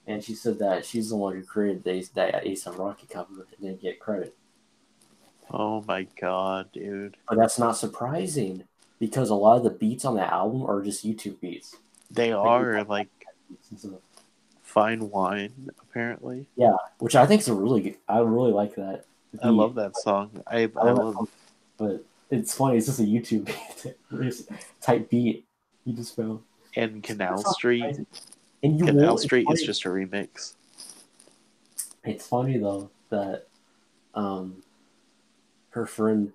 [SPEAKER 1] and she said that she's the one who created that A$AP Rocky cover and didn't get credit.
[SPEAKER 2] Oh my god, dude.
[SPEAKER 1] But that's not surprising because a lot of the beats on the album are just YouTube beats.
[SPEAKER 2] They
[SPEAKER 1] Like
[SPEAKER 2] are like
[SPEAKER 1] beats and stuff.
[SPEAKER 2] fine wine, apparently.
[SPEAKER 1] Yeah, which I think is a really good. I really like that
[SPEAKER 2] I
[SPEAKER 1] beat.
[SPEAKER 2] love that song.
[SPEAKER 1] I
[SPEAKER 2] I
[SPEAKER 1] love
[SPEAKER 2] love
[SPEAKER 1] it, but it's funny. It's just a YouTube beat, it's type beat you just found.
[SPEAKER 2] and
[SPEAKER 1] That's
[SPEAKER 2] Canal
[SPEAKER 1] not
[SPEAKER 2] Street.
[SPEAKER 1] surprising. And you
[SPEAKER 2] Canal
[SPEAKER 1] will. It's
[SPEAKER 2] Street is
[SPEAKER 1] funny.
[SPEAKER 2] just a remix.
[SPEAKER 1] It's funny though that um her friend,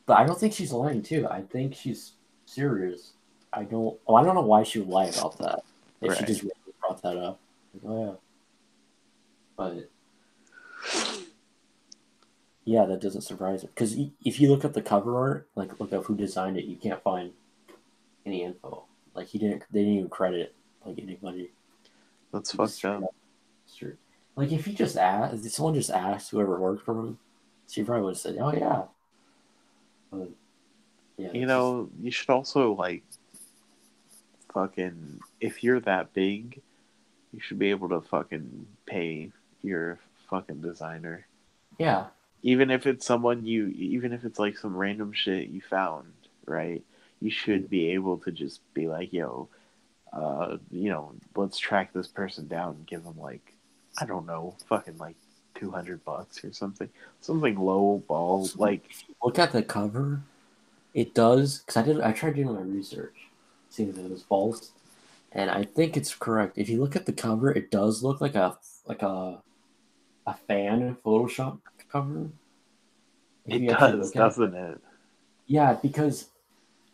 [SPEAKER 1] but I don't think she's lying too. I think she's serious. I don't. Oh, I don't know why she would lie about that. If she
[SPEAKER 2] Right.
[SPEAKER 1] just really brought that up, like, oh yeah. But yeah, that doesn't surprise me because if you look up the cover art, like look up who designed it, you can't find any info. Like he didn't. They didn't even credit like anybody.
[SPEAKER 2] That's
[SPEAKER 1] He just
[SPEAKER 2] fucked
[SPEAKER 1] straight
[SPEAKER 2] up.
[SPEAKER 1] up. Straight. Like if he just asked, if someone just asked whoever worked for him, she probably would have said, "Oh yeah." But yeah,
[SPEAKER 2] You
[SPEAKER 1] that's just
[SPEAKER 2] know, you should also like fucking if you're that big, you should be able to fucking pay your fucking designer.
[SPEAKER 1] yeah.
[SPEAKER 2] Even if it's someone you even if it's like some random shit you found, right? You should be able to just be like, yo, let's track this person down and give them like, I don't know, fucking like $200 or something, something low ball. Like,
[SPEAKER 1] If you look at the cover, it does because I tried doing my research, seeing if it was false, and I think it's correct. If you look at the cover, it does look like a fan Photoshop cover. If
[SPEAKER 2] it
[SPEAKER 1] you actually
[SPEAKER 2] does,
[SPEAKER 1] look at it,
[SPEAKER 2] doesn't it?
[SPEAKER 1] yeah, because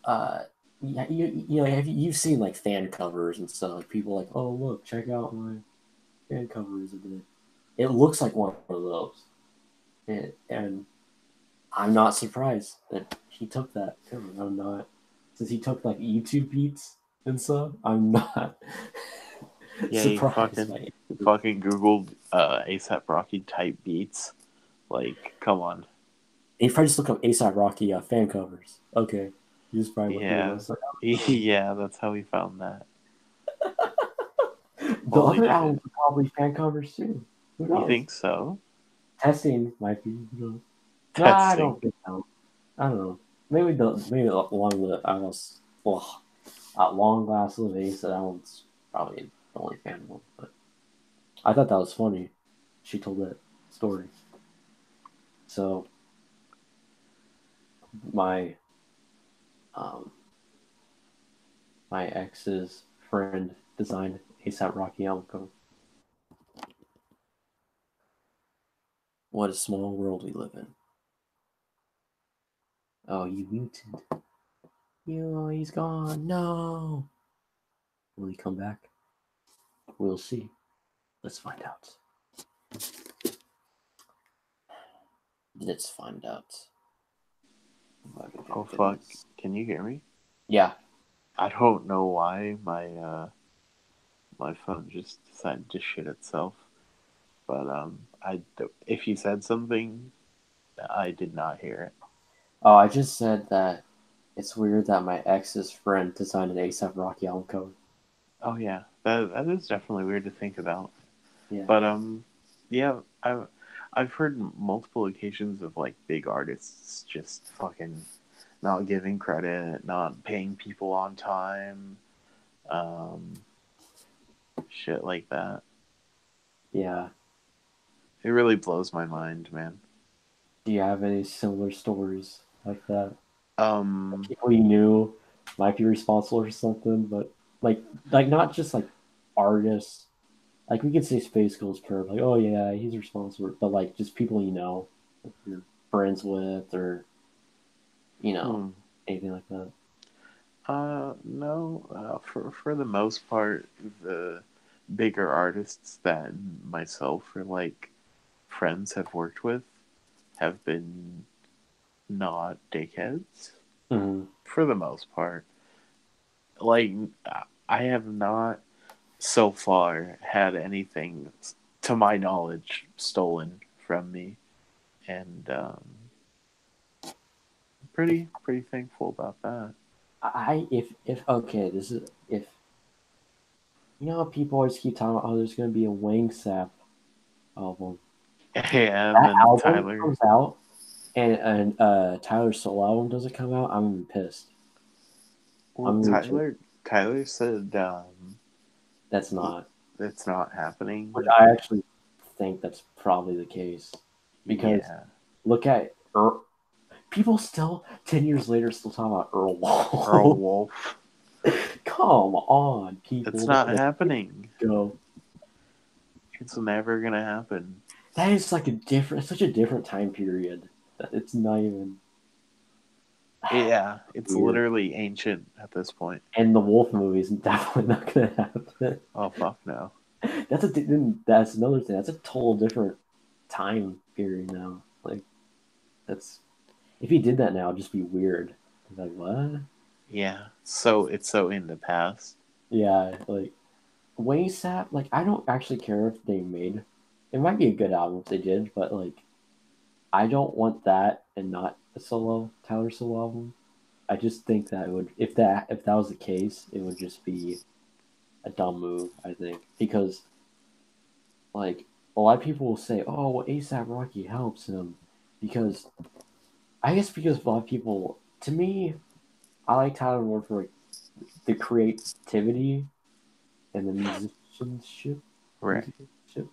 [SPEAKER 1] uh, yeah, you've seen like fan covers and stuff. Like people like, oh look, check out my fan covers. It looks like one of those, and I'm not surprised that he took that cover. I'm not, since he took like YouTube beats and stuff. I'm not
[SPEAKER 2] Yeah, you
[SPEAKER 1] surprised by it.
[SPEAKER 2] fucking googled ASAP Rocky type beats. Like, come on.
[SPEAKER 1] He probably just look up ASAP Rocky fan covers. Okay, he's probably what he
[SPEAKER 2] Yeah,
[SPEAKER 1] was. Like,
[SPEAKER 2] yeah, that's how we found that.
[SPEAKER 1] the
[SPEAKER 2] Holy
[SPEAKER 1] other
[SPEAKER 2] shit.
[SPEAKER 1] albums are probably fan covers too. Who
[SPEAKER 2] You
[SPEAKER 1] knows?
[SPEAKER 2] think so?
[SPEAKER 1] Testing might be. Who knows? Nah, I
[SPEAKER 2] Testing.
[SPEAKER 1] don't think so. I don't know. Maybe along the I was well, at long last of the Ace. That one's probably the only fan one. But I thought that was funny. She told that story. So my um my ex's friend designed ASAP Rocky album cover. What a small world we live in. Oh, you muted. He's gone. No. Will he come back? We'll see. Let's find out. Let's find out. Oh my
[SPEAKER 2] Oh fuck.
[SPEAKER 1] goodness.
[SPEAKER 2] Can you hear me?
[SPEAKER 1] Yeah.
[SPEAKER 2] I don't know why my phone just decided to shit itself. But if you said something, I did not hear it.
[SPEAKER 1] Oh, I just said that it's weird that my ex's friend designed an ASAP Rocky album cover.
[SPEAKER 2] Oh yeah, that is definitely weird to think about.
[SPEAKER 1] Yeah.
[SPEAKER 2] But yeah, I've heard multiple occasions of like big artists just fucking not giving credit, not paying people on time, um, shit like that.
[SPEAKER 1] Yeah.
[SPEAKER 2] It really blows my mind, man.
[SPEAKER 1] Do you have any similar stories like that?
[SPEAKER 2] Um,
[SPEAKER 1] People you knew might be responsible for something, but like like not just like artists. Like we could say Space Ghost Perp, like, oh yeah, he's responsible, but like just people you know, like you're friends with or you know,
[SPEAKER 2] hmm.
[SPEAKER 1] anything like that.
[SPEAKER 2] No. For the most part, the bigger artists that myself or like friends have worked with have been not dickheads
[SPEAKER 1] Mm-hmm.
[SPEAKER 2] for the most part. Like, I have not so far had anything, to my knowledge, stolen from me, and pretty thankful about that.
[SPEAKER 1] If okay, this is if You know how people always keep talking about, oh, there's gonna be a Wang Sap album.
[SPEAKER 2] Yeah, and
[SPEAKER 1] That
[SPEAKER 2] then
[SPEAKER 1] album
[SPEAKER 2] Tyler.
[SPEAKER 1] comes out, and Tyler's solo album doesn't come out. I'm gonna be pissed.
[SPEAKER 2] Well,
[SPEAKER 1] I'm gonna be pissed.
[SPEAKER 2] Tyler said
[SPEAKER 1] That's not.
[SPEAKER 2] it's not
[SPEAKER 1] Which
[SPEAKER 2] happening.
[SPEAKER 1] I actually think that's probably the case, because
[SPEAKER 2] Yeah,
[SPEAKER 1] look at people still 10 years later still talking about Earl
[SPEAKER 2] Earl
[SPEAKER 1] Wall.
[SPEAKER 2] Wolf.
[SPEAKER 1] Come on,
[SPEAKER 2] It's
[SPEAKER 1] people, that
[SPEAKER 2] not
[SPEAKER 1] was
[SPEAKER 2] happening.
[SPEAKER 1] go.
[SPEAKER 2] It's never gonna happen.
[SPEAKER 1] That is like such a different time period. That it's not even
[SPEAKER 2] Yeah, it's
[SPEAKER 1] weird.
[SPEAKER 2] literally ancient at this point.
[SPEAKER 1] And the Wolf movie is definitely not gonna happen.
[SPEAKER 2] Oh fuck no.
[SPEAKER 1] That's another thing. That's a total different time period now. Like that's if he did that now, it'd just be weird. Like what?
[SPEAKER 2] Yeah, so it's so in the past.
[SPEAKER 1] Yeah, like Wayne Sap. Like I don't actually care if they made. It might be a good album if they did, but like I don't want that and not a solo Tyler solo album. I just think that it would if that was the case, it would just be a dumb move. I think because like a lot of people will say, "Oh, well, ASAP Rocky helps him," because I guess because a lot of people, to me, I like Tyler more for like the creativity and the musicianship.
[SPEAKER 2] Right.
[SPEAKER 1] Musicianship.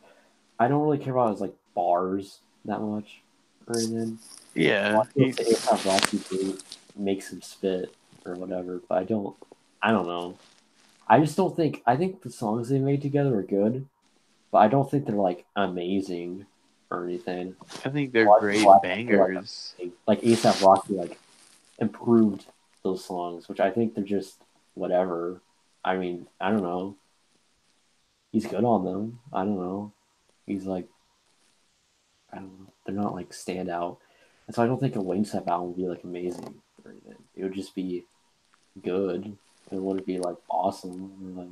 [SPEAKER 1] I don't really care about his like bars that much or anything. A
[SPEAKER 2] Yeah,
[SPEAKER 1] lot of people say ASAP Rocky makes him spit or whatever, but I don't. I don't know. I just don't think. I think the songs they made together are good, but I don't think they're like amazing or anything.
[SPEAKER 2] I think
[SPEAKER 1] A
[SPEAKER 2] they're
[SPEAKER 1] lot of people
[SPEAKER 2] great
[SPEAKER 1] act like they're like
[SPEAKER 2] bangers.
[SPEAKER 1] amazing. Like ASAP Rocky like improved those songs, which I think they're just whatever. I mean, I don't know. He's good on them. I don't know. He's like I don't know. They're not like standout, and so I don't think a Wayne Step album would be like amazing or anything. It would just be good. It wouldn't be like awesome. Or, like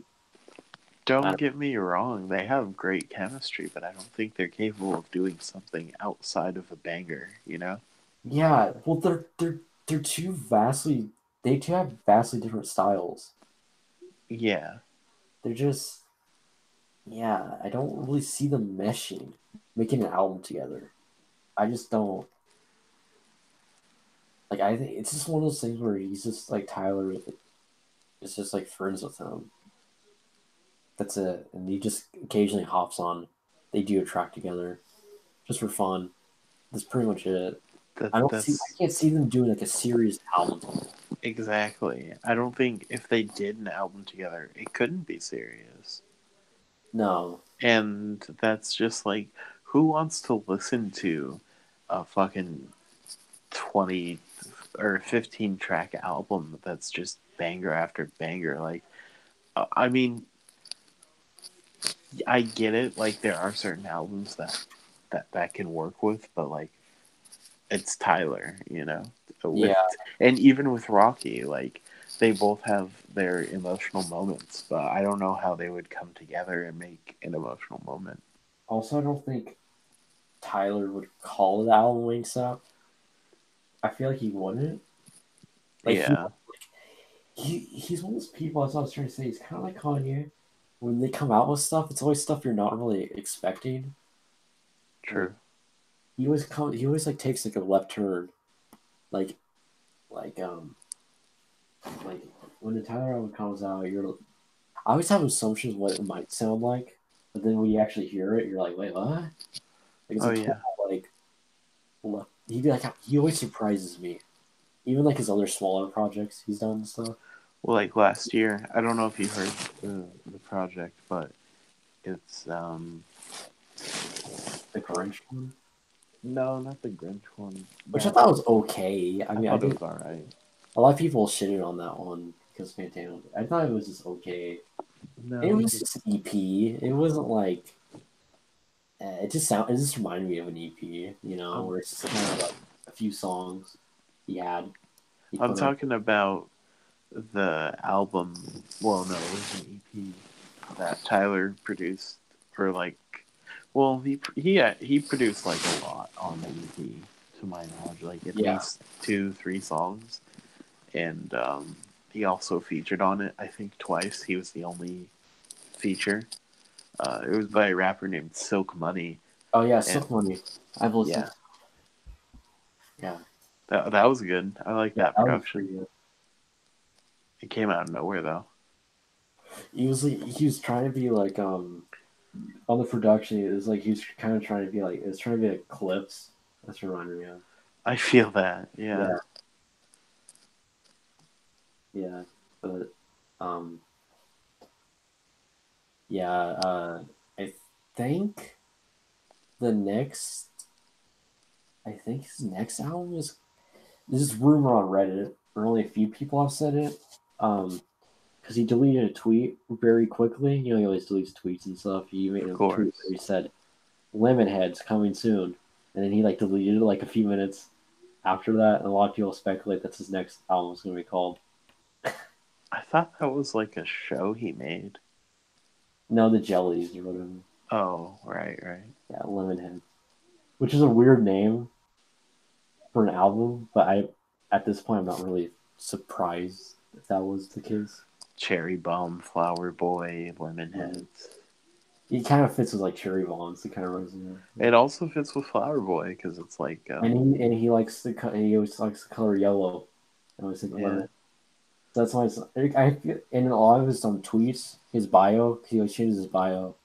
[SPEAKER 1] I
[SPEAKER 2] Don't
[SPEAKER 1] don't,
[SPEAKER 2] get me wrong, they have great chemistry, but I don't think they're capable of doing something outside of a banger, you know?
[SPEAKER 1] yeah. Well, they're two vastly. They two have vastly different styles.
[SPEAKER 2] Yeah,
[SPEAKER 1] They're just yeah. I don't really see them meshing, making an album together. I just don't like. I think it's just one of those things where he's just like Tyler is just like friends with him. That's it, and he just occasionally hops on. They do a track together just for fun. That's pretty much it.
[SPEAKER 2] that,
[SPEAKER 1] I don't see. I
[SPEAKER 2] that's
[SPEAKER 1] can't see them doing like a serious album together.
[SPEAKER 2] exactly. I don't think if they did an album together, it couldn't be serious.
[SPEAKER 1] No.
[SPEAKER 2] And that's just like, who wants to listen to a fucking 20 or 15 track album that's just banger after banger? Like, I mean, I get it. Like, there are certain albums that can work with, but like, it's Tyler, you know. With
[SPEAKER 1] Yeah.
[SPEAKER 2] and even with Rocky, like they both have their emotional moments, but I don't know how they would come together and make an emotional moment.
[SPEAKER 1] Also, I don't think Tyler would call the album Wingstop. I feel like he wouldn't. Like
[SPEAKER 2] Yeah,
[SPEAKER 1] he's one of those people. That's what I was trying to say. He's kind of like Kanye. When they come out with stuff, it's always stuff you're not really expecting. Like
[SPEAKER 2] true.
[SPEAKER 1] he always like takes like a left turn. Like like like when the Tyler album comes out, I always have assumptions what it might sound like, but then when you actually hear it, you're like, wait, what? Like it's
[SPEAKER 2] Oh
[SPEAKER 1] a total
[SPEAKER 2] yeah.
[SPEAKER 1] like he always surprises me. Even like his other smaller projects he's done and stuff.
[SPEAKER 2] Well, like last year, I don't know if you heard the project, but it's
[SPEAKER 1] The Grinch one,
[SPEAKER 2] no, not the Grinch one.
[SPEAKER 1] which I
[SPEAKER 2] That
[SPEAKER 1] thought was okay. I
[SPEAKER 2] I
[SPEAKER 1] mean, I
[SPEAKER 2] thought it
[SPEAKER 1] did
[SPEAKER 2] was all right.
[SPEAKER 1] a lot of people shitted on that one because Fantano. I thought it was just okay. It
[SPEAKER 2] No,
[SPEAKER 1] was just an EP. It wasn't like It just reminded me of an EP,
[SPEAKER 2] I'm
[SPEAKER 1] where it's just kind of like a few songs he had. He
[SPEAKER 2] I'm
[SPEAKER 1] put on.
[SPEAKER 2] talking about the album. Well, no, it was an EP that Tyler produced, or like, well, he produced like a lot on the EP, to my knowledge, like at
[SPEAKER 1] Yeah.
[SPEAKER 2] least 2 3 songs, and he also featured on it. I think twice. He was the only feature. It was by a rapper named Silk Money,
[SPEAKER 1] Oh yeah,
[SPEAKER 2] and
[SPEAKER 1] Silk Money. I've listened.
[SPEAKER 2] yeah,
[SPEAKER 1] Yeah,
[SPEAKER 2] that was good. I like
[SPEAKER 1] yeah,
[SPEAKER 2] that
[SPEAKER 1] that was
[SPEAKER 2] production.
[SPEAKER 1] pretty good.
[SPEAKER 2] It came out of nowhere though.
[SPEAKER 1] He was trying to be like on the production. It was like he was kind of trying to be like it was trying to be like Clips. That's what reminded me of.
[SPEAKER 2] I feel that. Yeah.
[SPEAKER 1] Yeah, yeah, but um, yeah. I think the next. I think his next album is. This is rumor on Reddit, or only a few people have said it. Um, because he deleted a tweet very quickly. You know, he always deletes tweets and stuff. He made
[SPEAKER 2] Of
[SPEAKER 1] a tweet
[SPEAKER 2] course.
[SPEAKER 1] where he said, "Lemon Heads coming soon," and then he like deleted it like a few minutes after that. And a lot of people speculate that's his next album is going to be called.
[SPEAKER 2] I thought that was like a show he made.
[SPEAKER 1] No, the Jellies or whatever.
[SPEAKER 2] Oh, right, right.
[SPEAKER 1] Yeah, Lemon Heads, which is a weird name for an album, but at this point I'm not really surprised if that was the case.
[SPEAKER 2] Cherry Bomb, Flower Boy,
[SPEAKER 1] Yeah.
[SPEAKER 2] Lemonheads.
[SPEAKER 1] He kind of fits with like Cherry Bombs. It kind of resonates.
[SPEAKER 2] It also fits with Flower Boy because it's like,
[SPEAKER 1] And he likes the he always likes the color yellow. I always think
[SPEAKER 2] yeah,
[SPEAKER 1] lemon. That's why it's, I in a lot of his tweets, his bio, he always changes his bio.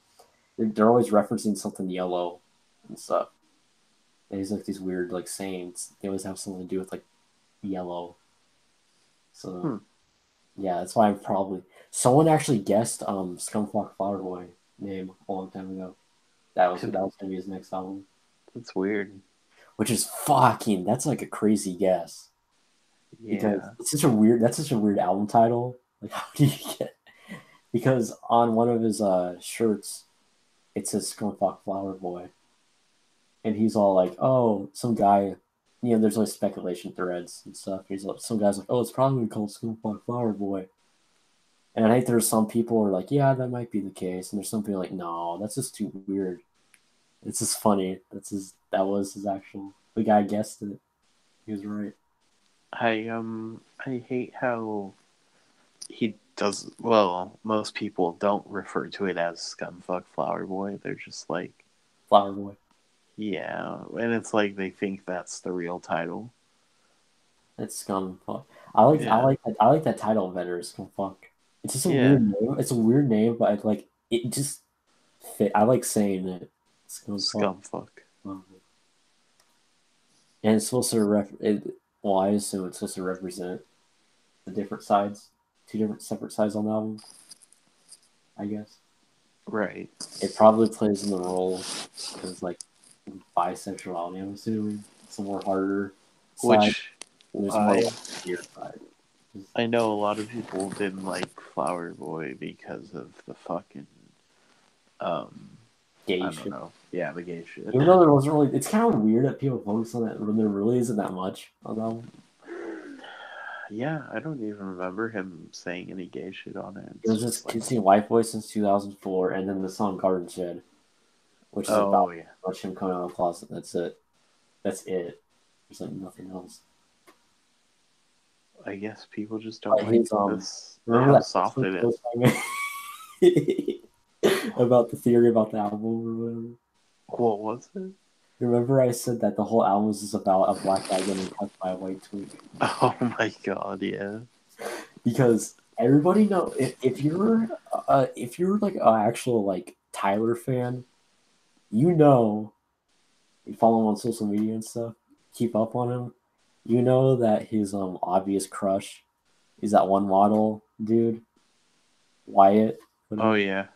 [SPEAKER 1] They're always referencing something yellow and stuff. And he's like these weird like sayings. They always have something to do with like yellow. So
[SPEAKER 2] hmm.
[SPEAKER 1] yeah, that's why I'm probably someone actually guessed Scumfuck Flower Boy name a long time ago. That was gonna be his next album.
[SPEAKER 2] That's weird.
[SPEAKER 1] Which is fucking that's like a crazy guess. Because
[SPEAKER 2] Yeah.
[SPEAKER 1] it's such a weird that's such a weird album title. Like how do you get because on one of his shirts it says Scumfuck Flower Boy. And he's all like, oh, some guy there's always speculation threads and stuff. He's like some guy's like, oh, it's probably called Scumfuck Flower Boy. And I think there's some people who are like, yeah, that might be the case. And there's some people like, no, that's just too weird. It's just funny. That was his actual the guy guessed it. He was right.
[SPEAKER 2] I hate how he does. Well, most people don't refer to it as Scumfuck Flower Boy. They're just like,
[SPEAKER 1] Flower Boy.
[SPEAKER 2] yeah, and it's like they think that's the real title.
[SPEAKER 1] It's scum fuck.
[SPEAKER 2] Yeah,
[SPEAKER 1] I like that title better. Scum fuck. It's just a
[SPEAKER 2] yeah,
[SPEAKER 1] weird name. It's a weird name, but I like it just fit. I like saying it. Scum fuck.
[SPEAKER 2] Scumfuck.
[SPEAKER 1] And it's supposed to well, I assume it's supposed to represent the different sides, two different separate sides on the album. I guess
[SPEAKER 2] Right.
[SPEAKER 1] it probably plays in the role because like bisexuality. I'm assuming it's a more harder side.
[SPEAKER 2] Which
[SPEAKER 1] And there's more
[SPEAKER 2] I
[SPEAKER 1] like weird side.
[SPEAKER 2] I know a lot of people didn't like Flower Boy because of the fucking um
[SPEAKER 1] Gay
[SPEAKER 2] I don't
[SPEAKER 1] shit.
[SPEAKER 2] know. Yeah, the gay shit.
[SPEAKER 1] Even though there wasn't really, it's kind of weird that people focus on that when there really isn't that much on that one.
[SPEAKER 2] Yeah, I don't even remember him saying any gay shit on it.
[SPEAKER 1] It
[SPEAKER 2] It's
[SPEAKER 1] was
[SPEAKER 2] just
[SPEAKER 1] just
[SPEAKER 2] like,
[SPEAKER 1] kissing White Boy since 2004, and then the song Garden Shed, which is
[SPEAKER 2] oh
[SPEAKER 1] about
[SPEAKER 2] yeah.
[SPEAKER 1] much him coming out of the closet. That's it. That's it. There's like nothing else.
[SPEAKER 2] I guess people just don't
[SPEAKER 1] But
[SPEAKER 2] like
[SPEAKER 1] his
[SPEAKER 2] this
[SPEAKER 1] remember
[SPEAKER 2] how
[SPEAKER 1] that
[SPEAKER 2] soft
[SPEAKER 1] Facebook
[SPEAKER 2] it is.
[SPEAKER 1] post I made about the theory about the album or whatever?
[SPEAKER 2] What was it?
[SPEAKER 1] Remember I said that the whole album is just about a black guy getting touched by a white twink?
[SPEAKER 2] Oh my god, yeah.
[SPEAKER 1] Because everybody know if you're like an actual like Tyler fan, you know you follow him on social media and stuff, keep up on him, you know that his obvious crush is that one model dude, Wyatt,
[SPEAKER 2] Oh
[SPEAKER 1] whatever.
[SPEAKER 2] yeah.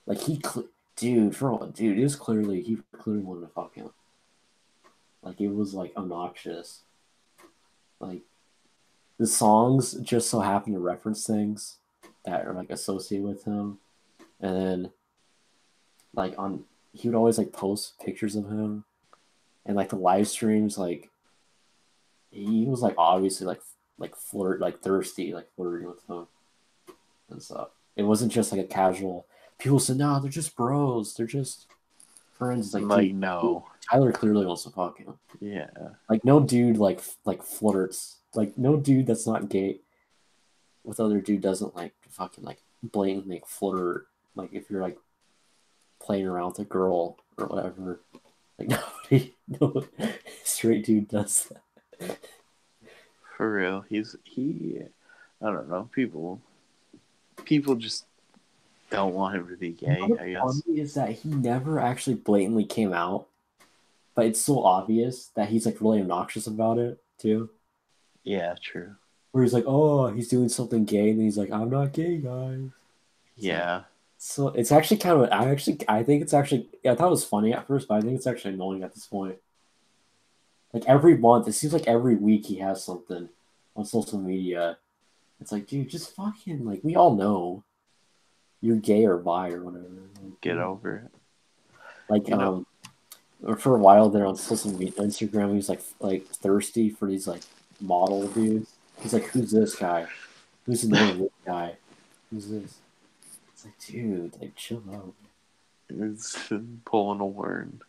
[SPEAKER 1] Like dude, dude, it was clearly he clearly wanted to fuck him. Like it was like obnoxious. Like the songs just so happen to reference things that are like associated with him, and then like on he would always like post pictures of him, and like the live streams like he was like obviously like flirt like thirsty like flirting with him and stuff. It wasn't just like a casual. People said no, they're just bros, they're just friends. It's like
[SPEAKER 2] Like
[SPEAKER 1] dude,
[SPEAKER 2] no.
[SPEAKER 1] Tyler clearly wants to fuck him.
[SPEAKER 2] Yeah.
[SPEAKER 1] Like no dude like flirts. Like no dude that's not gay with other dude doesn't like fucking like blatantly like, flirt Like if you're like playing around with a girl or whatever, like nobody, no straight dude does that.
[SPEAKER 2] For real. He. I don't know. People just don't want him to be
[SPEAKER 1] You know
[SPEAKER 2] gay.
[SPEAKER 1] what's
[SPEAKER 2] I guess.
[SPEAKER 1] funny is that he never actually blatantly came out, but it's so obvious that he's like really obnoxious about it too.
[SPEAKER 2] Yeah. True.
[SPEAKER 1] Where he's like, oh, he's doing something gay, and he's like, I'm not gay, guys. It's like,
[SPEAKER 2] Yeah.
[SPEAKER 1] so it's actually kind of, I think it's actually, I thought it was funny at first, but I think it's actually annoying at this point. Like every month, it seems like every week he has something on social media. It's like, dude, just fucking, like, we all know you're gay or bi or whatever. Like,
[SPEAKER 2] Get over it.
[SPEAKER 1] like,
[SPEAKER 2] You know.
[SPEAKER 1] or for a while there on social media, Instagram, he was like thirsty for these like model dudes. He's like, who's this guy? Who's the name of this guy? Who's this? It's like, dude, like, chill out.
[SPEAKER 2] It's pulling a worm.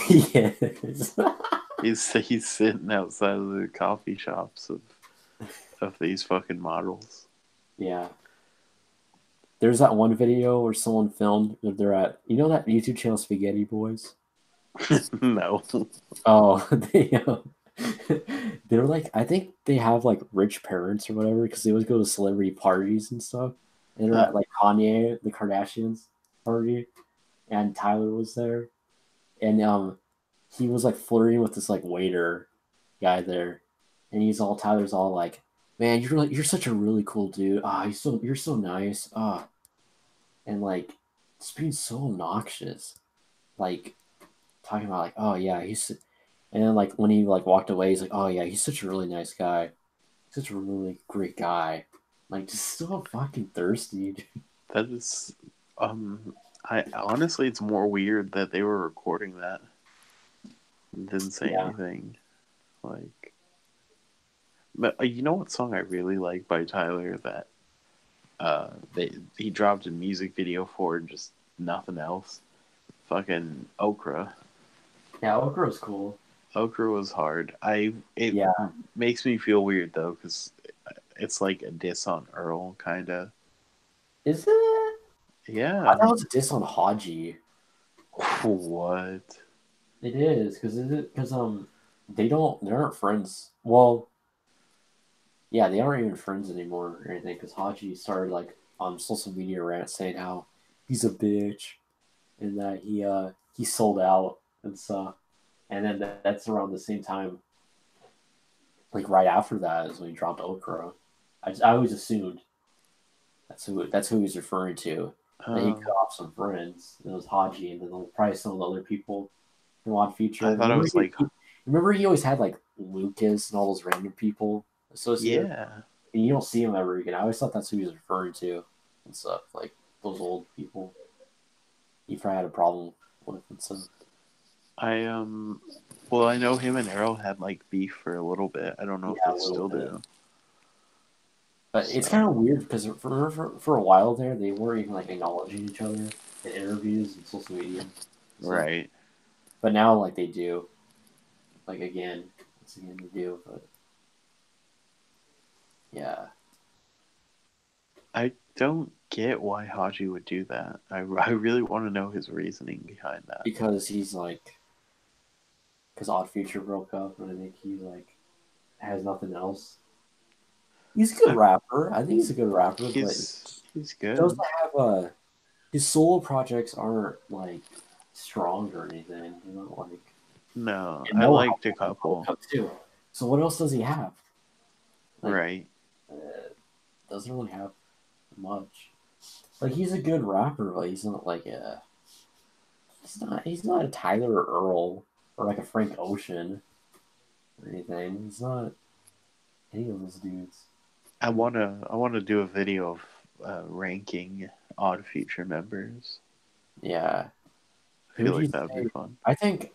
[SPEAKER 1] Yes.
[SPEAKER 2] He's sitting outside of the coffee shops of these fucking models.
[SPEAKER 1] Yeah. There's that one video where someone filmed that they're at, you know that YouTube channel Spaghetti Boys?
[SPEAKER 2] No.
[SPEAKER 1] Oh, they're like, I think they have like rich parents or whatever because they always go to celebrity parties and stuff. And they're
[SPEAKER 2] Huh.
[SPEAKER 1] at like Kanye, the Kardashians party, and Tyler was there. And he was like flirting with this like waiter guy there. And Tyler's all like, man, you're such a really cool dude. Ah, you're so nice. Ah, and like just being so obnoxious. Like talking about like, oh yeah, and then like when he like walked away, he's like, oh yeah, he's such a really nice guy, such a really great guy. Like just so fucking thirsty. Dude.
[SPEAKER 2] That is. I honestly, it's more weird that they were recording that and didn't say
[SPEAKER 1] Yeah,
[SPEAKER 2] anything. Like, but you know what song I really like by Tyler that he dropped a music video for and just nothing else. Fucking Okra.
[SPEAKER 1] yeah, Okra was cool.
[SPEAKER 2] Okra was hard. It
[SPEAKER 1] Yeah,
[SPEAKER 2] makes me feel weird though because it's like a diss on Earl, kind of.
[SPEAKER 1] is it? I thought
[SPEAKER 2] Yeah.
[SPEAKER 1] it was a diss on Haji.
[SPEAKER 2] What?
[SPEAKER 1] It is because they aren't friends. Well, yeah, they aren't even friends anymore or anything because Haji started like on social media rant saying how he's a bitch and that he sold out and stuff. And then that's around the same time, like right after that is when he dropped Okra. I always assumed that's who he's referring to. That he cut
[SPEAKER 2] Oh,
[SPEAKER 1] off some friends. It was Haji, and then probably some of the other people from Odd
[SPEAKER 2] I
[SPEAKER 1] Future.
[SPEAKER 2] thought it was like,
[SPEAKER 1] Remember he always had like Lucas and all those random people associated,
[SPEAKER 2] yeah.
[SPEAKER 1] and you don't see him ever again. I always thought that's who he was referring to and stuff, like those old people. He probably had a problem with and stuff.
[SPEAKER 2] I well, I know him and Errol had like beef for a little bit. I don't know if
[SPEAKER 1] Yeah,
[SPEAKER 2] they
[SPEAKER 1] a little
[SPEAKER 2] still
[SPEAKER 1] bit.
[SPEAKER 2] do.
[SPEAKER 1] But it's kind
[SPEAKER 2] So
[SPEAKER 1] of weird because for a while there, they weren't even like acknowledging each other in interviews and social media. So,
[SPEAKER 2] right.
[SPEAKER 1] but now like they do, like again, once again they do. But yeah,
[SPEAKER 2] I don't get why Haji would do that. I really want to know his reasoning behind that.
[SPEAKER 1] because he's like, because Odd Future broke up, and I think he like has nothing else. He's a good
[SPEAKER 2] I,
[SPEAKER 1] rapper. I think he's a good rapper, but he
[SPEAKER 2] he's
[SPEAKER 1] doesn't
[SPEAKER 2] good.
[SPEAKER 1] have his solo projects aren't like strong or anything. You know, like
[SPEAKER 2] No,
[SPEAKER 1] and
[SPEAKER 2] I
[SPEAKER 1] Noah
[SPEAKER 2] liked a
[SPEAKER 1] broke
[SPEAKER 2] couple.
[SPEAKER 1] up too. So what else does he have? Like,
[SPEAKER 2] Right.
[SPEAKER 1] doesn't really have much. Like he's a good rapper, but he's not like a he's not a Tyler or Earl or like a Frank Ocean or anything. He's not any of those dudes.
[SPEAKER 2] I wanna do a video of ranking Odd Future members.
[SPEAKER 1] Yeah.
[SPEAKER 2] I
[SPEAKER 1] Who
[SPEAKER 2] feel
[SPEAKER 1] do you
[SPEAKER 2] like that would be
[SPEAKER 1] say?
[SPEAKER 2] fun.
[SPEAKER 1] I think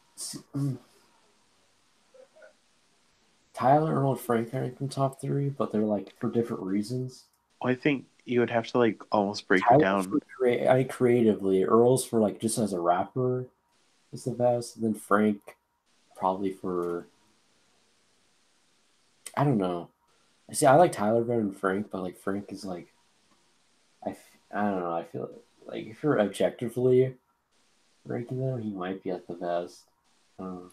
[SPEAKER 1] Tyler, Earl, and Frank are in top three, but they're like for different reasons.
[SPEAKER 2] Well, I think you would have to like almost break it
[SPEAKER 1] Tyler
[SPEAKER 2] down.
[SPEAKER 1] for creatively, Earl's for like just as a rapper is the best. And then Frank probably for I don't know. See, I like Tyler better than Frank, but like Frank is like I don't know. I feel like if you're objectively ranking them, he might be at the best. Uh,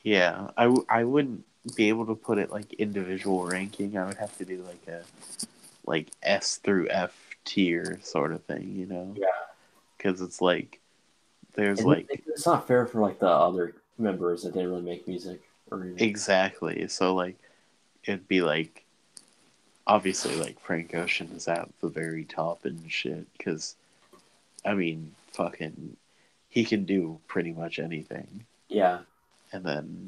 [SPEAKER 2] Yeah, I wouldn't be able to put it like individual ranking. I would have to do like a like S through F tier sort of thing, you know?
[SPEAKER 1] yeah,
[SPEAKER 2] Because it's like there's
[SPEAKER 1] and
[SPEAKER 2] like
[SPEAKER 1] it's not fair for like the other members that didn't really make music or anything.
[SPEAKER 2] exactly. So like it'd be like obviously like Frank Ocean is at the very top and shit. Because I mean, fucking, he can do pretty much anything.
[SPEAKER 1] Yeah,
[SPEAKER 2] And then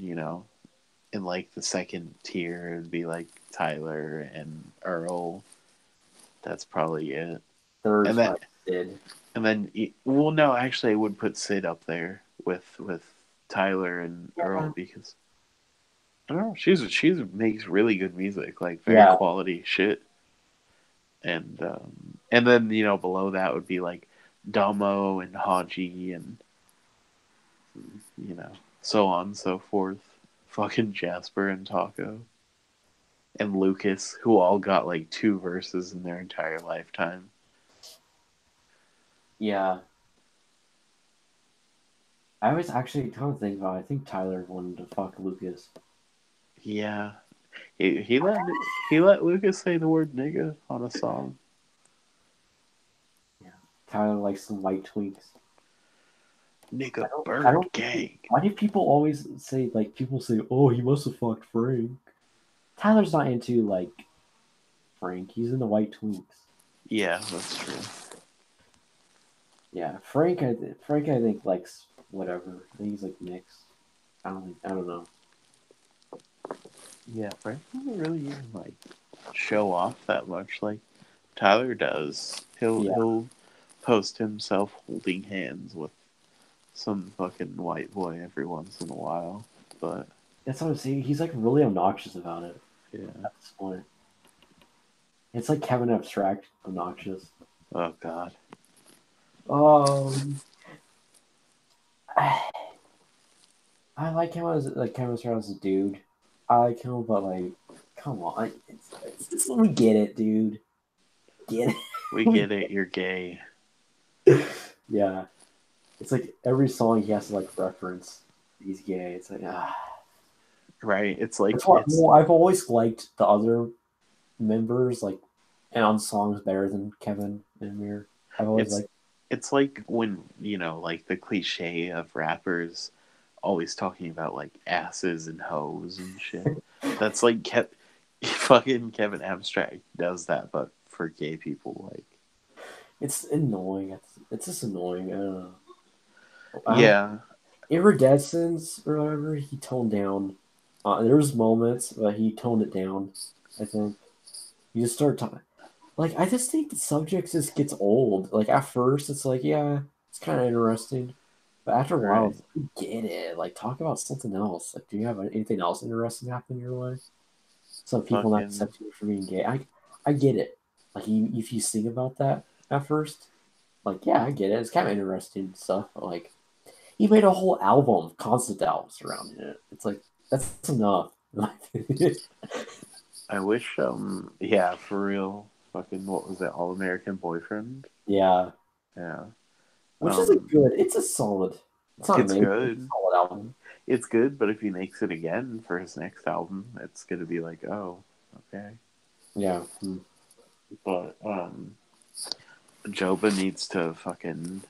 [SPEAKER 2] in like the second tier, it'd be like Tyler and Earl. That's probably it. And
[SPEAKER 1] third's
[SPEAKER 2] that
[SPEAKER 1] probably Sid.
[SPEAKER 2] And then, well, no, actually, I would put Sid up there with Tyler and
[SPEAKER 1] Yeah,
[SPEAKER 2] Earl because I don't know, she's makes really good music, like very
[SPEAKER 1] yeah,
[SPEAKER 2] quality shit. And then below that would be like Damo and Haji and you know so on and so forth. Fucking Jasper and Taco and Lucas, who all got like two verses in their entire lifetime.
[SPEAKER 1] yeah. I was actually kind of thinking about. I think Tyler wanted to fuck Lucas.
[SPEAKER 2] Yeah, he let Lucas say the word nigga on a song.
[SPEAKER 1] Yeah, Tyler likes some white twinks.
[SPEAKER 2] Nigga
[SPEAKER 1] I
[SPEAKER 2] bird
[SPEAKER 1] don't.
[SPEAKER 2] gang.
[SPEAKER 1] Why do people always say like people say, "Oh, he must have fucked Frank"? Tyler's not into like Frank. He's into white twinks.
[SPEAKER 2] Yeah, that's true.
[SPEAKER 1] Yeah, Frank. Frank, I think likes whatever. I think he's like mixed. I don't think. I don't know.
[SPEAKER 2] Yeah, Frank doesn't really even like show off that much like Tyler does. He'll
[SPEAKER 1] Yeah,
[SPEAKER 2] he'll post himself holding hands with some fucking white boy every once in a while. But
[SPEAKER 1] that's what I'm saying. He's like really obnoxious about it
[SPEAKER 2] yeah.
[SPEAKER 1] at this point. It's like Kevin Abstract obnoxious.
[SPEAKER 2] Oh god.
[SPEAKER 1] Um, I like him as like Kevin Abstract as a dude. I like him, but like, come on, we get it, dude. Get
[SPEAKER 2] We
[SPEAKER 1] it.
[SPEAKER 2] get it, you're gay.
[SPEAKER 1] Yeah, it's like every song he has to like reference he's gay. It's like ah.
[SPEAKER 2] Right? It's
[SPEAKER 1] That's
[SPEAKER 2] like
[SPEAKER 1] why well, I've always liked the other members like and on songs better than Kevin and Amir. I've always
[SPEAKER 2] it's
[SPEAKER 1] liked
[SPEAKER 2] it's like when, like the cliche of rappers always talking about like asses and hoes and shit. That's like fucking Kevin Abstract does that, but for gay people. Like,
[SPEAKER 1] it's annoying. It's just annoying. I don't know. I don't
[SPEAKER 2] yeah,
[SPEAKER 1] Iridescence or whatever he toned down. There was moments, but he toned it down. I think you just start talking. Like I just think the subject just gets old. Like at first, it's like yeah, it's kind of interesting, but after a while,
[SPEAKER 2] right,
[SPEAKER 1] it's like, you get it. Like talk about something else. Like do you have anything else interesting happen in your life? Some people not
[SPEAKER 2] fucking
[SPEAKER 1] accept you for being gay. I get it. Like if you sing about that at first, like yeah, I get it. It's kind of interesting stuff. But like he made a whole album, concept album surrounding it. It's like that's enough.
[SPEAKER 2] I wish yeah, for real, fucking what was it, All American Boyfriend?
[SPEAKER 1] Yeah,
[SPEAKER 2] Yeah.
[SPEAKER 1] which is a
[SPEAKER 2] um
[SPEAKER 1] good. It's a solid. It's not
[SPEAKER 2] it's
[SPEAKER 1] amazing. It's a
[SPEAKER 2] good,
[SPEAKER 1] solid album.
[SPEAKER 2] it's good, but if he makes it again for his next album, it's gonna be like, oh, okay.
[SPEAKER 1] Yeah.
[SPEAKER 2] But Joba needs to fucking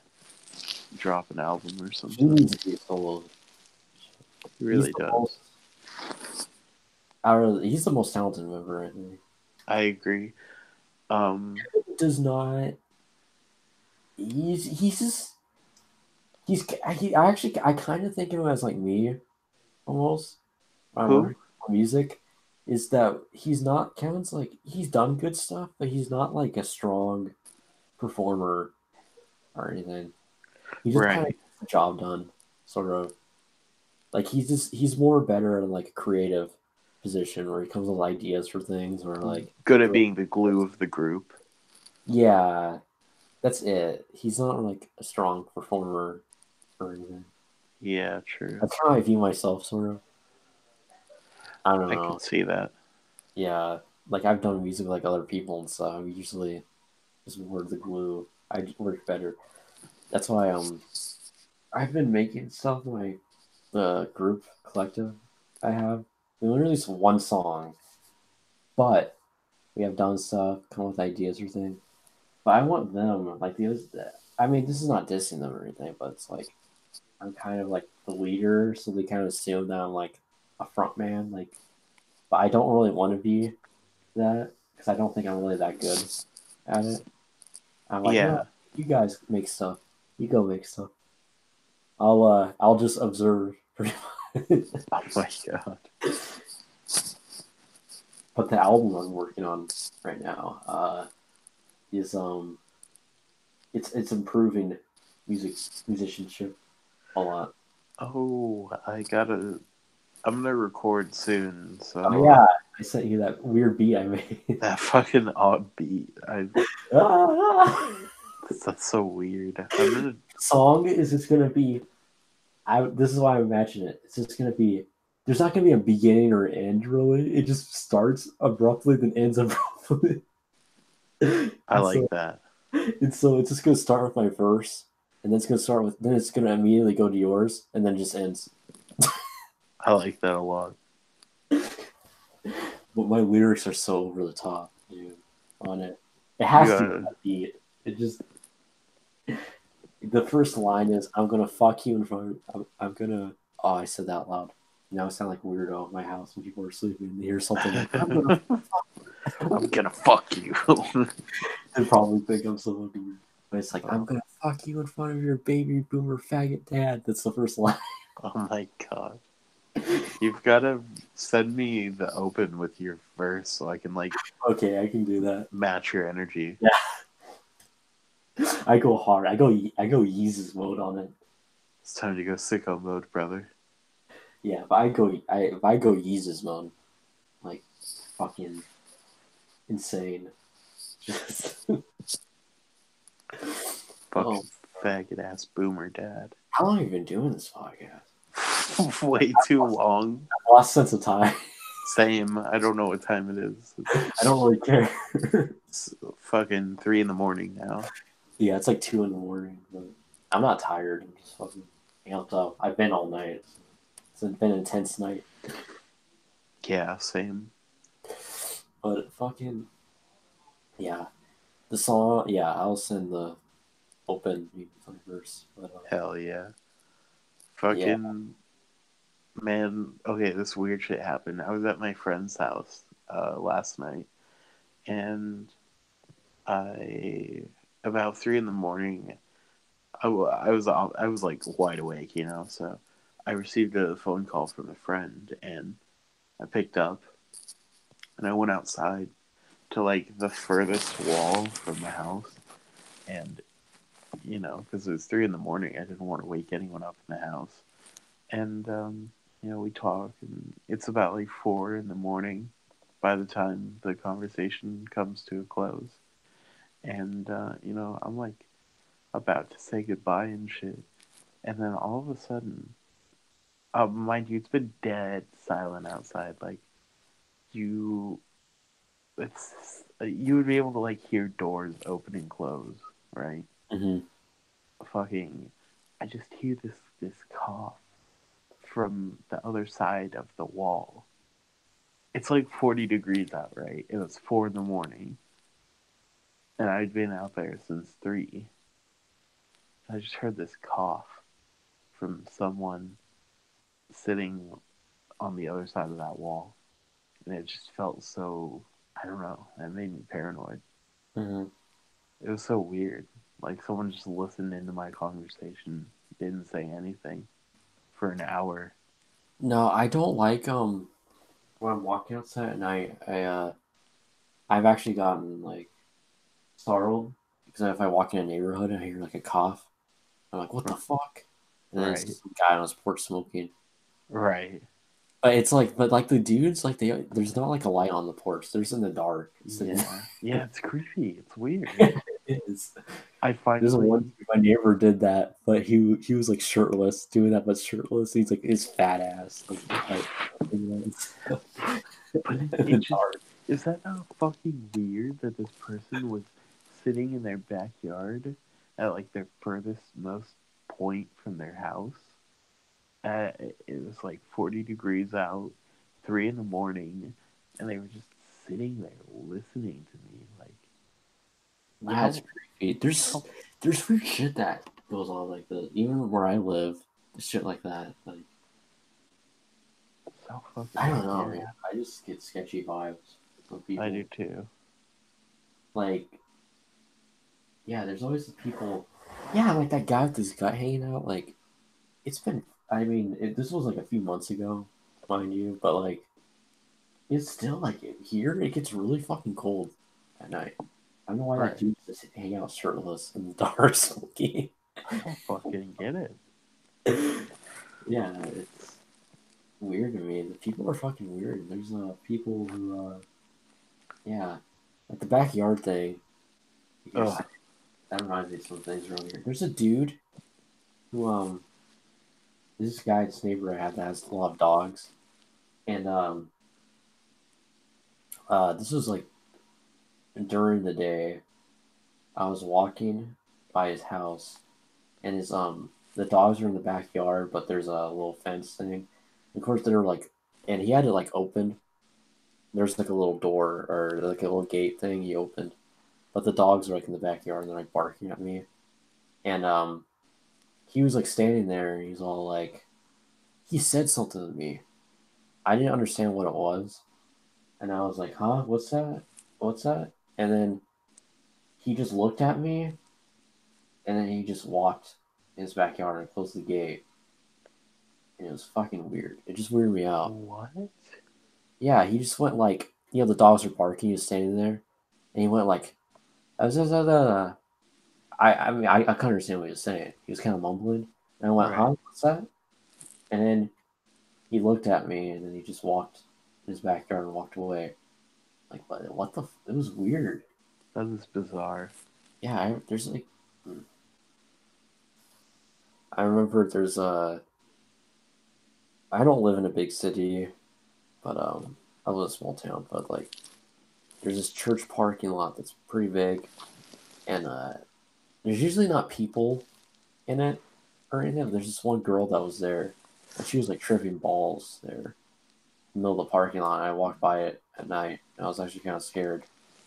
[SPEAKER 2] drop an album or
[SPEAKER 1] He
[SPEAKER 2] something.
[SPEAKER 1] needs to be a solo.
[SPEAKER 2] He
[SPEAKER 1] He's
[SPEAKER 2] really
[SPEAKER 1] the most.
[SPEAKER 2] does.
[SPEAKER 1] He's the most talented member. I think.
[SPEAKER 2] I agree.
[SPEAKER 1] Does not. He's just I actually I kind of think of him as like me almost. My
[SPEAKER 2] Who?
[SPEAKER 1] work music is that he's not Kevin's like he's done good stuff, but he's not like a strong performer or anything. He just kind of
[SPEAKER 2] Right.
[SPEAKER 1] gets the job done, sort of. Like he's more better in like a creative position where he comes up with ideas for things or like
[SPEAKER 2] Good at being the glue of the group.
[SPEAKER 1] yeah, that's it. He's not like a strong performer or anything.
[SPEAKER 2] Yeah, true.
[SPEAKER 1] That's how I view myself, sort of. I don't
[SPEAKER 2] I can
[SPEAKER 1] know.
[SPEAKER 2] see that.
[SPEAKER 1] Yeah, like I've done music with, like other people and stuff. We usually just word the glue. I work better. That's why I've been making stuff in my group collective I have. We only released one song, but we have done stuff, come up with ideas or things. But I want them like the others. I mean, this is not dissing them or anything, but it's like I'm kind of like the leader, so they kind of assume that I'm like a front man. Like, but I don't really want to be that because I don't think I'm really that good at it. I'm like, no,
[SPEAKER 2] Yeah.
[SPEAKER 1] you guys make stuff. You go make stuff. I'll just observe pretty much.
[SPEAKER 2] Oh my god.
[SPEAKER 1] But the album I'm working on right now, is it's improving musicianship a lot.
[SPEAKER 2] Oh, I'm gonna record soon,
[SPEAKER 1] Oh
[SPEAKER 2] so
[SPEAKER 1] yeah, I sent you that weird beat I made.
[SPEAKER 2] that fucking odd beat.
[SPEAKER 1] Ah!
[SPEAKER 2] That's so weird. I'm gonna.
[SPEAKER 1] Song is just gonna be. This is why I imagine it. It's just gonna be. There's not gonna be a beginning or end really. It just starts abruptly, then ends abruptly.
[SPEAKER 2] I
[SPEAKER 1] and so
[SPEAKER 2] like that.
[SPEAKER 1] and so it's just gonna start with my verse, and then it's gonna start with. Then it's gonna immediately go to yours, and then it just ends.
[SPEAKER 2] I like that a lot.
[SPEAKER 1] But my lyrics are so over the top, dude. On it, it
[SPEAKER 2] You
[SPEAKER 1] has to be
[SPEAKER 2] gotta.
[SPEAKER 1] that beat. It just the first line is "I'm gonna fuck you in front. I'm gonna." Oh, I said that out loud. Now I sound like a weirdo at my house when people are sleeping. They hear something like "I'm gonna."
[SPEAKER 2] I'm gonna fuck you.
[SPEAKER 1] They probably think I'm so fucking weird. But it's like I'm
[SPEAKER 2] Oh,
[SPEAKER 1] gonna fuck you in front of your baby boomer faggot dad. That's the first line.
[SPEAKER 2] oh my god. You've gotta send me the open with your verse so I can like
[SPEAKER 1] Okay, I can do that.
[SPEAKER 2] match your energy.
[SPEAKER 1] Yeah, I go hard. I go Yeezus mode on it.
[SPEAKER 2] It's time to go sicko mode, brother.
[SPEAKER 1] Yeah, if I go Yeezus mode, like fucking insane. Just oh,
[SPEAKER 2] Fucking faggot ass boomer dad.
[SPEAKER 1] how long have you been doing this podcast?
[SPEAKER 2] Way too long.
[SPEAKER 1] I've lost sense of time.
[SPEAKER 2] Same. I don't know what time it is.
[SPEAKER 1] I don't really care.
[SPEAKER 2] It's fucking 3 in the morning now.
[SPEAKER 1] Yeah, it's like 2 in the morning. But I'm not tired. I'm just fucking amped up. I've been all night. It's been an intense night.
[SPEAKER 2] Yeah, same.
[SPEAKER 1] But fucking yeah, the song. Yeah, I'll send the open verse. But
[SPEAKER 2] Hell yeah.
[SPEAKER 1] yeah.
[SPEAKER 2] Fucking man. Okay, this weird shit happened. I was at my friend's house last night, and I about 3 in the morning. I was like wide awake, you know. So I received a phone call from a friend, and I picked up, and I went outside to like the furthest wall from the house, and you know, because it was 3 in the morning, I didn't want to wake anyone up in the house, and you know, we talk, and it's about like 4 in the morning by the time the conversation comes to a close, and you know, I'm like about to say goodbye and shit, and then all of a sudden, mind you, it's been dead silent outside, like you it's you would be able to like hear doors open and close, right?
[SPEAKER 1] Mm-hmm.
[SPEAKER 2] Fucking, I just hear this cough from the other side of the wall. It's like 40 degrees out, right? It was 4 in the morning, and I'd been out there since 3. I just heard this cough from someone sitting on the other side of that wall, and it just felt so. I don't know. It made me paranoid.
[SPEAKER 1] Mm-hmm.
[SPEAKER 2] It was so weird. Like someone just listened into my conversation, didn't say anything for an hour.
[SPEAKER 1] No, I don't like when I'm walking outside at night. I've actually gotten like startled because if I walk in a neighborhood and I hear like a cough, I'm like, what the fuck? And then it's
[SPEAKER 2] Right,
[SPEAKER 1] just some guy on his porch smoking.
[SPEAKER 2] right.
[SPEAKER 1] But it's like, but like the dudes, like there's not like a light on the porch. There's in the dark.
[SPEAKER 2] Yeah, yeah. It's creepy. It's weird.
[SPEAKER 1] It is.
[SPEAKER 2] I
[SPEAKER 1] There's one
[SPEAKER 2] finally,
[SPEAKER 1] my neighbor did that, but he was like shirtless, doing that, but shirtless. He's like his fat ass,
[SPEAKER 2] but
[SPEAKER 1] in
[SPEAKER 2] it
[SPEAKER 1] the
[SPEAKER 2] just
[SPEAKER 1] dark.
[SPEAKER 2] is that not fucking weird that this person was sitting in their backyard at like their furthest most point from their house. It was like 40 degrees out, 3 in the morning, and they were just sitting there listening to me. Like
[SPEAKER 1] That's
[SPEAKER 2] how
[SPEAKER 1] creepy.
[SPEAKER 2] how
[SPEAKER 1] There's weird shit that goes on like this. Even where I live, shit like that. Like
[SPEAKER 2] so fucking
[SPEAKER 1] I don't know,
[SPEAKER 2] scary.
[SPEAKER 1] man. I just get sketchy vibes from
[SPEAKER 2] I
[SPEAKER 1] people.
[SPEAKER 2] do too.
[SPEAKER 1] Like yeah, there's always the people. Yeah, like that guy with his gut hanging out. Like it's been. I mean, this was like a few months ago, mind you, but like it's still like here. It gets really fucking cold at night. I don't know why that
[SPEAKER 2] Right.
[SPEAKER 1] dude just hang out shirtless in the dark smoking.
[SPEAKER 2] I don't fucking get it.
[SPEAKER 1] Yeah, it's weird to me. The people are fucking weird. There's people who, yeah, like the backyard thing. You're
[SPEAKER 2] Ugh.
[SPEAKER 1] saying, that reminds me of some things around here. There's a dude who, this guy, this neighbor I have that has a lot of dogs, and this was like during the day. I was walking by his house, and his the dogs are in the backyard, but there's a little fence thing. Of course, they're like, and he had it like open. There's like a little door or like a little gate thing he opened, but the dogs are like in the backyard and they're like barking at me. And he was like standing there and he's all like, he said something to me. I didn't understand what it was, and I was like, huh, what's that? What's that? And then he just looked at me, and then he just walked in his backyard and closed the gate. And it was fucking weird. It just weirded me out.
[SPEAKER 2] What?
[SPEAKER 1] Yeah, he just went like, the dogs are barking. He was standing there, and he went like, I mean, I couldn't understand what he was saying. He was kind of mumbling. And I went,
[SPEAKER 2] Right.
[SPEAKER 1] huh? What's that? And then he looked at me, and then he just walked in his backyard and walked away. Like, what the? It was weird.
[SPEAKER 2] That is bizarre.
[SPEAKER 1] Yeah, there's like, I remember there's I don't live in a big city, but I live in a small town. But like, there's this church parking lot that's pretty big, and there's usually not people in it or anything. But there's this one girl that was there, and she was like tripping balls there in the middle of the parking lot. And I walked by it at night, and I was actually kind of scared.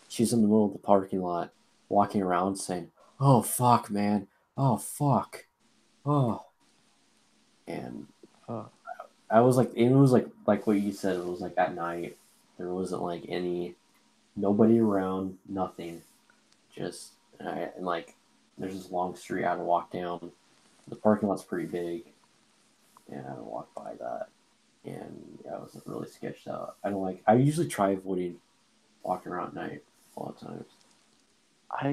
[SPEAKER 1] She's in the middle of the parking lot, walking around saying, "Oh fuck, man! Oh fuck! Oh!" And
[SPEAKER 2] Uh,
[SPEAKER 1] I was like, it was like what you said. It was like at night. There wasn't like nobody around, nothing. Just and like there's this long street I had to walk down. The parking lot's pretty big, and I had to walk by that. And yeah, I was really sketched out. I don't like. I usually try avoiding walking around at night a lot of times.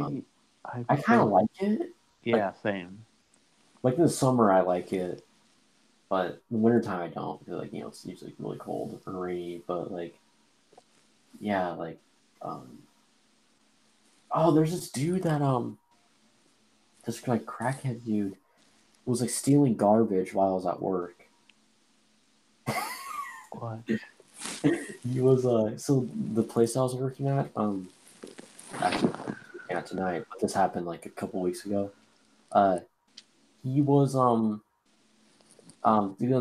[SPEAKER 1] Um,
[SPEAKER 2] I I
[SPEAKER 1] I kind of
[SPEAKER 2] feel
[SPEAKER 1] like it.
[SPEAKER 2] yeah,
[SPEAKER 1] Like
[SPEAKER 2] same.
[SPEAKER 1] in the summer, I like it, but in the wintertime, I don't because like it's usually really cold and rainy. But like yeah, like um, oh, there's this dude that this like crackhead dude was like stealing garbage while I was at work.
[SPEAKER 2] What?
[SPEAKER 1] He was so the place I was working at actually yeah tonight, but this happened like a couple weeks ago. Uh, he was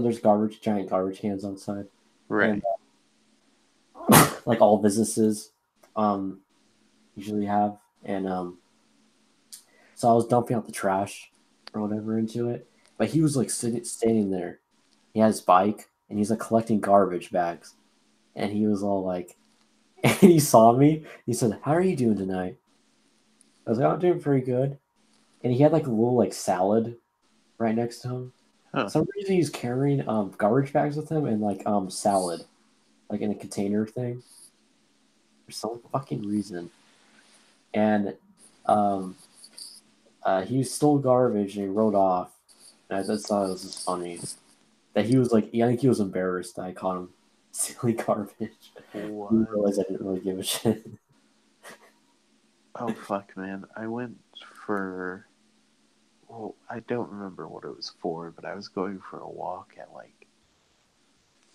[SPEAKER 1] there's giant garbage cans outside, and
[SPEAKER 2] Right.
[SPEAKER 1] like all businesses um usually have, and so I was dumping out the trash or whatever into it, but he was like standing there. He had his bike and he's like collecting garbage bags, and he was all like, and he saw me. He said, "How are you doing tonight?" I was like, "I'm doing pretty good." And he had like a little like salad right next to him.
[SPEAKER 2] Huh.
[SPEAKER 1] For some reason he's carrying garbage bags with him and like salad like in a container thing for some fucking reason. And um he stole garbage and he rode off. And I just thought it was just funny that he was like, yeah, I think he was embarrassed that I caught him stealing garbage. He
[SPEAKER 2] What?
[SPEAKER 1] realized I didn't really give a shit.
[SPEAKER 2] Oh fuck, man! I went for. Well, I don't remember what it was for, but I was going for a walk at like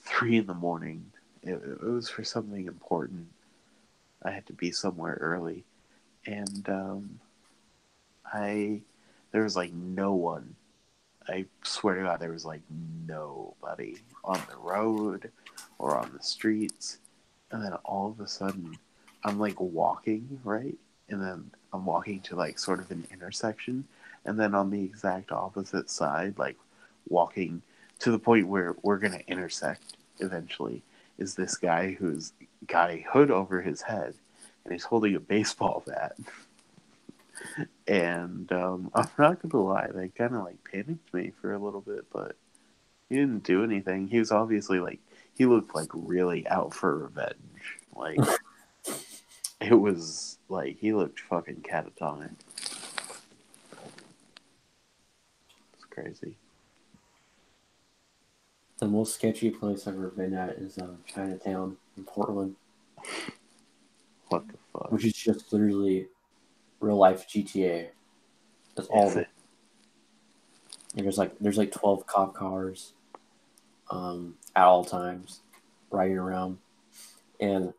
[SPEAKER 2] 3 in the morning. It was for something important. I had to be somewhere early, and I there was like no one. I swear to God, there was like nobody on the road or on the streets. And then all of a sudden, I'm like walking, right? And then I'm walking to like sort of an intersection. And then on the exact opposite side, like walking to the point where we're going to intersect eventually, is this guy who's got a hood over his head and he's holding a baseball bat. And I'm not gonna lie, they kind of like panicked me for a little bit, but he didn't do anything. He was obviously like he looked like really out for revenge. Like it was like he looked fucking catatonic. It's crazy.
[SPEAKER 1] The most sketchy place I've ever been at is Chinatown in Portland,
[SPEAKER 2] What the fuck
[SPEAKER 1] which is just literally real life GTA. That's all
[SPEAKER 2] is
[SPEAKER 1] of it.
[SPEAKER 2] it?
[SPEAKER 1] And there's like 12 cop cars at all times riding around, and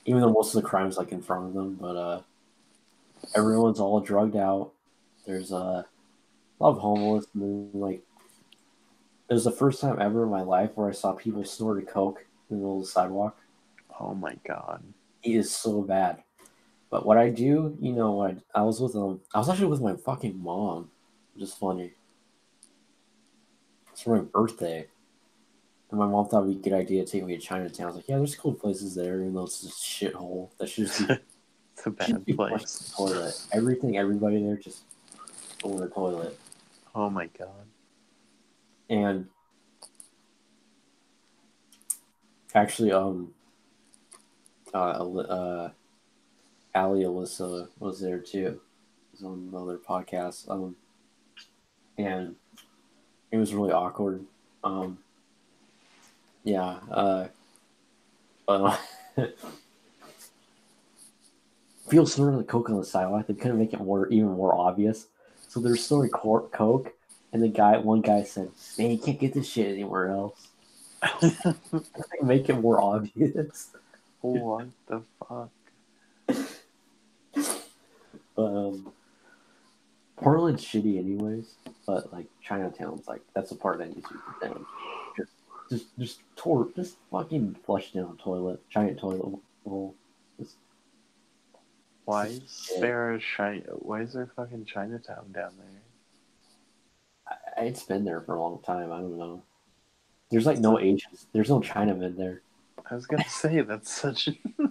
[SPEAKER 1] even though most of the crime's like in front of them, but everyone's all drugged out. There's a lot of homeless, and then, like it was the first time ever in my life where I saw people snorting coke in the middle of the sidewalk.
[SPEAKER 2] Oh my god.
[SPEAKER 1] It is so bad. But what I do, what I was with I was actually with my fucking mom, which is funny. It's for my birthday, and my mom thought it'd be a good idea to take me to Chinatown. I was like, yeah, there's cool places there, even though it's just a shithole. That
[SPEAKER 2] It's a
[SPEAKER 1] should just
[SPEAKER 2] bad
[SPEAKER 1] be flushed in the
[SPEAKER 2] place.
[SPEAKER 1] toilet. Everything, everybody there just go in the toilet.
[SPEAKER 2] Oh my god.
[SPEAKER 1] And actually, Ali Alyssa was there too. It was on another podcast. And it was really awkward. Um, yeah. Uh, People snorting the coke on the sidewalk. They couldn't make it even more obvious. So they're snorting coke, and one guy said, "Man, you can't get this shit anywhere else." Make it more obvious.
[SPEAKER 2] What the fuck?
[SPEAKER 1] Um, Portland's shitty anyways, but like Chinatown's like that's the part that needs to be put down. Just fucking flush down a toilet, giant toilet bowl. Just,
[SPEAKER 2] Why
[SPEAKER 1] just
[SPEAKER 2] is
[SPEAKER 1] shit.
[SPEAKER 2] there a Why is there fucking Chinatown down there?
[SPEAKER 1] It's been there for a long time. I don't know. There's like
[SPEAKER 2] That's
[SPEAKER 1] no
[SPEAKER 2] a,
[SPEAKER 1] Asians. There's no Chinamen there.
[SPEAKER 2] I was gonna say that's such a
[SPEAKER 1] A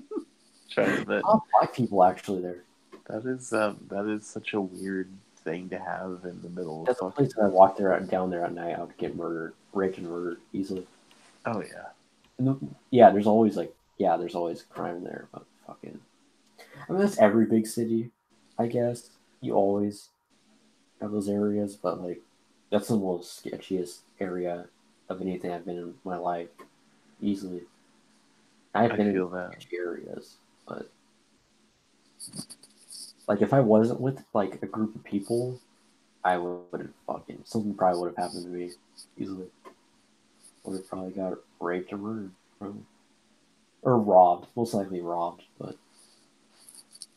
[SPEAKER 2] Chinaman.
[SPEAKER 1] lot of black people actually there.
[SPEAKER 2] That is such a weird thing to have in the middle of
[SPEAKER 1] That's a
[SPEAKER 2] fucking.
[SPEAKER 1] place that I walked down there at night. I would get murdered, raped and murdered easily.
[SPEAKER 2] Oh yeah,
[SPEAKER 1] Yeah, there's always crime there, but fucking. I mean, that's every big city, I guess. You always have those areas, but like, that's the most sketchiest area of anything I've been in my life, easily. I've
[SPEAKER 2] I
[SPEAKER 1] been in
[SPEAKER 2] feel that.
[SPEAKER 1] sketchy areas, but like, if I wasn't with like a group of people, I would have fucking something probably would have happened to me easily. Would have probably got raped or murdered, probably. Or robbed, most likely robbed. But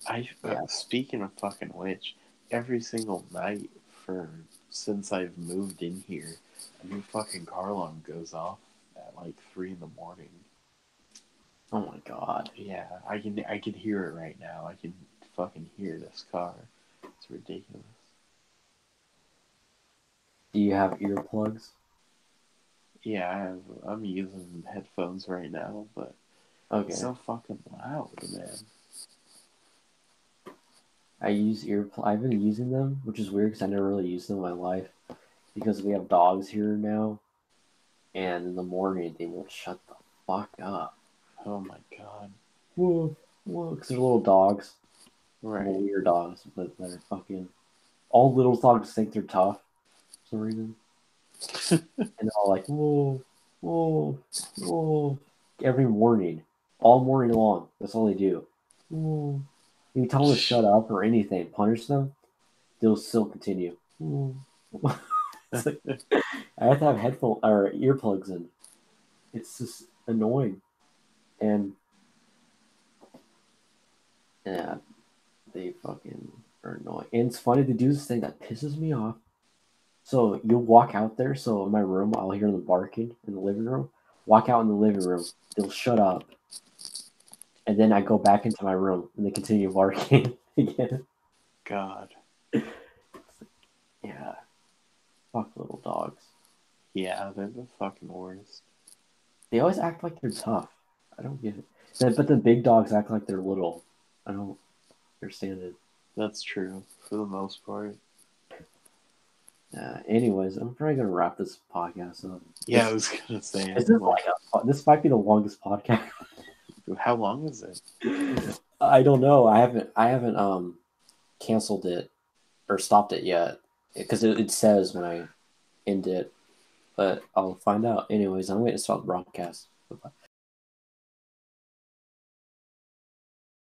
[SPEAKER 2] I
[SPEAKER 1] yeah,
[SPEAKER 2] speaking of fucking which, every single night for since I've moved in here, a new fucking car alarm goes off at like 3 in the morning.
[SPEAKER 1] oh my god.
[SPEAKER 2] Yeah, I can hear it right now. I can fucking hear this car. It's ridiculous.
[SPEAKER 1] Do you have earplugs?
[SPEAKER 2] Yeah, I'm using headphones right now, but it's
[SPEAKER 1] Okay,
[SPEAKER 2] so fucking loud, man.
[SPEAKER 1] I've been using them, which is weird because I never really used them in my life because we have dogs here now, and in the morning they won't shut the fuck up.
[SPEAKER 2] Oh my god.
[SPEAKER 1] Whoa, whoa, because they're little dogs, little
[SPEAKER 2] Right.
[SPEAKER 1] weird dogs, but they're fucking. All little dogs think they're tough for some reason, and they're all like, whoa, whoa, whoa, every morning, all morning long. That's all they do. Whoa. You tell them to shut up or anything, punish them, they'll still continue. Whoa. It's like I have to have headphone or earplugs in. It's just annoying, and yeah, they fucking are annoying. And it's funny to do this thing that pisses me off. So you'll walk out there. So in my room, I'll hear them barking in the living room. Walk out in the living room. They'll shut up. And then I go back into my room and they continue barking again.
[SPEAKER 2] God.
[SPEAKER 1] Yeah. Fuck little dogs.
[SPEAKER 2] Yeah, they're the fucking worst.
[SPEAKER 1] They always act like they're tough. I don't get it. But the big dogs act like they're little. I don't understand it.
[SPEAKER 2] That's true for the most part.
[SPEAKER 1] Anyways, I'm probably gonna wrap this podcast up.
[SPEAKER 2] Yeah, I was gonna say.
[SPEAKER 1] This is this might be the longest podcast.
[SPEAKER 2] How long is it?
[SPEAKER 1] I don't know. I haven't canceled it or stopped it yet because it says when I end it, but I'll find out. Anyways, I'm going to start the broadcast. Bye-bye.